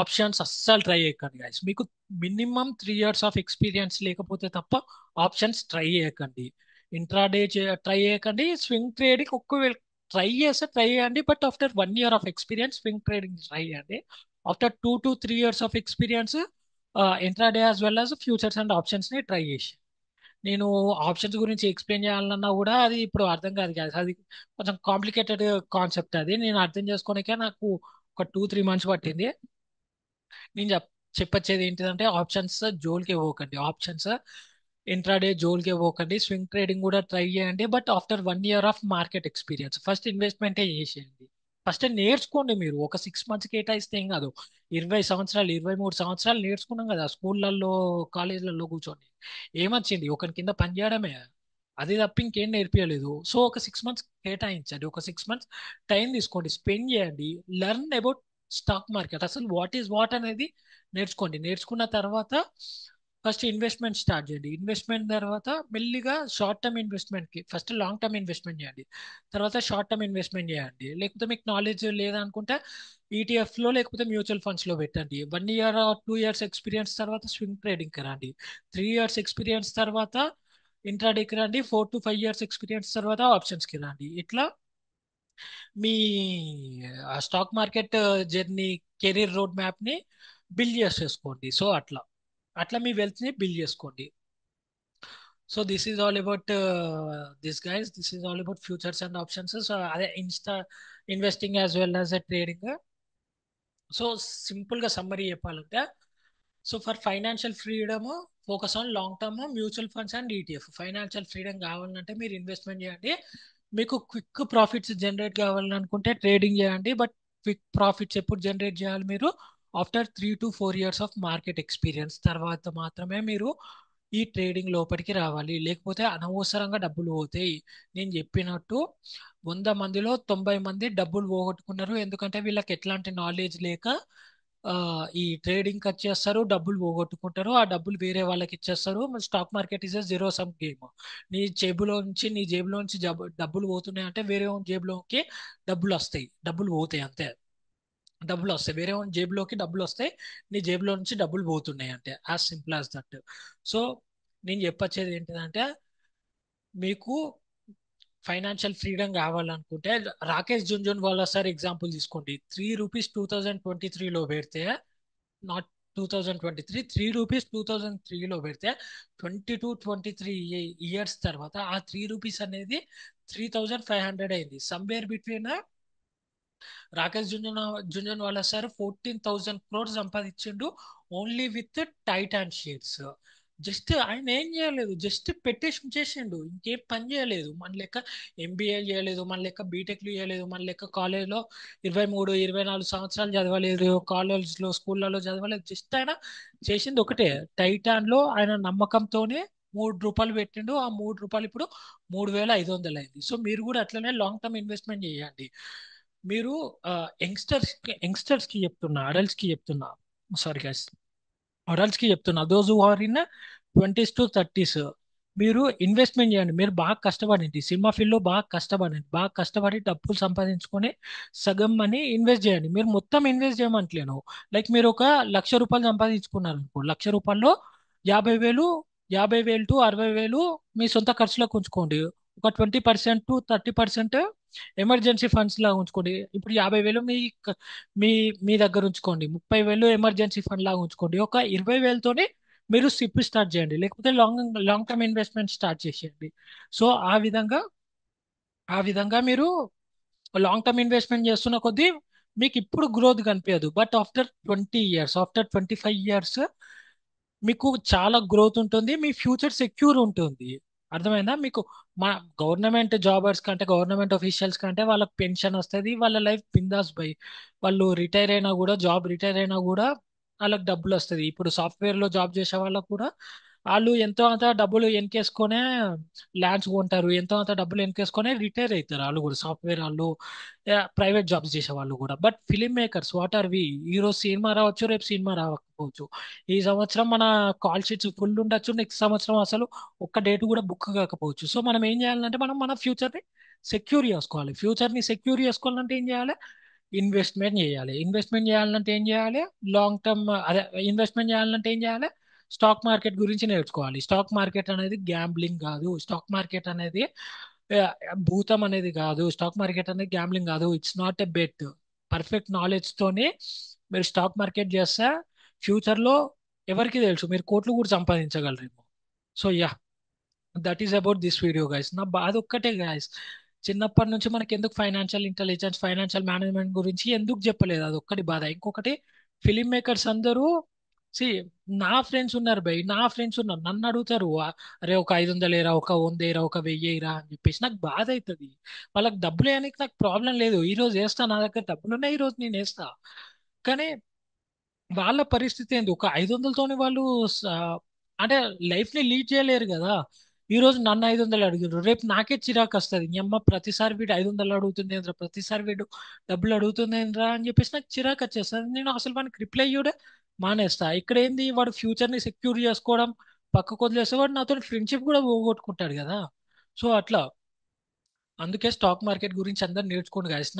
ఆప్షన్స్ అస్సలు ట్రై చేయకండి గైస్. మీకు మినిమం 3 ఇయర్స్ ఆఫ్ ఎక్స్పీరియన్స్ లేకపోతే తప్ప ఆప్షన్స్ ట్రై చేయకండి. ఇంట్రాడే ట్రై చేయకండి. స్వింగ్ ట్రేడింగ్ ఒక్కవేళ ట్రై చేస్తే ట్రై చేయండి, but after 1 year of experience swing trading try చేయండి. After 2-3 years of experience intraday as well as futures and options ని ట్రై చేసి, నేను ఆప్షన్స్ గురించి ఎక్స్ప్లెయిన్ చేయాలన్నా కూడా అది ఇప్పుడు అర్థం కాదు కదా, అది కొంచెం కాంప్లికేటెడ్ కాన్సెప్ట్. అది నేను అర్థం చేసుకోనికే నాకు ఒక 2-3 మంత్స్ పట్టింది. నేను చెప్పొచ్చేది ఏంటిదంటే ఆప్షన్స్ జోలికి పోకండి. ఆప్షన్స్ ఇంట్రాడే జోల్కే పోకండి, స్వింగ్ ట్రేడింగ్ కూడా ట్రై చేయండి. But after 1 year of market experience first ఇన్వెస్ట్మెంటే చేసేయండి. ఫస్ట్ నేర్చుకోండి. మీరు ఒక 6 మంత్స్ కేటాయిస్తే ఏం కాదు. 20 సంవత్సరాలు 23 సంవత్సరాలు నేర్చుకున్నాం కదా స్కూళ్ళల్లో, కాలేజీలలో కూర్చొని. ఏమొచ్చింది? ఒకరి కింద పని చేయడమే. అది తప్ప ఇంకేం నేర్పించలేదు. సో ఒక 6 మంత్స్ కేటాయించండి. ఒక 6 మంత్స్ టైం తీసుకోండి, స్పెండ్ చేయండి. లెర్న్ అబౌట్ స్టాక్ మార్కెట్, అసలు వాట్ ఈస్ వాట్ అనేది నేర్చుకోండి. నేర్చుకున్న తర్వాత ఫస్ట్ ఇన్వెస్ట్మెంట్ స్టార్ట్ చేయండి. ఇన్వెస్ట్మెంట్ తర్వాత మెల్లిగా షార్ట్ టర్మ్ ఇన్వెస్ట్మెంట్ కి, ఫస్ట్ లాంగ్ టర్మ్ ఇన్వెస్ట్మెంట్ చేయండి, తర్వాత షార్ట్ టర్మ్ ఇన్వెస్ట్మెంట్ చేయండి. లేకపోతే మీకు నాలెడ్జ్ లేదనుకుంటే ఈటీఎఫ్ లో లేకపోతే మ్యూచువల్ ఫండ్స్ లో పెట్టండి. 1 ఇయర్ 2 ఇయర్స్ ఎక్స్పీరియన్స్ తర్వాత స్వింగ్ ట్రేడింగ్ కి రండి. 3 ఇయర్స్ ఎక్స్పీరియన్స్ తర్వాత ఇంట్రాడేకి రండి. 4 to 5 ఇయర్స్ ఎక్స్పీరియన్స్ తర్వాత ఆప్షన్స్ కి రండి. ఇట్లా మీ stock market journey, career road map ని బిల్డ్ చేసేసుకోండి. సో అట్లా అట్లా మీ వెల్త్ ని బిల్డ్ చేసుకోండి. So this is all about this guys, this is all about futures and options. So అదే investing as well as a trading. So simple గా సమ్మరీ చెప్పాలంటే, so for financial freedom focus on long term mutual funds and ETF. Financial freedom కావాలంటే మీరు ఇన్వెస్ట్మెంట్ చేయండి. మీకు క్విక్ ప్రాఫిట్స్ జనరేట్ కావాలనుకుంటే ట్రేడింగ్ చేయండి. బట్ క్విక్ ప్రాఫిట్స్ ఎప్పుడు జనరేట్ చేయాలి మీరు? After 3 to 4 years of market experience తర్వాత మాత్రమే మీరు ఈ ట్రేడింగ్ లోపలికి రావాలి. లేకపోతే అనవసరంగా డబ్బులు పోతాయి. నేను చెప్పినట్టు 100 మందిలో 90 మంది డబ్బులు పోగొట్టుకున్నారు. ఎందుకంటే వీళ్ళకి ఎట్లాంటి నాలెడ్జ్ లేక ఆ, ఈ ట్రేడింగ్ వచ్చేస్తారు, డబ్బులు పోగొట్టుకుంటారు. ఆ డబ్బులు వేరే వాళ్ళకి ఇచ్చేస్తారు. Stock market is zero sum game. నీ జేబులో నుంచి డబ్బులు పోతున్నాయి అంటే వేరే వాళ్ళ జేబులోకి డబ్బులు వస్తాయి, డబ్బులు పోతాయి అంతే. డబ్బులు వస్తాయి, వేరే వాళ్ళ జేబులోకి డబ్బులు వస్తాయి, నీ జేబులో నుంచి డబ్బులు పోతున్నాయి అంటే as simple as that. So నేను చెప్పొచ్చేది ఏంటిదంటే, మీకు ఫైనాన్షియల్ ఫ్రీడమ్ కావాలనుకుంటే రాకేష్ జుంజున్వాలా సార్ ఎగ్జాంపుల్ తీసుకోండి. ₹3 2023లో పెడితే, నాట్ 2023, ₹3 2003లో పెడితే 22-23 ఇయర్స్ తర్వాత ఆ ₹3 అనేది 3500 అయింది. Somewhere between Rakesh Jhunjhunwala sir 14,000 crores సంపాదించిండు only with Titan shares. Just ఆయన ఏం చేయలేదు, జస్ట్ పెట్టేసి ఉంచేసిండు, ఇంకేం పని చేయలేదు. మన లెక్క ఎంబీఏ చేయలేదు, మన లెక్క బీటెక్లు చేయలేదు, మన లెక్క కాలేజ్లో 23-24 సంవత్సరాలు చదవలేదు, కాలేజ్లో స్కూళ్ళలో చదవలేదు. జస్ట్ ఆయన చేసింది ఒకటే, టైటాన్ లో ఆయన నమ్మకంతోనే ₹3 పెట్టిండు. ఆ ₹3 ఇప్పుడు 3,500 అయింది. సో మీరు కూడా అట్లనే లాంగ్ టర్మ్ ఇన్వెస్ట్మెంట్ చేయండి. మీరు యంగ్స్టర్స్ కి చెప్తున్నా, అడల్ట్స్ కి చెప్తున్నా, సారీ గైస్, అడల్ట్స్ కి చెప్తున్నా, those who are in 20s to 30s, మీరు ఇన్వెస్ట్మెంట్ చేయండి. మీరు బాగా కష్టపడండి, సినిమా ఫీల్డ్ లో బాగా కష్టపడండి, బాగా కష్టపడి డబ్బులు సంపాదించుకొని సగం మనీ ఇన్వెస్ట్ చేయండి. మీరు మొత్తం ఇన్వెస్ట్ చేయమంటలేను. లైక్ మీరు ఒక ₹1,00,000 సంపాదించుకున్నారు అనుకో, ₹1,00,000లో 50,000, 50,000 to 60,000 మీ సొంత ఖర్చులకు ఉంచుకోండి. ఒక 20% to 30% ఎమర్జెన్సీ ఫండ్స్ లాగా ఉంచుకోండి. ఇప్పుడు 50,000 మీ మీ దగ్గర ఉంచుకోండి, 30,000 ఎమర్జెన్సీ ఫండ్ లాగా ఉంచుకోండి. ఒక 20,000తోనే మీరు సిప్ స్టార్ట్ చేయండి, లేకపోతే long long term investment start చేసేయండి. సో ఆ విధంగా మీరు లాంగ్ టర్మ్ ఇన్వెస్ట్మెంట్ చేస్తున్న కొద్దీ మీకు ఇప్పుడు గ్రోత్ కనిపించదు. But after 20 years, after 25 years మీకు చాలా గ్రోత్ ఉంటుంది. మీ ఫ్యూచర్ సెక్యూర్ ఉంటుంది. అర్థమైందా మీకు? మా గవర్నమెంట్ జాబర్స్ కంటే, గవర్నమెంట్ ఆఫీషియల్స్ కంటే వాళ్ళకి పెన్షన్ వస్తుంది, వాళ్ళ లైఫ్ బిందాస్ బై. వాళ్ళు రిటైర్ అయినా కూడా, జాబ్ రిటైర్ అయినా కూడా వాళ్ళకి డబ్బులు వస్తుంది. ఇప్పుడు సాఫ్ట్వేర్ లో జాబ్ చేసే వాళ్ళకు కూడా వాళ్ళు ఎంతో అంత డబ్బులు ఎన్కేసుకొనే ల్యాండ్స్ కొంటారు, ఎంతో అంత డబ్బులు ఎన్కేసుకొనే రిటైర్ అవుతారు. వాళ్ళు కూడా సాఫ్ట్వేర్ వాళ్ళు, ప్రైవేట్ జాబ్స్ చేసే వాళ్ళు కూడా. But film makers what are we? ఈ రోజు సినిమా రావచ్చు, రేపు సినిమా రాకపోవచ్చు. ఈ సంవత్సరం మన కాల్ షీట్స్ ఫుల్ ఉండొచ్చు, నెక్స్ట్ సంవత్సరం అసలు ఒక్క డేట్ కూడా బుక్ కాకపోవచ్చు. సో మనం ఏం చేయాలంటే, మనం మన ఫ్యూచర్ ని సెక్యూర్ చేసుకోవాలి. ఫ్యూచర్ ని సెక్యూర్ చేసుకోవాలంటే ఏం చేయాలి? ఇన్వెస్ట్మెంట్ చేయాలి. ఇన్వెస్ట్మెంట్ చేయాలంటే ఏం చేయాలి? లాంగ్ టర్మ్, అదే, ఇన్వెస్ట్మెంట్ చేయాలంటే ఏం చేయాలి? స్టాక్ మార్కెట్ గురించి నేర్చుకోవాలి. స్టాక్ మార్కెట్ అనేది గ్యాంబ్లింగ్ కాదు. స్టాక్ మార్కెట్ అనేది ఆ, భూతం అనేది కాదు. స్టాక్ మార్కెట్ అనేది గ్యాంబ్లింగ్ కాదు. It's not a bet. Perfect knowledge తోని మీరు స్టాక్ మార్కెట్ చేస్తే ఫ్యూచర్ లో ఎవరికి తెలుసు, మీరు కోట్లు కూడా సంపాదించగలరేమో. So yeah, that is about this video guys. నా బాధ ఒక్కటే గైస్, చిన్నప్పటి నుంచి మనకి ఎందుకు ఫైనాన్షియల్ ఇంటెలిజెన్స్, ఫైనాన్షియల్ మేనేజ్మెంట్ గురించి ఎందుకు చెప్పలేదు, అది ఒక్కటి బాధ. ఇంకొకటి, ఫిలిం మేకర్స్ అందరూ సి నా ఫ్రెండ్స్ ఉన్నారు భయ్, నా ఫ్రెండ్స్ ఉన్నారు, నన్ను అడుగుతారు అరే ఒక 500 ఏరా, ఒక 100 ఏరా, ఒక 1000 ఏరా అని చెప్పేసి. నాకు బాధ అవుతుంది. వాళ్ళకి డబ్బులు వేయడానికి నాకు ప్రాబ్లం లేదు, ఈ రోజు వేస్తా, నా దగ్గర డబ్బులు ఉన్నాయి, ఈ రోజు నేను వేస్తా. కానీ వాళ్ళ పరిస్థితి ఏంది, ఒక 500తోని వాళ్ళు స- అంటే లైఫ్ ని లీడ్ చేయలేరు కదా. ఈ రోజు నన్ను 500 అడిగారు, రేపు నాకే చిరాకు వస్తుంది, ఈ అమ్మ ప్రతిసారి వీడు 500 అడుగుతుందేంద్రా, ప్రతిసారి వీడు డబ్బులు అడుగుతుందేంద్రా అని చెప్పేసి నాకు చిరాకు వచ్చేస్తుంది. నేను అసలు వానికి రిప్లై ఇవ్వడే మానేస్తా. ఇక్కడ ఏంది, వాడు ఫ్యూచర్ ని సెక్యూర్ చేసుకోవడం పక్కకు వదిలేస్తే వాడు నాతో ఫ్రెండ్షిప్ కూడా పోగొట్టుకుంటాడు కదా. సో అట్లా, అందుకే స్టాక్ మార్కెట్ గురించి అందరు నేర్చుకోండి guys.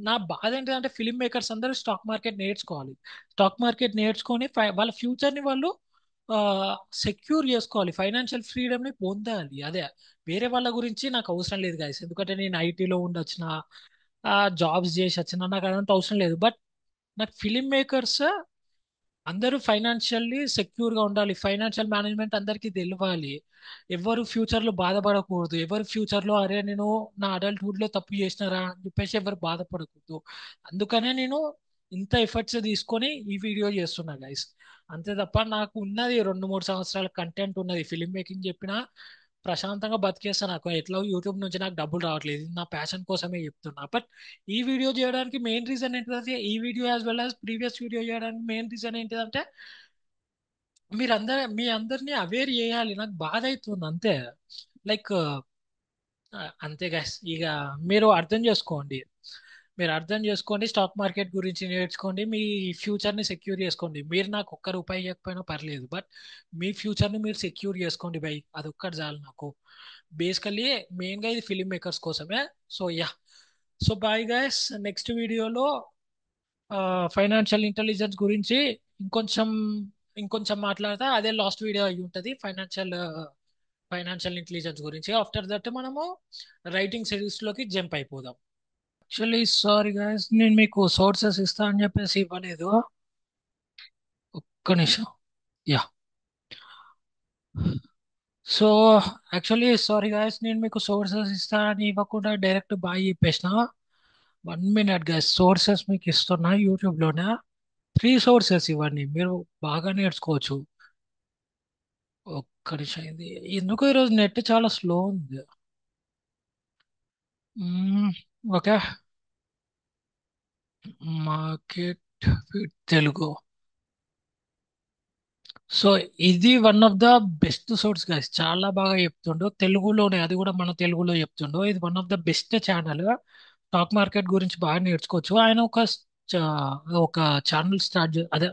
నా బాధ ఏంటంటే ఫిల్మ్ మేకర్స్ అందరూ స్టాక్ మార్కెట్ నేర్చుకోవాలి. స్టాక్ మార్కెట్ నేర్చుకొని వాళ్ళ ఫ్యూచర్ ని వాళ్ళు సెక్యూర్ చేసుకోవాలి, ఫైనాన్షియల్ ఫ్రీడమ్ ని పొందాలి. అదే, వేరే వాళ్ళ గురించి నాకు అవసరం లేదు గాయస్. ఎందుకంటే నేను ఐటీలో ఉండొచ్చిన, జాబ్స్ చేసి వచ్చిన, నాకు అదంతా అవసరం లేదు. బట్ నాకు ఫిలిం మేకర్స్ అందరూ ఫైనాన్షియల్లీ సెక్యూర్ గా ఉండాలి, ఫైనాన్షియల్ మేనేజ్మెంట్ అందరికీ తెలియాలి. ఎవరు ఫ్యూచర్ లో బాధపడకూడదు, ఎవరు ఫ్యూచర్ లో అరే నేను నా అడల్ట్హుడ్ లో తప్పు చేసినారా అని చెప్పేసి ఎవరు బాధపడకూడదు. అందుకనే నేను ఇంత ఎఫర్ట్స్ తీసుకొని ఈ వీడియో చేస్తున్నా గైస్. అంతే తప్ప నాకు ఉన్నది 2 3 సంవత్సరాల కంటెంట్ ఉన్నది, ఫిలిం మేకింగ్ చెప్పిన ప్రశాంతంగా బతికేస్తా. నాకు ఎట్లా యూట్యూబ్ నుంచి నాకు డబ్బులు రావట్లేదు, ఇది నా ప్యాషన్ కోసమే చెప్తున్నా. బట్ ఈ వీడియో చేయడానికి మెయిన్ రీజన్ ఏంటంటే, ఈ video as well as previous video చేయడానికి మెయిన్ రీజన్ ఏంటిదంటే, మీ అందరినీ అవేర్ చేయాలి. నాకు బాధ అవుతుంది అంతే. లైక్ అంతే గైస్. ఇక మీరు అర్థం చేసుకోండి, మీరు అర్థం చేసుకోండి, స్టాక్ మార్కెట్ గురించి నేర్చుకోండి, మీ ఫ్యూచర్ ని సెక్యూర్ చేసుకోండి. మీరు నాకు ఒక్క రూపాయి ఇవ్వకపోయినా పర్లేదు, బట్ మీ ఫ్యూచర్ ని మీరు సెక్యూర్ చేసుకోండి బై, అది ఒక్కటి చాలు నాకు. బేసికల్లీ మెయిన్ గా ఇది ఫిలిం మేకర్స్ కోసమే. So yeah, so bye guys. Next వీడియోలో ఫైనాన్షియల్ ఇంటెలిజెన్స్ గురించి ఇంకొంచెం ఇంకొంచెం మాట్లాడతా. అదే లాస్ట్ వీడియో అయి ఉంటుంది, ఫైనాన్షియల్ ఇంటెలిజెన్స్ గురించి. ఆఫ్టర్ దట్ మనము రైటింగ్ సిరీస్ లోకి జంప్ అయిపోదాం. యాక్చువల్లీ సారీ గైస్, నేను మీకు సోర్సెస్ ఇస్తా అని చెప్పేసి ఇవ్వలేదు. ఒక్క నిమిషం. Yeah, so actually sorry guys, నేను మీకు సోర్సెస్ ఇస్తా అని ఇవ్వకుండా డైరెక్ట్ బాయ్ చెప్పేసిన. 1 మినిట్ గైస్, సోర్సెస్ మీకు ఇస్తున్నా యూట్యూబ్ లోనే. 3 సోర్సెస్ ఇవ్వండి, మీరు బాగా నేర్చుకోవచ్చు. ఒక్క నిమిషం. ఇది ఎందుకో ఈరోజు నెట్ చాలా స్లో ఉంది. Okay, market with Telugu. So ఇది one of the best source guys, చాలా బాగా చెప్తుండు తెలుగులోనే, అది కూడా మన తెలుగులో చెప్తుండు. ఇది one of the best channel, stock market గురించి బాగా నేర్చుకోవచ్చు. ఆయన ఒక ఛానల్ అదే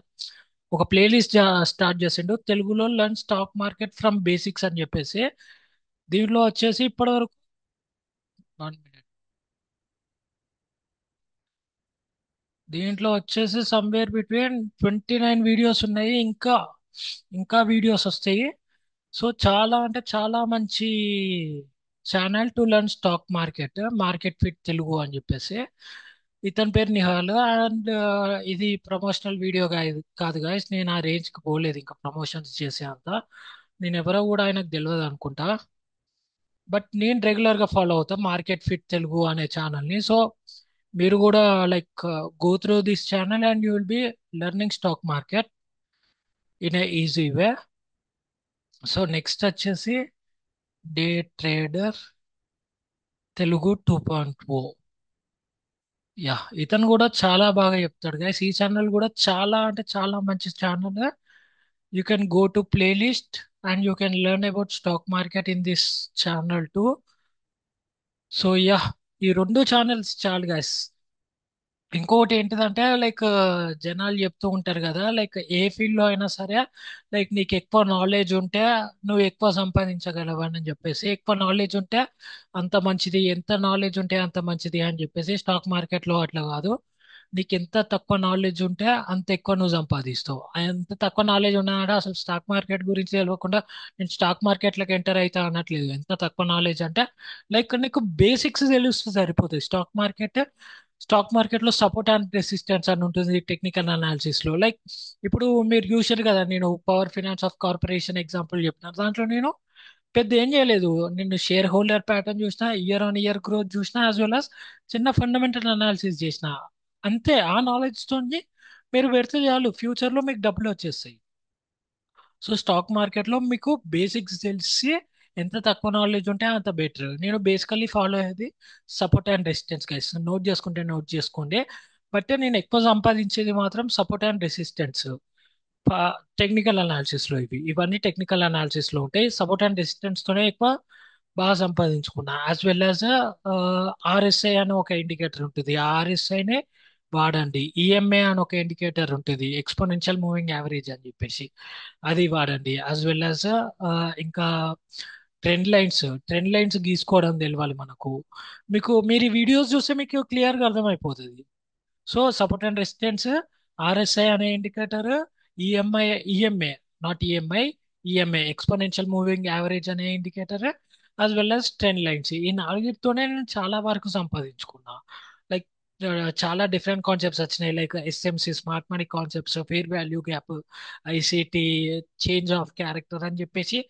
ఒక ప్లేలిస్ట్ స్టార్ట్ చేసిండు తెలుగులో, learn stock market from basics అని చెప్పేసి. దీంట్లో వచ్చేసి ఇప్పటి వరకు 1 మినిట్, దీంట్లో వచ్చేసి సమ్వేర్ బిట్వీన్ 29 వీడియోస్ ఉన్నాయి, ఇంకా ఇంకా వీడియోస్ వస్తాయి. సో చాలా అంటే చాలా మంచి channel to learn stock market, market fit Telugu అని చెప్పేసి. ఇతని పేరు నిహాల్. అండ్ ఇది ప్రమోషనల్ వీడియో కాదు గాయస్, నేను ఆ రేంజ్కి పోలేదు ఇంకా ప్రమోషన్స్ చేసే అంత. నేను ఎవరో కూడా ఆయనకు తెలియదు అనుకుంటా. బట్ నేను రెగ్యులర్గా ఫాలో అవుతా మార్కెట్ ఫిట్ తెలుగు అనే ఛానల్ని. సో మీరు కూడా like go through this channel and you will be learning stock market in a easy way. So next వచ్చేసి డే ట్రేడర్ తెలుగు 2.0. యా, ఇతను కూడా చాలా బాగా చెప్తాడు గైస్. ఈ ఛానల్ కూడా చాలా అంటే చాలా మంచి channel. You can go to playlist and you can learn about stock market in this channel to. So yeah, ఈ 2 ఛానల్స్ చాలు గైస్. ఇంకొకటి ఏంటిదంటే లైక్ జనాలు చెప్తూ ఉంటారు కదా, లైక్ ఏ ఫీల్డ్ లో అయినా సరే, లైక్ నీకు ఎక్కువ నాలెడ్జ్ ఉంటే నువ్వు ఎక్కువ సంపాదించగలవు అని చెప్పేసి. ఎక్కువ నాలెడ్జ్ ఉంటే అంత మంచిది, ఎంత నాలెడ్జ్ ఉంటే అంత మంచిది అని చెప్పేసి. స్టాక్ మార్కెట్ లో అట్లా కాదు, నీకు ఎంత తక్కువ నాలెడ్జ్ ఉంటే అంత ఎక్కువ నువ్వు సంపాదిస్తావు. ఎంత తక్కువ నాలెడ్జ్ ఉన్నాడంటే అసలు స్టాక్ మార్కెట్ గురించి తెలియకుండా నేను స్టాక్ మార్కెట్లోకి ఎంటర్ అవుతా అనట్లేదు. ఎంత తక్కువ నాలెడ్జ్ అంటే లైక్ నీకు బేసిక్స్ తెలిస్తే సరిపోతుంది. స్టాక్ మార్కెట్ లో సపోర్ట్ అండ్ రెసిస్టెన్స్ అని ఉంటుంది టెక్నికల్ అనాలిసిస్ లో. లైక్ ఇప్పుడు మీరు చూసారు కదా, నేను power finance of corporation example చెప్పిన దాంట్లో నేను పెద్ద ఏం చేయలేదు. నేను షేర్ హోల్డర్ ప్యాటర్న్ చూసిన, ఇయర్ ఆన్ ఇయర్ గ్రోత్ చూసిన, యాజ్ వెల్ as చిన్న ఫండమెంటల్ అనాలిసిస్ చేసిన. అంతే, ఆ నాలెడ్జ్ తోని మీరు పెడితే చాలు, ఫ్యూచర్ లో మీకు డబ్బులు వచ్చేస్తాయి. సో స్టాక్ మార్కెట్లో మీకు బేసిక్స్ తెలిసి ఎంత తక్కువ నాలెడ్జ్ ఉంటే అంత బెటర్. నేను బేసికల్లీ ఫాలో అయ్యేది support and resistance guys. Note చేసుకుంటే నోట్ చేసుకోండి. బట్ నేను ఎక్కువ సంపాదించేది మాత్రం support and resistance. Technical analysis లో ఇవన్నీ టెక్నికల్ అనాలిసిస్ లో ఉంటాయి. సపోర్ట్ అండ్ రెసిస్టెన్స్ తోనే ఎక్కువ బాగా సంపాదించుకున్నా. యాజ్ వెల్ యాజ్ ఆర్ఎస్ఐ అని ఒక ఇండికేటర్ ఉంటుంది. ఆ ఆర్ఎస్ఐనే వాడండి. ఈఎంఏ అని ఒక ఇండికేటర్ ఉంటుంది, ఎక్స్పోనెన్షియల్ మూవింగ్ యావరేజ్ అని చెప్పేసి. అది వాడండి. యాజ్ వెల్ యాజ్ ఇంకా ట్రెండ్ లైన్స్ గీసుకోవడం తెలవాలి మనకు. మీరు ఈ వీడియోస్ చూస్తే మీకు క్లియర్గా అర్థమైపోతుంది. So support and resistance, RSI అనే indicator, EMI not EMI exponential moving average అనే indicator, as well as trend lines. ఈ నాలుగిటితోనే నేను చాలా వరకు సంపాదించుకున్నా. లైక్ చాలా డిఫరెంట్ కాన్సెప్ట్స్ వచ్చినాయి, like SMC smart money concepts, fair value gap, ICT, change of character అని చెప్పేసి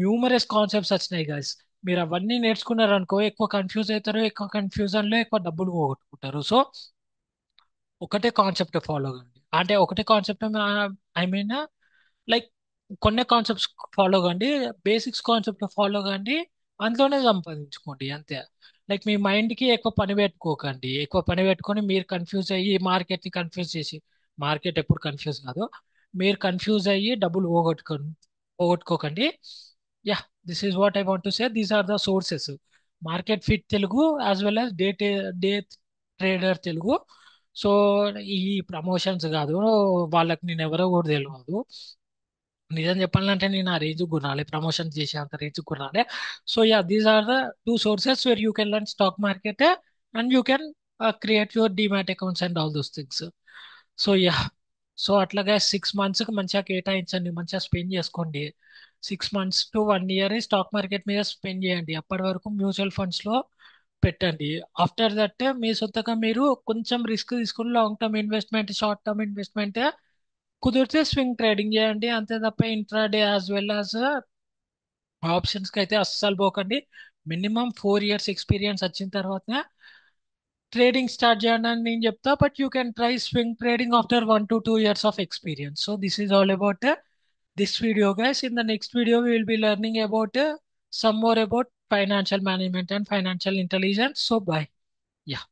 న్యూమరస్ కాన్సెప్ట్స్ వచ్చినాయి గైస్. మీరు అవన్నీ నేర్చుకున్నారనుకో ఎక్కువ కన్ఫ్యూజ్ అవుతారు, ఎక్కువ కన్ఫ్యూజన్ లో ఎక్కువ డబ్బులు పోగొట్టుకుంటారు. సో ఒకటే కాన్సెప్ట్ ఫాలో కండి. అంటే ఒకటే కాన్సెప్ట్ ఐ మీన్ లైక్ కొన్ని కాన్సెప్ట్స్ ఫాలో కండి, బేసిక్స్ కాన్సెప్ట్ ఫాలో కండి, అందులోనే సంపాదించుకోండి అంతే. లైక్ మీ మైండ్కి ఎక్కువ పని పెట్టుకోకండి. ఎక్కువ పని పెట్టుకొని మీరు కన్ఫ్యూజ్ అయ్యి మార్కెట్ని కన్ఫ్యూజ్ చేసి, మార్కెట్ ఎప్పుడు కన్ఫ్యూజ్ కాదు, మీరు కన్ఫ్యూజ్ అయ్యి డబ్బులు పోగొట్టుకోకండి. Yeah, this is what I want to say. These are the sources: market fit Telugu, as well as day trader Telugu. So ఈ ప్రమోషన్స్ కాదు, వాళ్ళకి నేను ఎవరో కూడా తెలియదు. నిజం చెప్పాలంటే నేను ఆ రేంజ్ కొనాలి, ప్రమోషన్ చేసే అంత రేంజ్ కొనాలి. So yeah, these are the two sources where you can learn stock market and you can create your demat accounts and all those things. So yeah, so అట్లాగే 6 మంత్స్కి మంచిగా కేటాయించండి, మంచిగా స్పెండ్ చేసుకోండి. 6 months to 1 year stock market మీద స్పెండ్ చేయండి. అప్పటి వరకు మ్యూచువల్ ఫండ్స్ లో పెట్టండి. ఆఫ్టర్ దట్ మీ సొంతగా మీరు కొంచెం రిస్క్ తీసుకుని long term investment, short term investment కుదిరితే స్వింగ్ ట్రేడింగ్ చేయండి. అంతే తప్ప intraday as well as options కి అయితే అస్సలు పోకండి. మినిమం 4 years ఎక్స్పీరియన్స్ వచ్చిన తర్వాత ట్రేడింగ్ స్టార్ట్ చేయండి అని నేను చెప్తా. But you can try swing trading after 1 to 2 years of experience. So this is all about this video guys. In the next video we will be learning about some more about financial management and financial intelligence. So bye. Yeah.